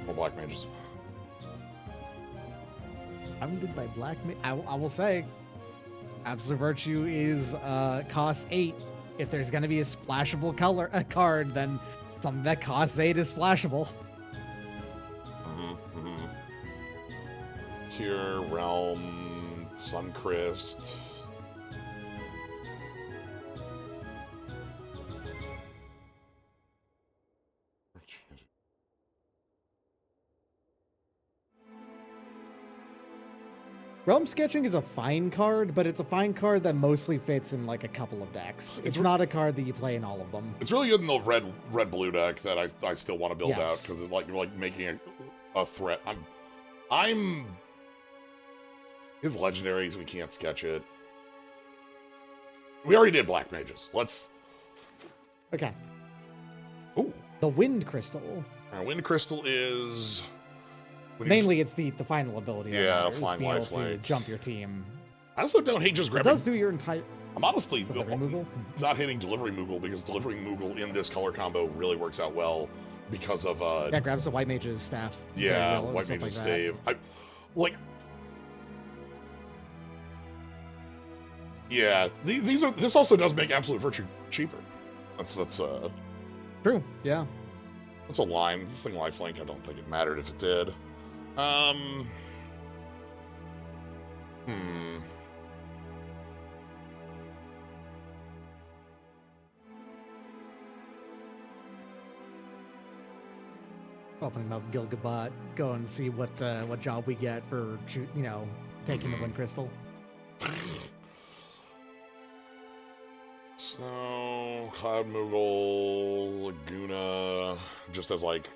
More Black Mages. Founded by Black Mage. I will say, Absolute Virtue is cost 8. If there's gonna be a splashable card, then something that costs 8 is splashable. Cure, Realm, Suncrist. Realm Sketching is a fine card, but it's a fine card that mostly fits in like a couple of decks. It's not a card that you play in all of them. It's really good in the red-blue deck that I still want to build out because it's like making a threat. I'm his legendaries, we can't sketch it. We already did Black Mages. Let's... Okay. Ooh. The Wind Crystal. Wind Crystal is... Mainly, it's the final ability. Yeah, flying able lifelink. to jump your team. I also don't hate just grabbing... It does do your entire... I'm honestly not hitting Delivery Moogle because Delivery Moogle in this color combo really works out well because of... yeah, grabs the White Mage's staff. Yeah, White Mage's stave. Yeah, this also does make Absolute Virtue cheaper. That's true. Yeah. That's a line. This thing lifelink, I don't think it mattered if it did. Opening up Gilgabat, go and see what job we get for taking the Wind Crystal. Snow, Cloud Moogle, Laguna, just as, like,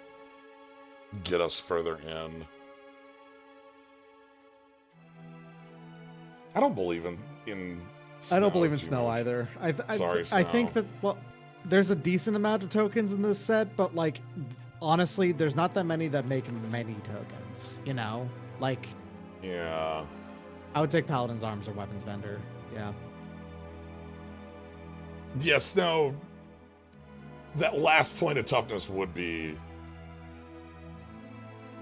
get us further in. I don't believe in Snow. I don't believe in too Snow much. either. Sorry, I think Snow. that, well, there's a decent amount of tokens in this set, but, like, honestly, there's not that many that make many tokens, you know? Like, Yeah. I would take Paladin's Arms or Weapons Vendor. Yeah. Yeah, Snow, that last point of toughness would be...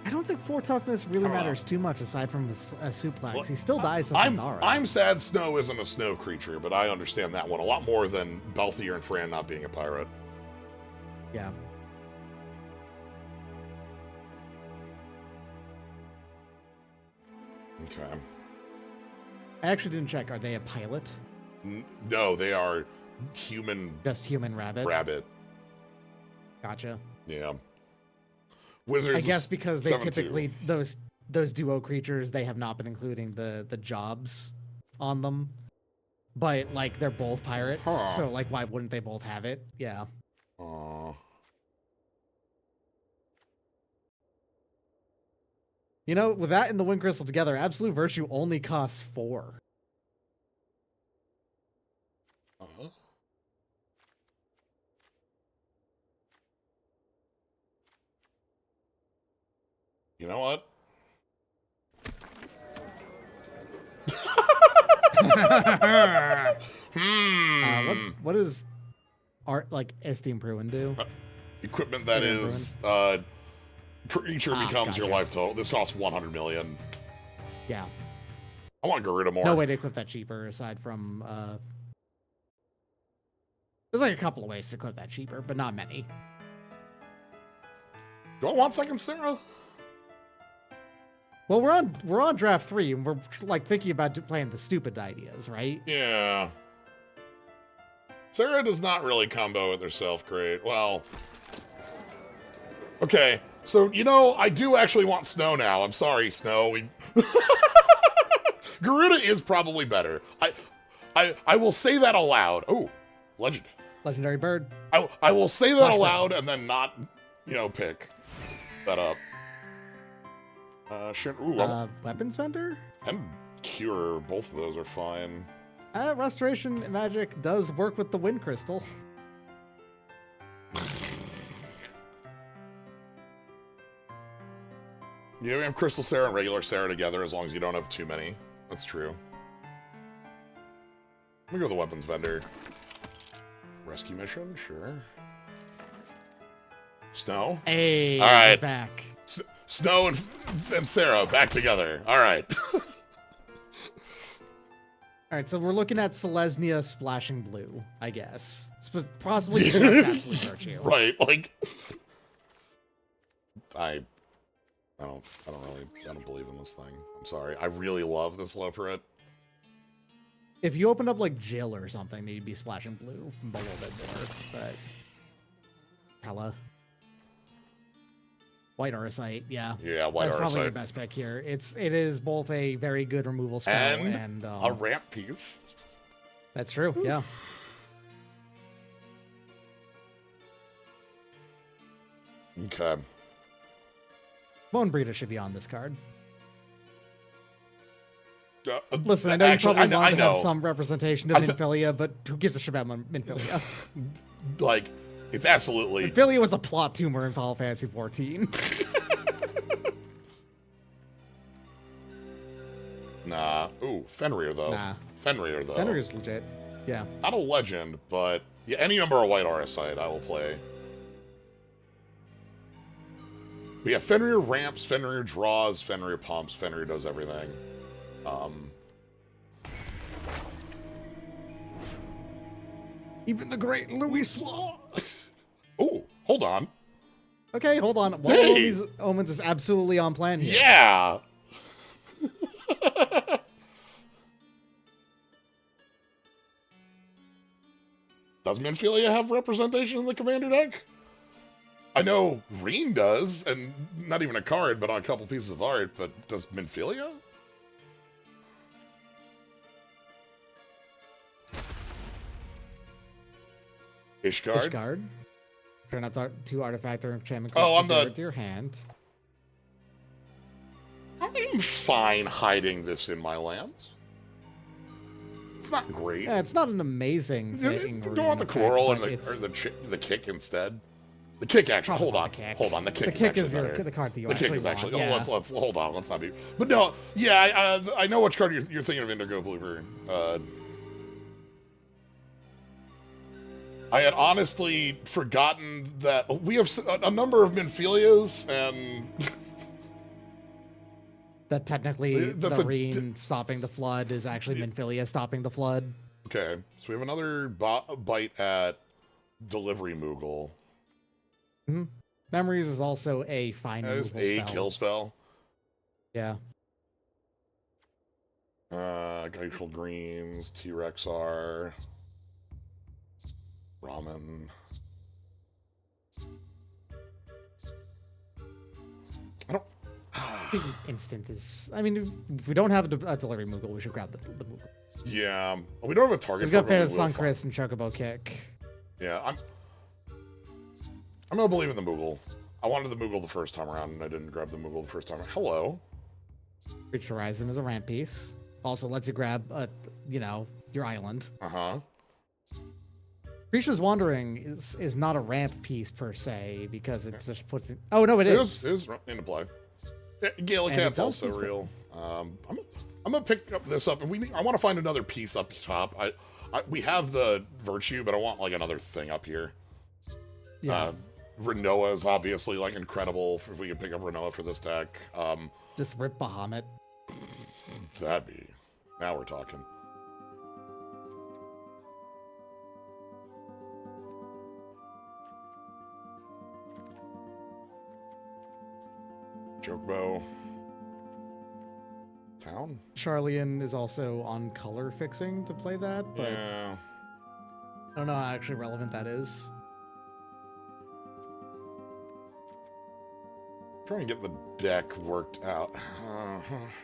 I don't think 4 toughness really matters too much aside from a suplex. He still dies with Nara. I'm sad Snow isn't a snow creature, but I understand that one a lot more than Balthier and Fran not being a pirate. Yeah. Okay. I actually didn't check. Are they a pilot? No, they are human Just human rabbit? rabbit. Gotcha. Yeah. Wizards. I guess because they 7-2. typically those duo creatures, they have not been including the jobs on them. But like they're both pirates, so like why wouldn't they both have it? Yeah. You know, with that and the Wind Crystal together, Absolute Virtue only costs 4. You know what? What does art like Esteem Pruin do? Equipment that is creature becomes your life total. This costs 100 million. Yeah. I want Garuda more. No way to equip that cheaper aside from there's like a couple of ways to equip that cheaper, but not many. Do I want second Sarah? Well, we're on draft 3 and we're like thinking about playing the stupid ideas, right? Yeah. Sarah does not really combo with herself great. Well, okay. So, you know, I do actually want Snow now. I'm sorry, Snow. Garuda is probably better. I will say that aloud. Oh, legend. Legendary bird. I will say that aloud and then not, you know, pick that up. Weapons Vendor? And Cure, both of those are fine. Restoration Magic does work with the Wind Crystal. Yeah, we have Crystal Sarah and regular Sarah together as long as you don't have too many. That's true. Let me go with the Weapons Vendor. Rescue mission? Sure. Snow? Hey, all right. he's back. Snow and Sarah back together. All right. All right, so we're looking at Selesnya splashing blue, I guess. Possibly just Absolute Virtue. Right, like I don't believe in this thing. I'm sorry. I really love this Loperit. If you opened up like Jill or something, you'd be splashing blue a little bit more, but Hella. White Arsite, yeah. Yeah, White That's Arsite. probably your best pick here. It is both a very good removal spell and a ramp piece. That's true, yeah. Okay. Bone Breeder should be on this card. Uh, Listen, I know actually, you probably want to know. have some representation of Minfilia, but who gives a shit about Minfilia? Like, it's absolutely... Minfilia was a plot tumor in Final Fantasy XIV. Nah. Ooh, Fenrir, though. Nah. Fenrir, though. Fenrir's legit. Yeah. Not a legend, but yeah, any number of White Arsite I will play. But yeah, Fenrir ramps, Fenrir draws, Fenrir pumps, Fenrir does everything. Even the great Louis Swan. Oh, hold on. Okay, hold on. One Hey! of these omens is absolutely on plan here. Yeah! Does Minfilia have representation in the commander deck? I know Reen does, and not even a card, but on a couple pieces of art, but does Minfilia? Ishgard? Ishgard. Turn out 2 artifact or enchantment Oh, I'm cards to your hand. I'm fine hiding this in my lands. It's not great. Yeah, it's not an amazing thing. Do you want the coral and the kick instead? The kick actually. Hold on. The kick is better. the card that you the actually kick is actually. want. Oh, let's hold on. Let's not be. But no, yeah, I know which card you're thinking of. Indigo Believer. I had honestly forgotten that we have a number of Minphilias and. That technically the rain stopping the flood is actually Minphilia stopping the flood. Okay, so we have another bite at Delivery Moogle. Mm-hmm. Memories is also a fine spell. Kill spell. Yeah. Glacial Greens, T-Rex R, Ramen. I don't. Instant is. I mean, if we don't have a Delivery Moogle, we should grab the Moogle. Yeah, we don't have a target. We've got Fan of Suncrist and Chocobo Kick. Yeah, I'm gonna believe in the Moogle. I wanted the Moogle the first time around, and I didn't grab the Moogle the first time around. Hello. Reach Horizon is a ramp piece. Also lets you grab, your island. Uh-huh. Creature's Wandering is not a ramp piece per se, because it just puts it... Oh, no, it is. It is into play. Galacat's also real. I'm gonna pick this up, and I want to find another piece up top. We have the Virtue, but I want like another thing up here. Yeah. Renoa is obviously like incredible if we could pick up Renoa for this deck. Just rip Bahamut. That'd be. Now we're talking. Chocobo. Town? Charlian is also on color fixing to play that, but yeah. I don't know how actually relevant that is. Try and get the deck worked out.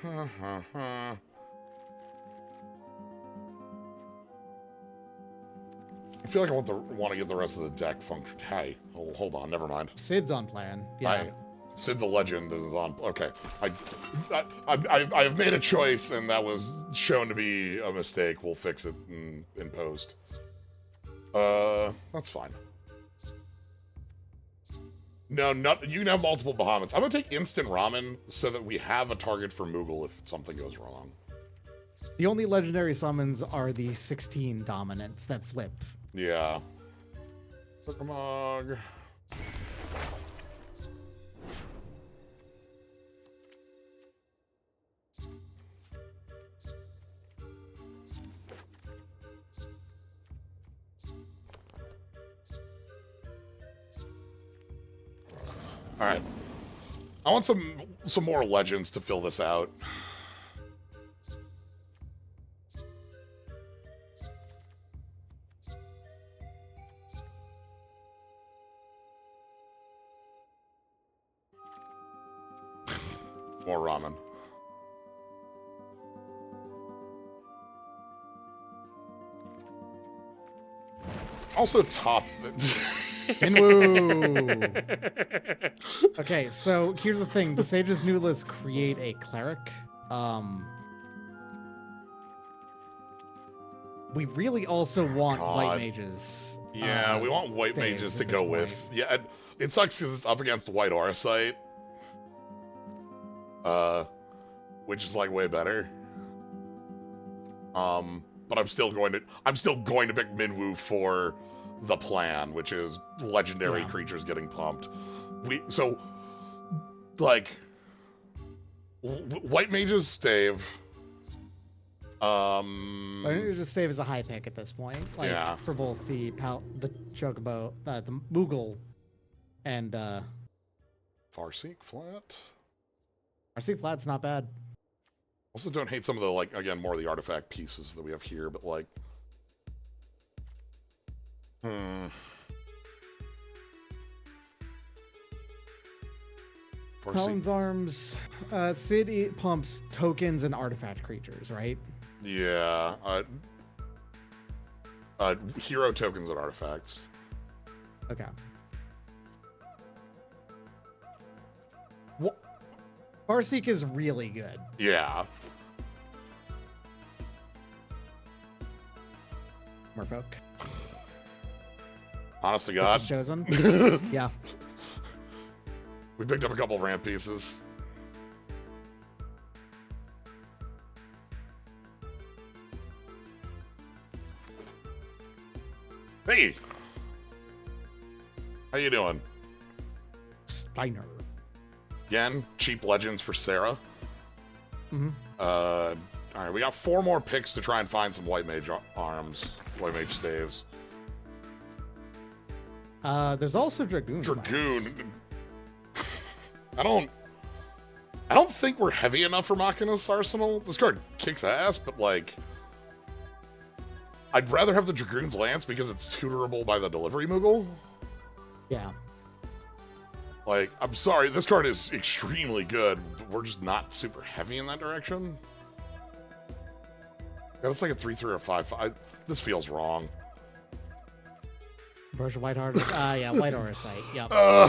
I feel like I want to get the rest of the deck function. Hey, hold on, never mind. Sid's on plan. Yeah. Sid's a legend is on. Okay, I've made a choice, and that was shown to be a mistake. We'll fix it in post. That's fine. No, you can have multiple Bahamuts. I'm gonna take instant ramen so that we have a target for Moogle if something goes wrong. The only legendary summons are the 16 dominants that flip. Yeah. Circamog. All right. I want some more legends to fill this out. More ramen. Also top. Inwoo! Okay, so here's the thing. The Sage's new list create a cleric. We really also want white mages. Yeah, we want white mages to go with. Yeah, it sucks because it's up against white Auracite. Which is like way better. But I'm still going to pick Minwoo for the plan, which is legendary creatures getting pumped. White mages stave. I think just stave is a high pick at this point. For both the Chocobo, the Moogle, and Farseek flat. Farseek flat's not bad. Also, don't hate some of the more of the artifact pieces that we have here, but Paladin's Arms. Sid pumps tokens and artifact creatures, right? Yeah. Hero tokens and artifacts. Okay. What? Farseek is really good. Yeah. Merfolk. Honest to God. This is chosen. Yeah. We picked up a couple ramp pieces. Hey! How you doing? Steiner. Again, cheap legends for Sarah. Mm-hmm. Alright, we got 4 more picks to try and find some white mage arms. White mage staves. There's also Dragoon. Dragoon. I don't think we're heavy enough for Machinist's Arsenal. This card kicks ass, but like I'd rather have the Dragoon's Lance because it's tutorable by the delivery Moogle. Yeah. Like, I'm sorry, this card is extremely good, but we're just not super heavy in that direction. Yeah, it's like a 3-3 or 5-5. This feels wrong. Version White Heart. Yeah, White Orisite. Yep. Yeah.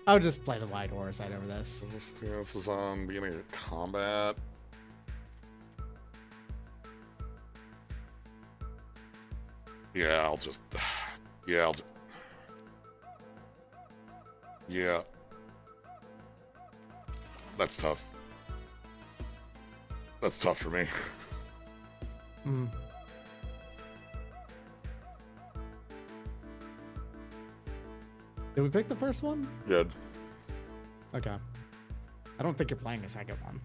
I would just play the White Orisite over this. This is on beginning of combat. Yeah, I'll just. Yeah, yeah. That's tough. That's tough for me. Mm. Did we pick the first one? Good. Okay. I don't think you're playing a second one.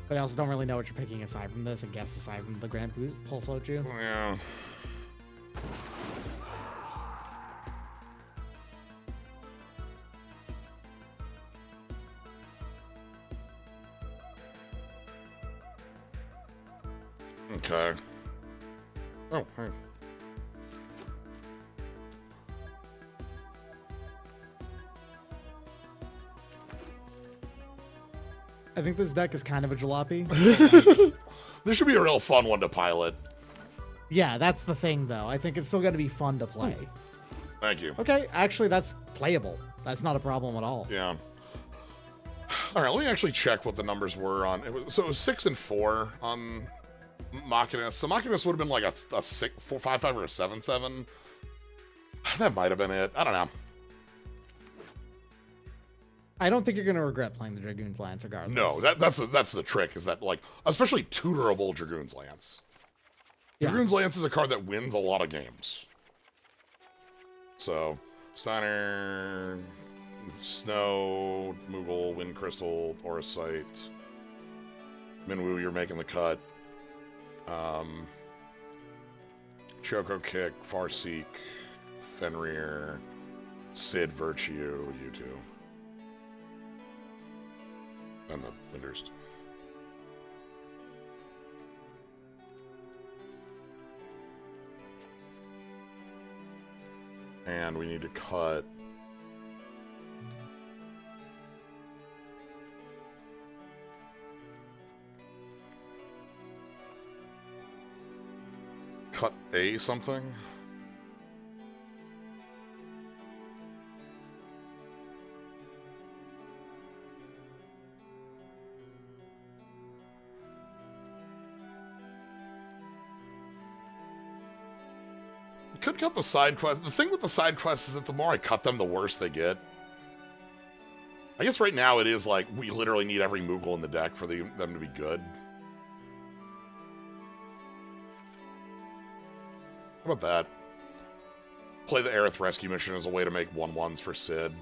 But I also don't really know what you're picking aside from this, and guess aside from the Grand Pulse Oju. Yeah. Okay. Oh, hey. I think this deck is kind of a jalopy. This should be a real fun one to pilot. Yeah, that's the thing, though. I think it's still going to be fun to play. Thank you. Okay, actually, that's playable. That's not a problem at all. Yeah. All right, let me actually check what the numbers were on. So it was 6 and 4 on Machinist. So Machinist would have been like a 5-5 or a 7-7. That might have been it. I don't know. I don't think you're going to regret playing the Dragoon's Lance regardless. No, that's the trick, is that, like, especially tutorable Dragoon's Lance. Yeah. Dragoon's Lance is a card that wins a lot of games. So, Steiner, Snow, Moogle, Wind Crystal, Orisite, Minwu, you're making the cut. Choco Kick, Farseek, Fenrir, Sid, Virtue, you two. And the Winders. And we need to cut A something. Could cut the side quest. The thing with the side quests is that the more I cut them, the worse they get. I guess right now it is like we literally need every Moogle in the deck for them to be good. How about that? Play the Aerith Rescue Mission as a way to make 1/1s for Sid.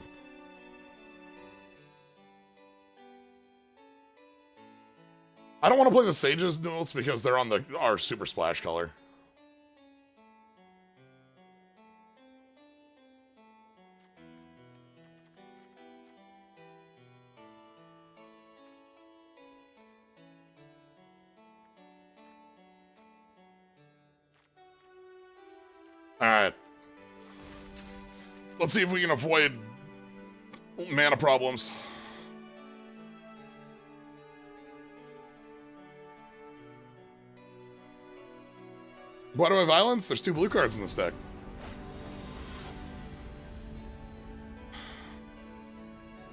I don't want to play the Sage's notes because they're on our Super Splash color. Alright. Let's see if we can avoid mana problems. Why do I violence? There's 2 blue cards in this deck.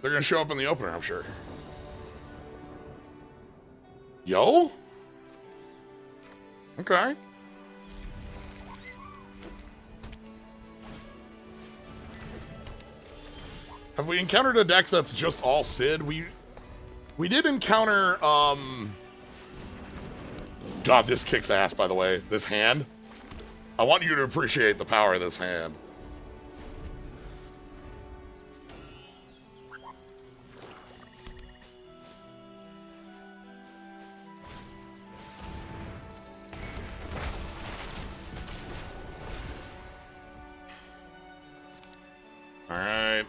They're gonna show up in the opener, I'm sure. Yo? Okay. Have we encountered a deck that's just all Sid? We did encounter, God, this kicks ass, by the way. This hand. I want you to appreciate the power of this hand. All right.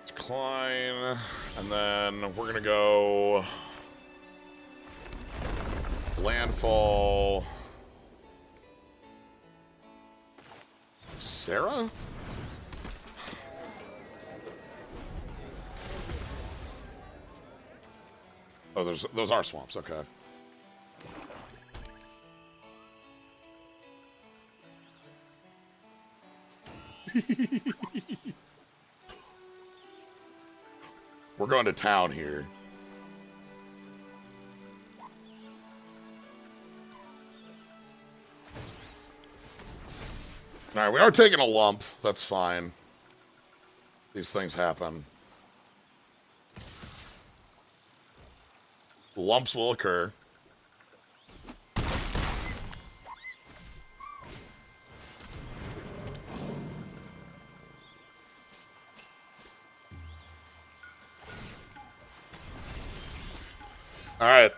Decline, and then we're gonna go landfall. Sarah? Oh, those are swamps. Okay. We're going to town here. All right, we are taking a lump. That's fine. These things happen. Lumps will occur. All right,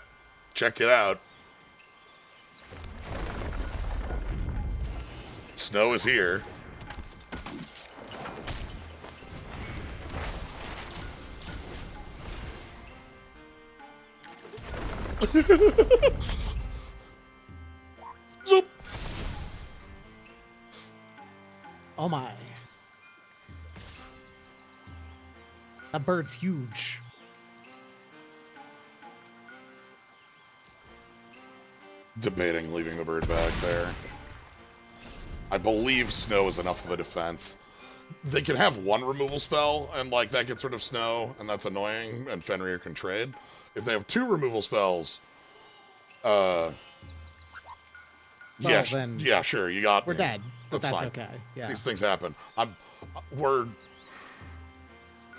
check it out. Snow is here. Zoop. Oh my. That bird's huge. Debating leaving the bird back there. I believe snow is enough of a defense. They can have 1 removal spell, and like that gets rid of snow, and that's annoying, and Fenrir can trade. If they have 2 removal spells, yeah, then yeah, sure, you got we're me. dead. But that's fine. okay. Yeah. These things happen. We're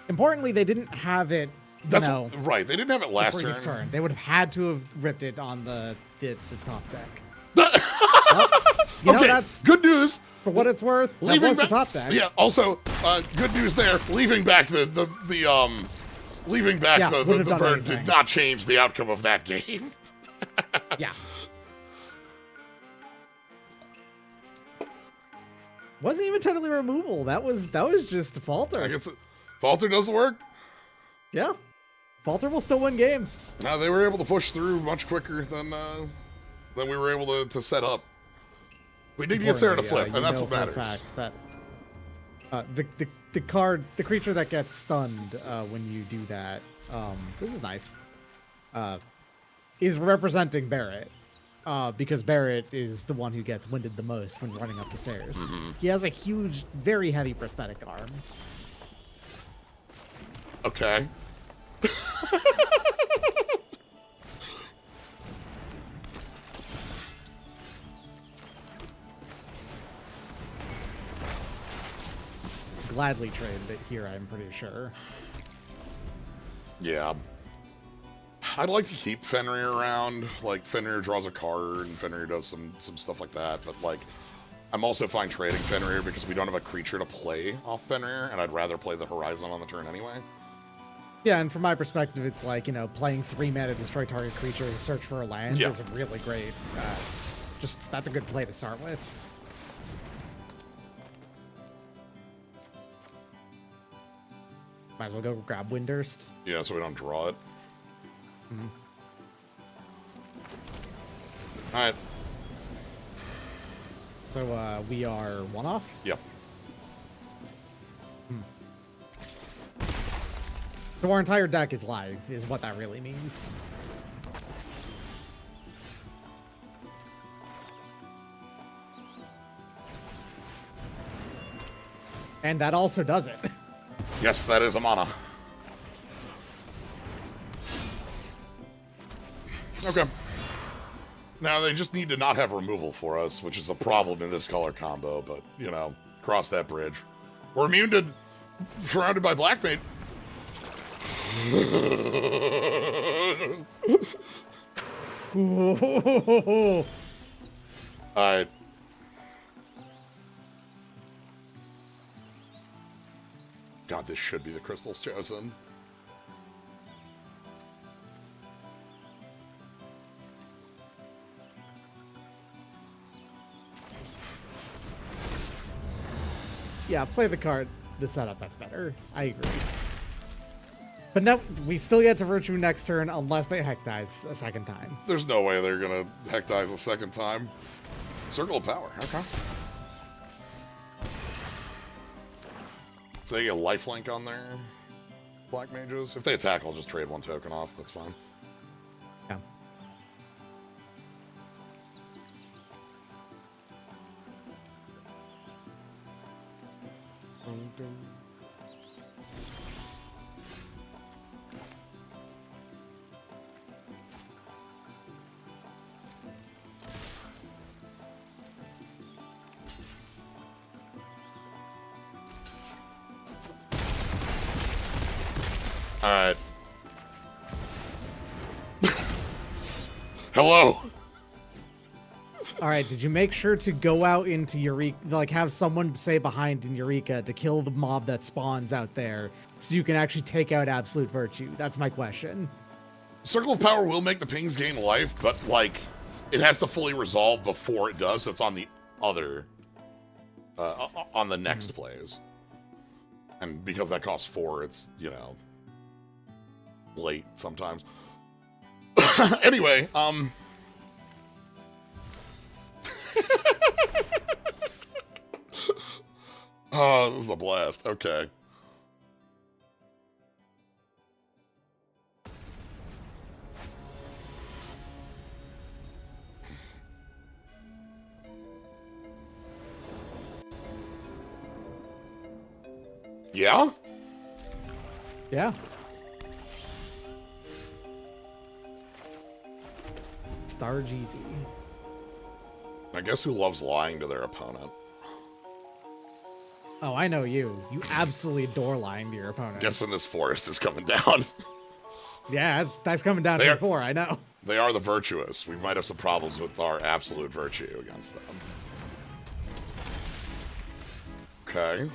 Importantly, they didn't have it. Right. They didn't have it last turn. They would have had to have ripped it on the top deck. Well, you know, that's good news. For what it's worth, that was the top deck. Yeah. Also, good news there. Leaving back the bird did not change the outcome of that game. Yeah. Wasn't even totally removal. That was just a falter. I guess falter does the work. Yeah. Falter will still win games. No, they were able to push through much quicker than we were able to set up. We did get Sarah to flip, and that's what matters. Fact that the creature that gets stunned when you do that, this is nice, is representing Barrett, because Barrett is the one who gets winded the most when running up the stairs. Mm-hmm. He has a huge, very heavy prosthetic arm. Okay. Gladly trade it here, I'm pretty sure. Yeah. I'd like to keep Fenrir around. Like, Fenrir draws a card, and Fenrir does some stuff like that. But, like, I'm also fine trading Fenrir because we don't have a creature to play off Fenrir, and I'd rather play the Horizon on the turn anyway. Yeah, and from my perspective, it's like, you know, playing 3 mana, destroy target creature, and search for a land is a really great, that's a good play to start with. Might as well go grab Windurst. Yeah, so we don't draw it. Mm-hmm. Alright. So, we are 1 off? Yep. So our entire deck is live, is what that really means. And that also does it. Yes, that is a mana. Okay. Now, they just need to not have removal for us, which is a problem in this color combo, but, you know, cross that bridge. We're immune to... surrounded by black mate. Alright. God, this should be the crystals chosen. Yeah, play the card, the setup, that's better. I agree. But no, we still get to Virtue next turn unless they Heck Dies a second time. There's no way they're gonna Heck Dies a second time. Circle of Power, okay. So they get a lifelink on their black mages. If they attack, I'll just trade one token off, that's fine. Yeah. Alright. Hello! Alright, did you make sure to go out into Eureka, like have someone stay behind in Eureka to kill the mob that spawns out there so you can actually take out Absolute Virtue? That's my question. Circle of Power will make the pings gain life, but, like, it has to fully resolve before it does, so it's on the other... on the next plays. And because that costs 4, it's, you know... late sometimes. Anyway, oh, this is a blast. Okay. Yeah? Yeah. Star Jeezy. I guess who loves lying to their opponent? Oh, I know you. You absolutely adore lying to your opponent. Guess when this forest is coming down. Yeah, that's coming down to 4, I know. They are the virtuous. We might have some problems with our absolute virtue against them. Okay.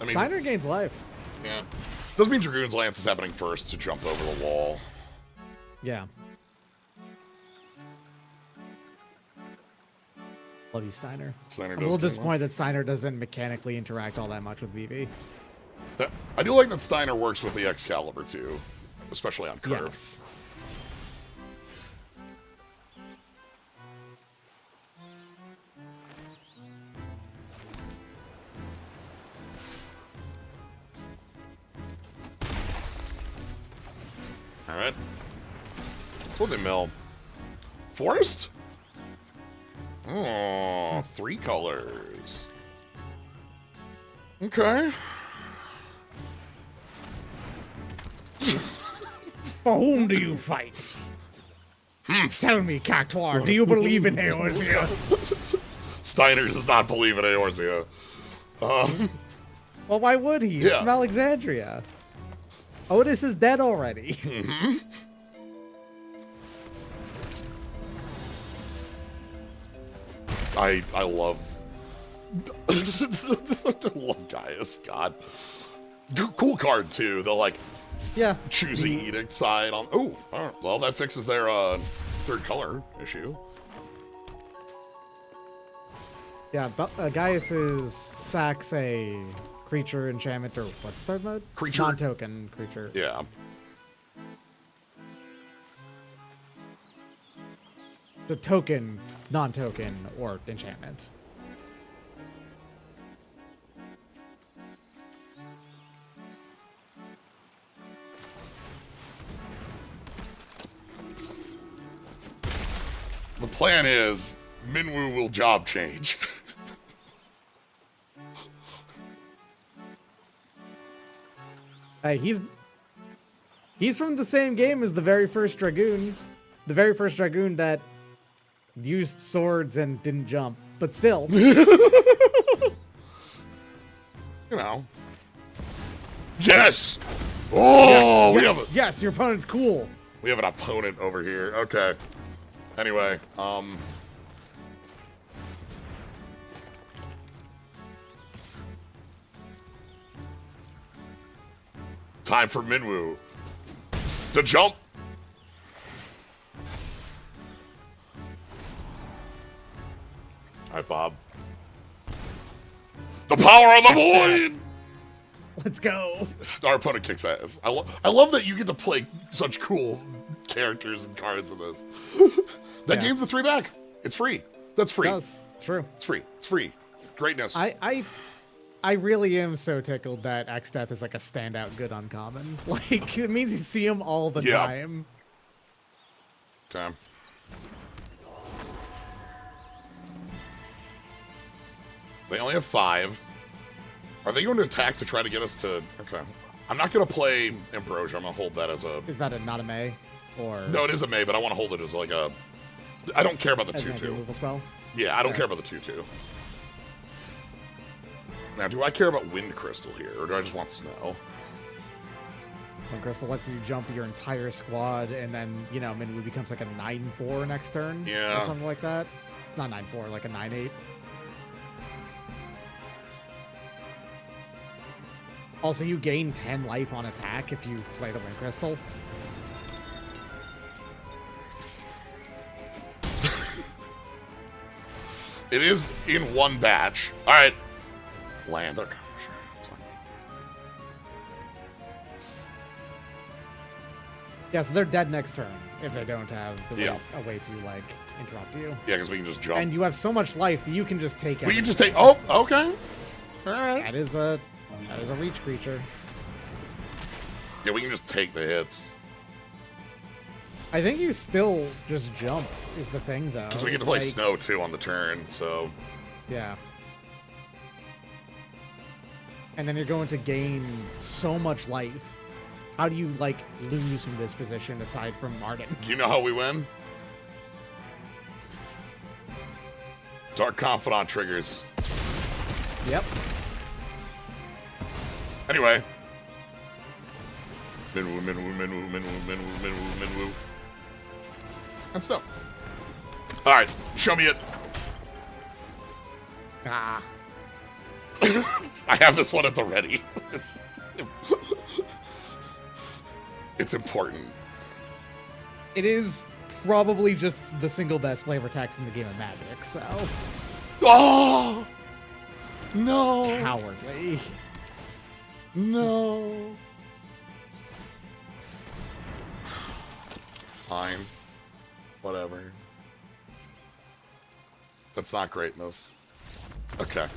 I mean, Steiner gains life. Yeah. Doesn't mean Dragoon's Lance is happening first to jump over the wall. Yeah. Love you, Steiner. Steiner I'm a little disappointed that Steiner doesn't mechanically interact all that much with VV. I do like that Steiner works with the Excalibur, too. Especially on curve. Yes. Alright. What they mill? Forest? Oh, 3 colors. Okay. For whom do you fight? Tell me, Cactuar, do you believe in Eorzea? Steiner does not believe in Eorzea. Well, why would he? He's from Alexandria. Otis is dead already. Mm-hmm. I love... I love Gaius, God. Cool card, too. The, like, choosing Edict side on... Oh, all right. Well, that fixes their third color issue. Yeah, Gaius sacks a creature enchantment, or what's the third mode? Creature. Non-token creature. Yeah. It's a token, non-token, or enchantment. plan is Minwoo will job change. Hey, he's from the same game as the very first Dragoon. The very first Dragoon that used swords and didn't jump. But still. You know. Yes! Oh, yes, your opponent's cool. We have an opponent over here. Okay. Anyway, time for Minwoo to jump. All right, Bob. The power of the void! Let's go. Our opponent kicks ass. I love that you get to play such cool characters and cards in this. That gains the 3 back. It's free. That's free. It does. It's true. It's free. It's free. Greatness. I really am so tickled that X-Death is like a standout good uncommon. Like, it means you see him all the time. Okay. They only have 5. Are they going to attack to try to get us to... Okay. I'm not going to play Ambrosia. I'm going to hold that as a... Is that not a May? Or... No, it is a May, but I want to hold it as like a... I don't care about the 2-2. As an anti-removal spell? Yeah, I don't care about the 2-2. Now, do I care about Wind Crystal here, or do I just want Snow? Wind Crystal lets you jump your entire squad, and then, you know, Minwoo becomes like a 9-4 next turn. Yeah. Or something like that. Not 9-4, like a 9-8. Also, you gain 10 life on attack if you play the Wind Crystal. It is in one batch. All right. Land. Okay, sure. That's fine. Yeah, so they're dead next turn if they don't have Yeah. a way to, like, interrupt you. Yeah, because we can just jump. And you have so much life that you can just take We can just take... Oh, okay. All right. That is a reach creature. Yeah, we can just take the hits. I think you still just jump is the thing, though. Because we get to play Like, Snow, too, on the turn, so... Yeah. And then you're going to gain so much life. How do you, like, lose from this position aside from Martin? You know how we win? Dark Confidant triggers. Yep. Anyway. Minwoo, Minwoo, Minwoo, Minwoo, Minwoo, Minwoo, Minwoo. And Snow. Alright, show me it. Ah. I have this one at the ready. It's important. It is probably just the single best flavor text in the game of Magic, so... Oh! No! Cowardly. No! Fine. Whatever. That's not greatness. Okay.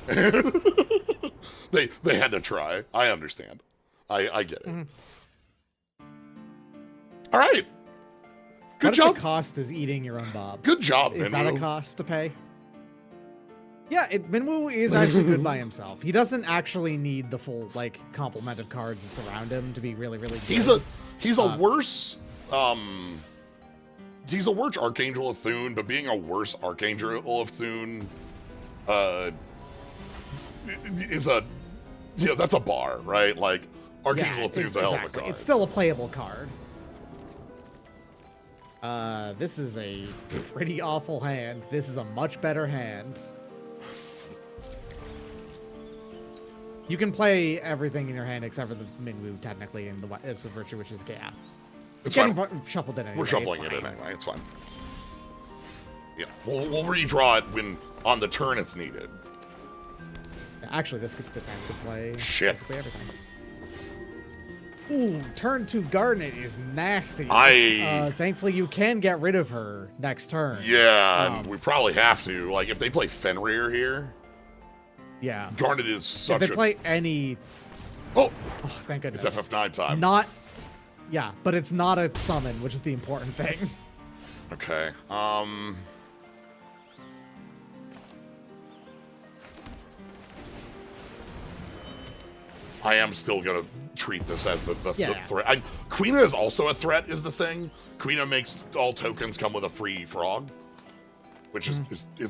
They had to try. I understand. I get it. Mm-hmm. All right. Good What job. if the cost is eating your own Bob? Good job, Is Minwoo. that a cost to pay? Yeah, Minwoo is actually good by himself. He doesn't actually need the full, like, complement of cards to surround him to be really, really good. He's a worse he's a worse Archangel of Thune, but being a worse Archangel of Thune is a, you know, that's a bar, right? Like, Archangel of Thune's a hell of a card. It's still a playable card. This is a pretty awful hand. This is a much better hand. You can play everything in your hand except for the Minwoo, technically, in the it's a virtue, which is yeah. It's getting fine. Shuffled in anyway. We're shuffling it in anyway. It's fine. Yeah, we'll redraw it when on the turn it's needed. Actually, this hand could play Shit. basically everything. Ooh, turn 2 Garnet is nasty. Thankfully, you can get rid of her next turn. Yeah, and we probably have to. Like, if they play Fenrir here, yeah. Garnet is such if they play any... Oh, thank goodness. it's FF9 time. Not... Yeah, but it's not a summon, which is the important thing. Okay, I am still gonna treat this as the Yeah. threat. Quina is also a threat, is the thing. Quina makes all tokens come with a free frog, which is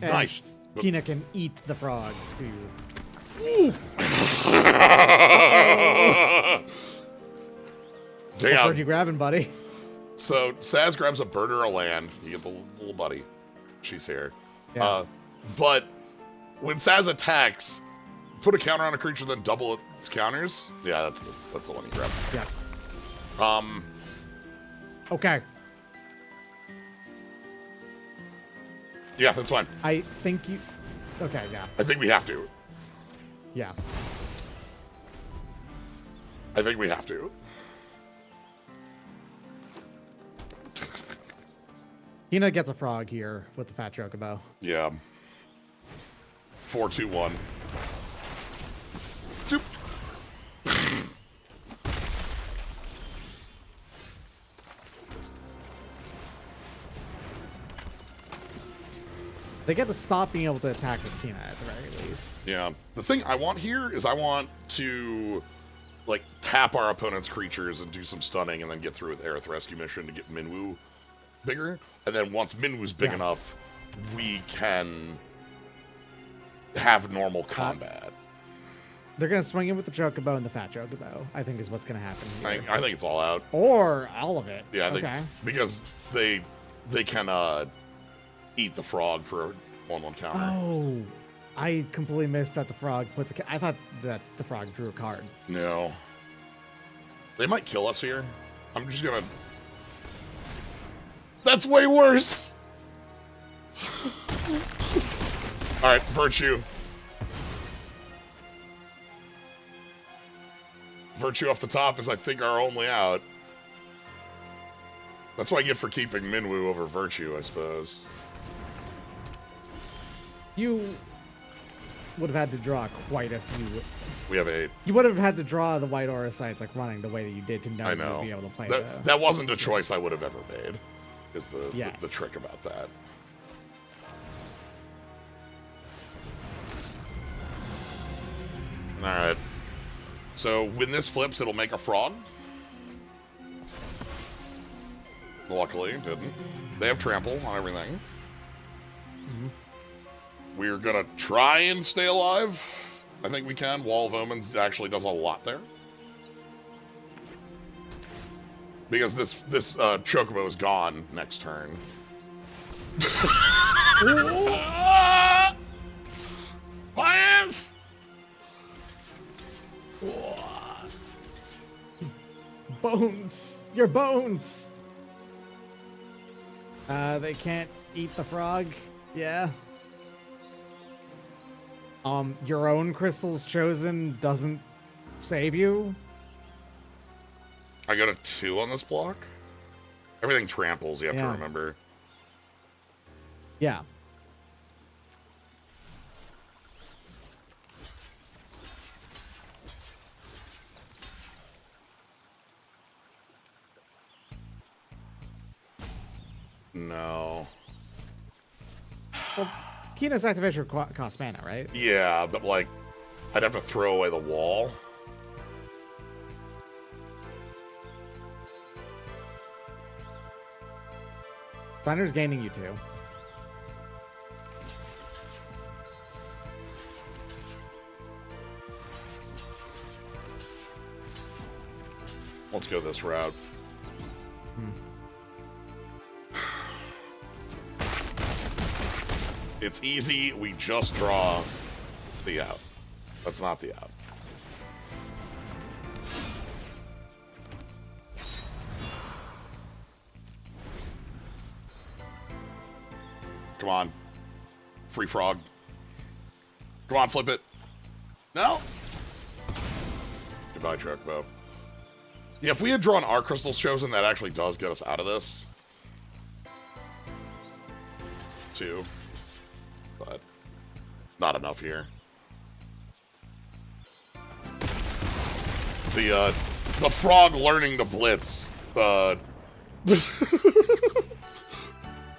nice. Kina can eat the frogs too. Damn. What you grabbing, buddy? So Saz grabs a bird or a land. You get the little buddy. She's here. Yeah. But when Saz attacks, put a counter on a creature, then double its counters. Yeah, that's the one you grab. Yeah. Okay. Yeah, that's fine. I think you. Okay. Yeah. I think we have to. Yeah. I think we have to. Kina gets a frog here with the fat chocobo. Yeah. 4, 2, 1. Zoop. They get to stop being able to attack with Kina at the very least. Yeah. The thing I want here is I want to like tap our opponent's creatures and do some stunning and then get through with Aerith Rescue Mission to get Minwoo bigger. And then once Minwoo's big enough, we can have normal combat. They're going to swing in with the chocobo and the fat chocobo, I think is what's going to happen here. I think it's all out. Or all of it. Yeah, okay. Because they can eat the frog for a 1/1 counter. Oh, I completely missed that the frog puts a... I thought that the frog drew a card. No. They might kill us here. I'm just gonna... That's way worse! Alright, Virtue. Virtue off the top is, I think, our only out. That's what I get for keeping Minwoo over Virtue, I suppose. You would have had to draw quite a few... We have 8. You would have had to draw the white aura sites like running the way that you did to know I you know. would be able to play That wasn't a choice I would have ever made, is the Yes. trick about that. Alright. So when this flips, it'll make a frog. Luckily, it didn't. They have trample on everything. We're gonna try and stay alive. I think we can. Wall of Omens actually does a lot there. Because this Chocobo is gone next turn. My ass! Bones! Your bones! They can't eat the frog. Yeah. Your own crystals chosen doesn't save you. I got a 2 on this block. Everything tramples, you have to remember. Yeah. No. Well, Kina's activation costs mana, right? Yeah, but like, I'd have to throw away the wall. Thunder's gaining you 2. Let's go this route. It's easy. We just draw the out. That's not the out. Come on. Free frog. Come on, flip it. No. Goodbye, Chocobo. Yeah, if we had drawn our crystals chosen, that actually does get us out of this. 2. But not enough here. The frog learning to blitz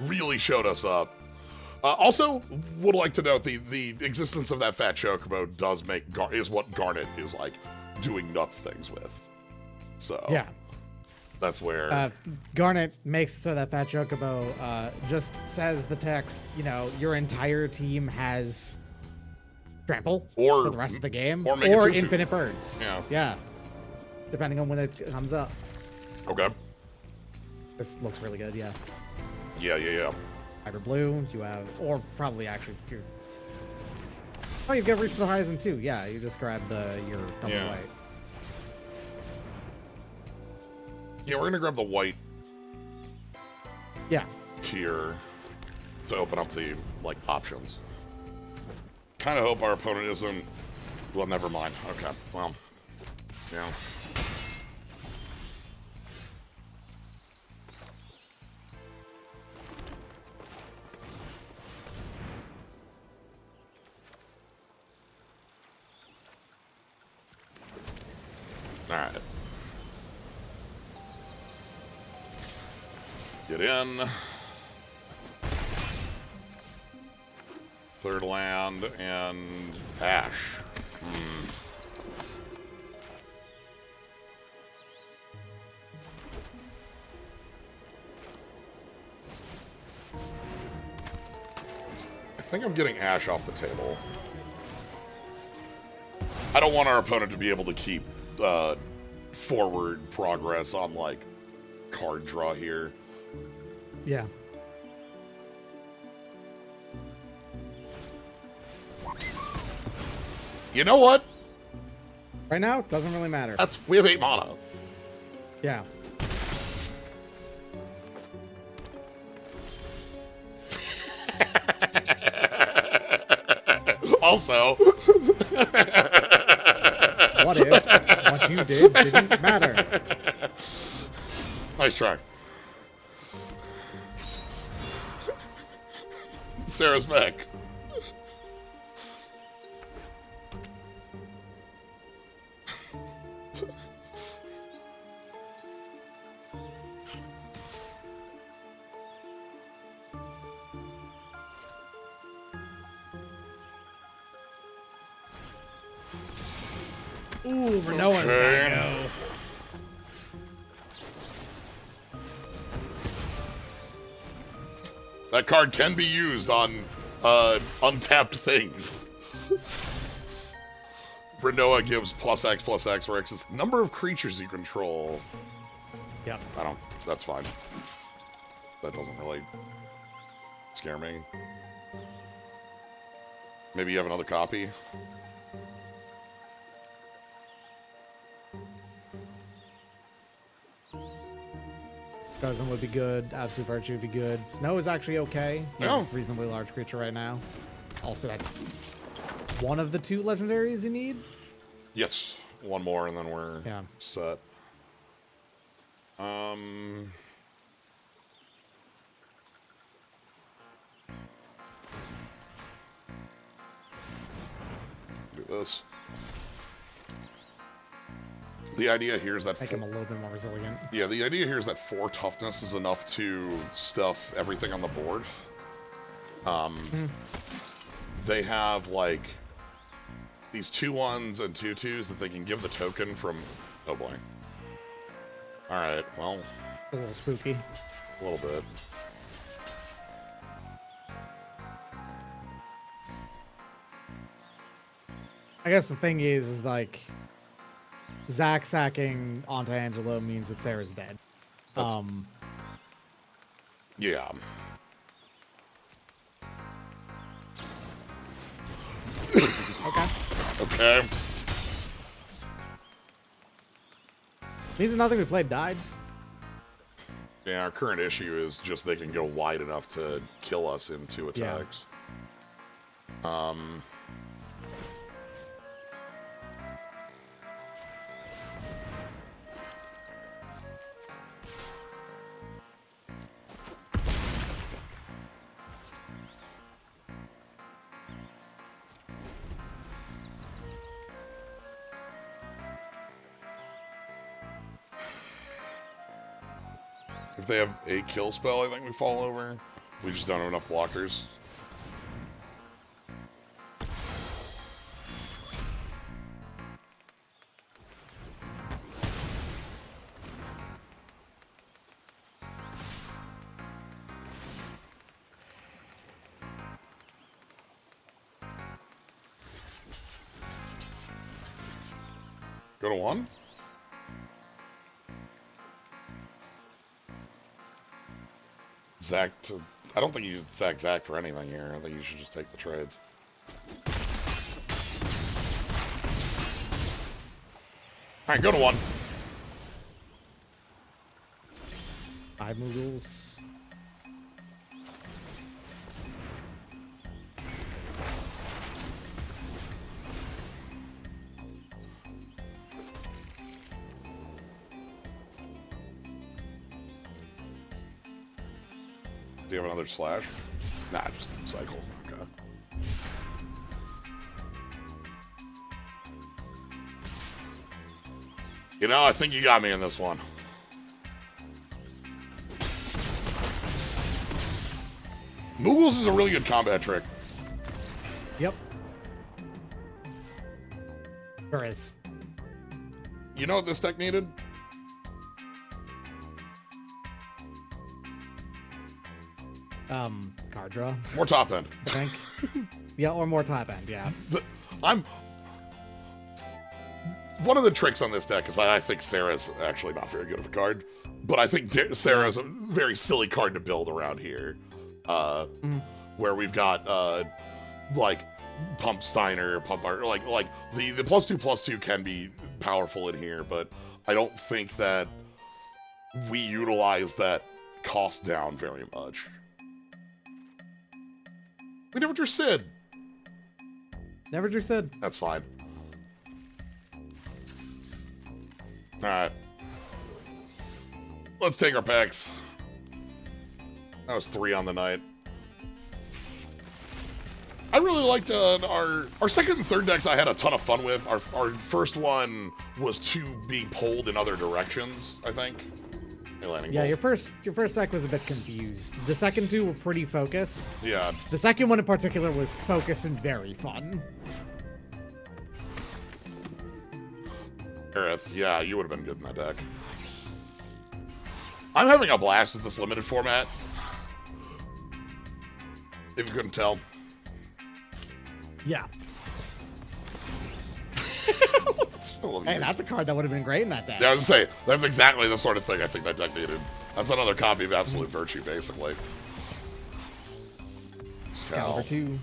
really showed us up. Also, would like to note the existence of that fat chocobo does make is what Garnet is like doing nuts things with. So Yeah. that's where Garnet makes it so that Fat Chocobo just says the text, you know, your entire team has trample or for the rest of the game, or, make it 2/2. infinite birds. Yeah. Depending on when it comes up. Okay. This looks really good, yeah. Yeah. Hyper blue, you have, or probably actually, you've got Reach for the Horizon too. Yeah, you just grab your double white. Yeah, we're gonna grab the white. Yeah. Here to open up the options. Kind of hope our opponent isn't. Well, never mind. Okay. Well, yeah. All right. Get in. Third land and Ash. I think I'm getting Ash off the table. I don't want our opponent to be able to keep forward progress on card draw here. Yeah. You know what? Right now, it doesn't really matter. We have 8 mana. Yeah. Also, what if what you did didn't matter? Nice try. Sarah's back. Ooh, Renoa's gotta go. That card can be used on untapped things. Renoa gives +X/+X for X's number of creatures you control. Yep. That's fine. That doesn't really scare me. Maybe you have another copy? Dozen would be good. Absolute Virtue would be good. Snow is actually okay. He's a reasonably large creature right now. Also, that's one of the 2 legendaries you need. Yes. One more and then we're set. Do this. The idea here is that make him a little bit more resilient. Yeah, the idea here is that 4 toughness is enough to stuff everything on the board. They have these 2/1s and 2/2s that they can give the token from. Oh boy. All right, well. A little spooky. A little bit. I guess the thing is Zach sacking onto Angelo means that Sarah's dead. Yeah. Okay. Means nothing we played died. Yeah, our current issue is just they can go wide enough to kill us in 2 attacks. If they have a kill spell, I think we fall over. We just don't have enough blockers. Go to 1? Zach, I don't think you sack Zach for anything here. I think you should just take the trades. Alright, go to 1. 5 Moogles. Do you have another slash? Nah, just cycle. Okay. You know, I think you got me in this one. Moogles is a really good combat trick. Yep. There is. You know what this deck needed? Card draw. More top end. I think. Yeah, or more top end, yeah. One of the tricks on this deck is I think Sarah's actually not very good of a card, but I think Sarah's a very silly card to build around here. Where we've got like Pump Steiner, Pump Art, like the +2/+2 can be powerful in here, but I don't think that we utilize that cost down very much. We never drew Sid. Never drew Sid. That's fine. Alright. Let's take our packs. That was 3 on the night. I really liked our second and third decks I had a ton of fun with. Our first one was 2 being pulled in other directions, I think. Yeah, your first deck was a bit confused. The second 2 were pretty focused. Yeah. The second one in particular was focused and very fun. Aerith, yeah, you would have been good in that deck. I'm having a blast with this limited format. If you couldn't tell. Yeah. Hey, that's a card that would have been great in that deck. Yeah, I was gonna say, that's exactly the sort of thing I think that deck needed. That's another copy of Absolute Virtue, basically. Excalibur 2.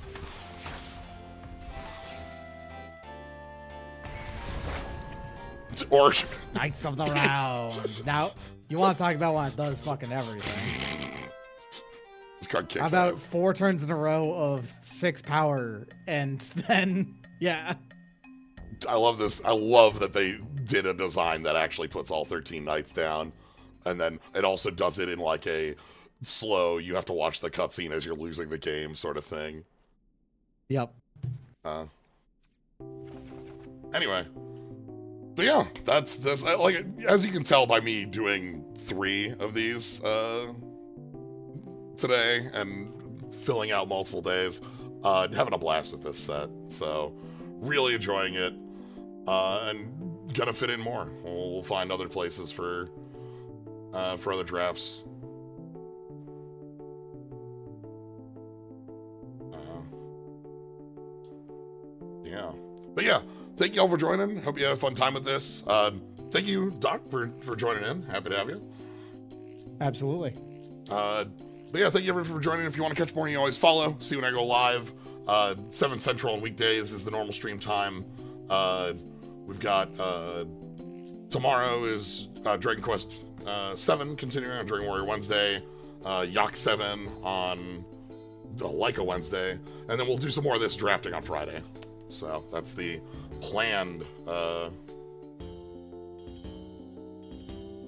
Or Knights of the Round. Now, you want to talk about one that does fucking everything. this card kicks How about ass. 4 turns in a row of 6 power, and then, yeah. I love this. I love that they did a design that actually puts all 13 knights down. And then it also does it in like a slow, you have to watch the cutscene as you're losing the game sort of thing. Yep. Anyway. But yeah, that's this. Like, as you can tell by me doing 3 of these today and filling out multiple days, having a blast with this set. So, really enjoying it. And gonna fit in more. We'll find other places for other drafts. Yeah. But yeah, thank you all for joining. Hope you had a fun time with this. Thank you, Doc, for joining in. Happy to have you. Absolutely. But yeah, thank you everyone for joining. If you want to catch more, you always follow. See when I go live. 7 Central on weekdays is the normal stream time. We've got tomorrow is Dragon Quest 7 continuing on Dragon Warrior Wednesday. Yak 7 on Leica Wednesday. And then we'll do some more of this drafting on Friday. So that's the planned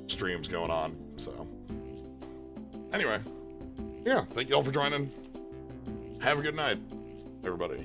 streams going on. So anyway, yeah, thank you all for joining. Have a good night, everybody.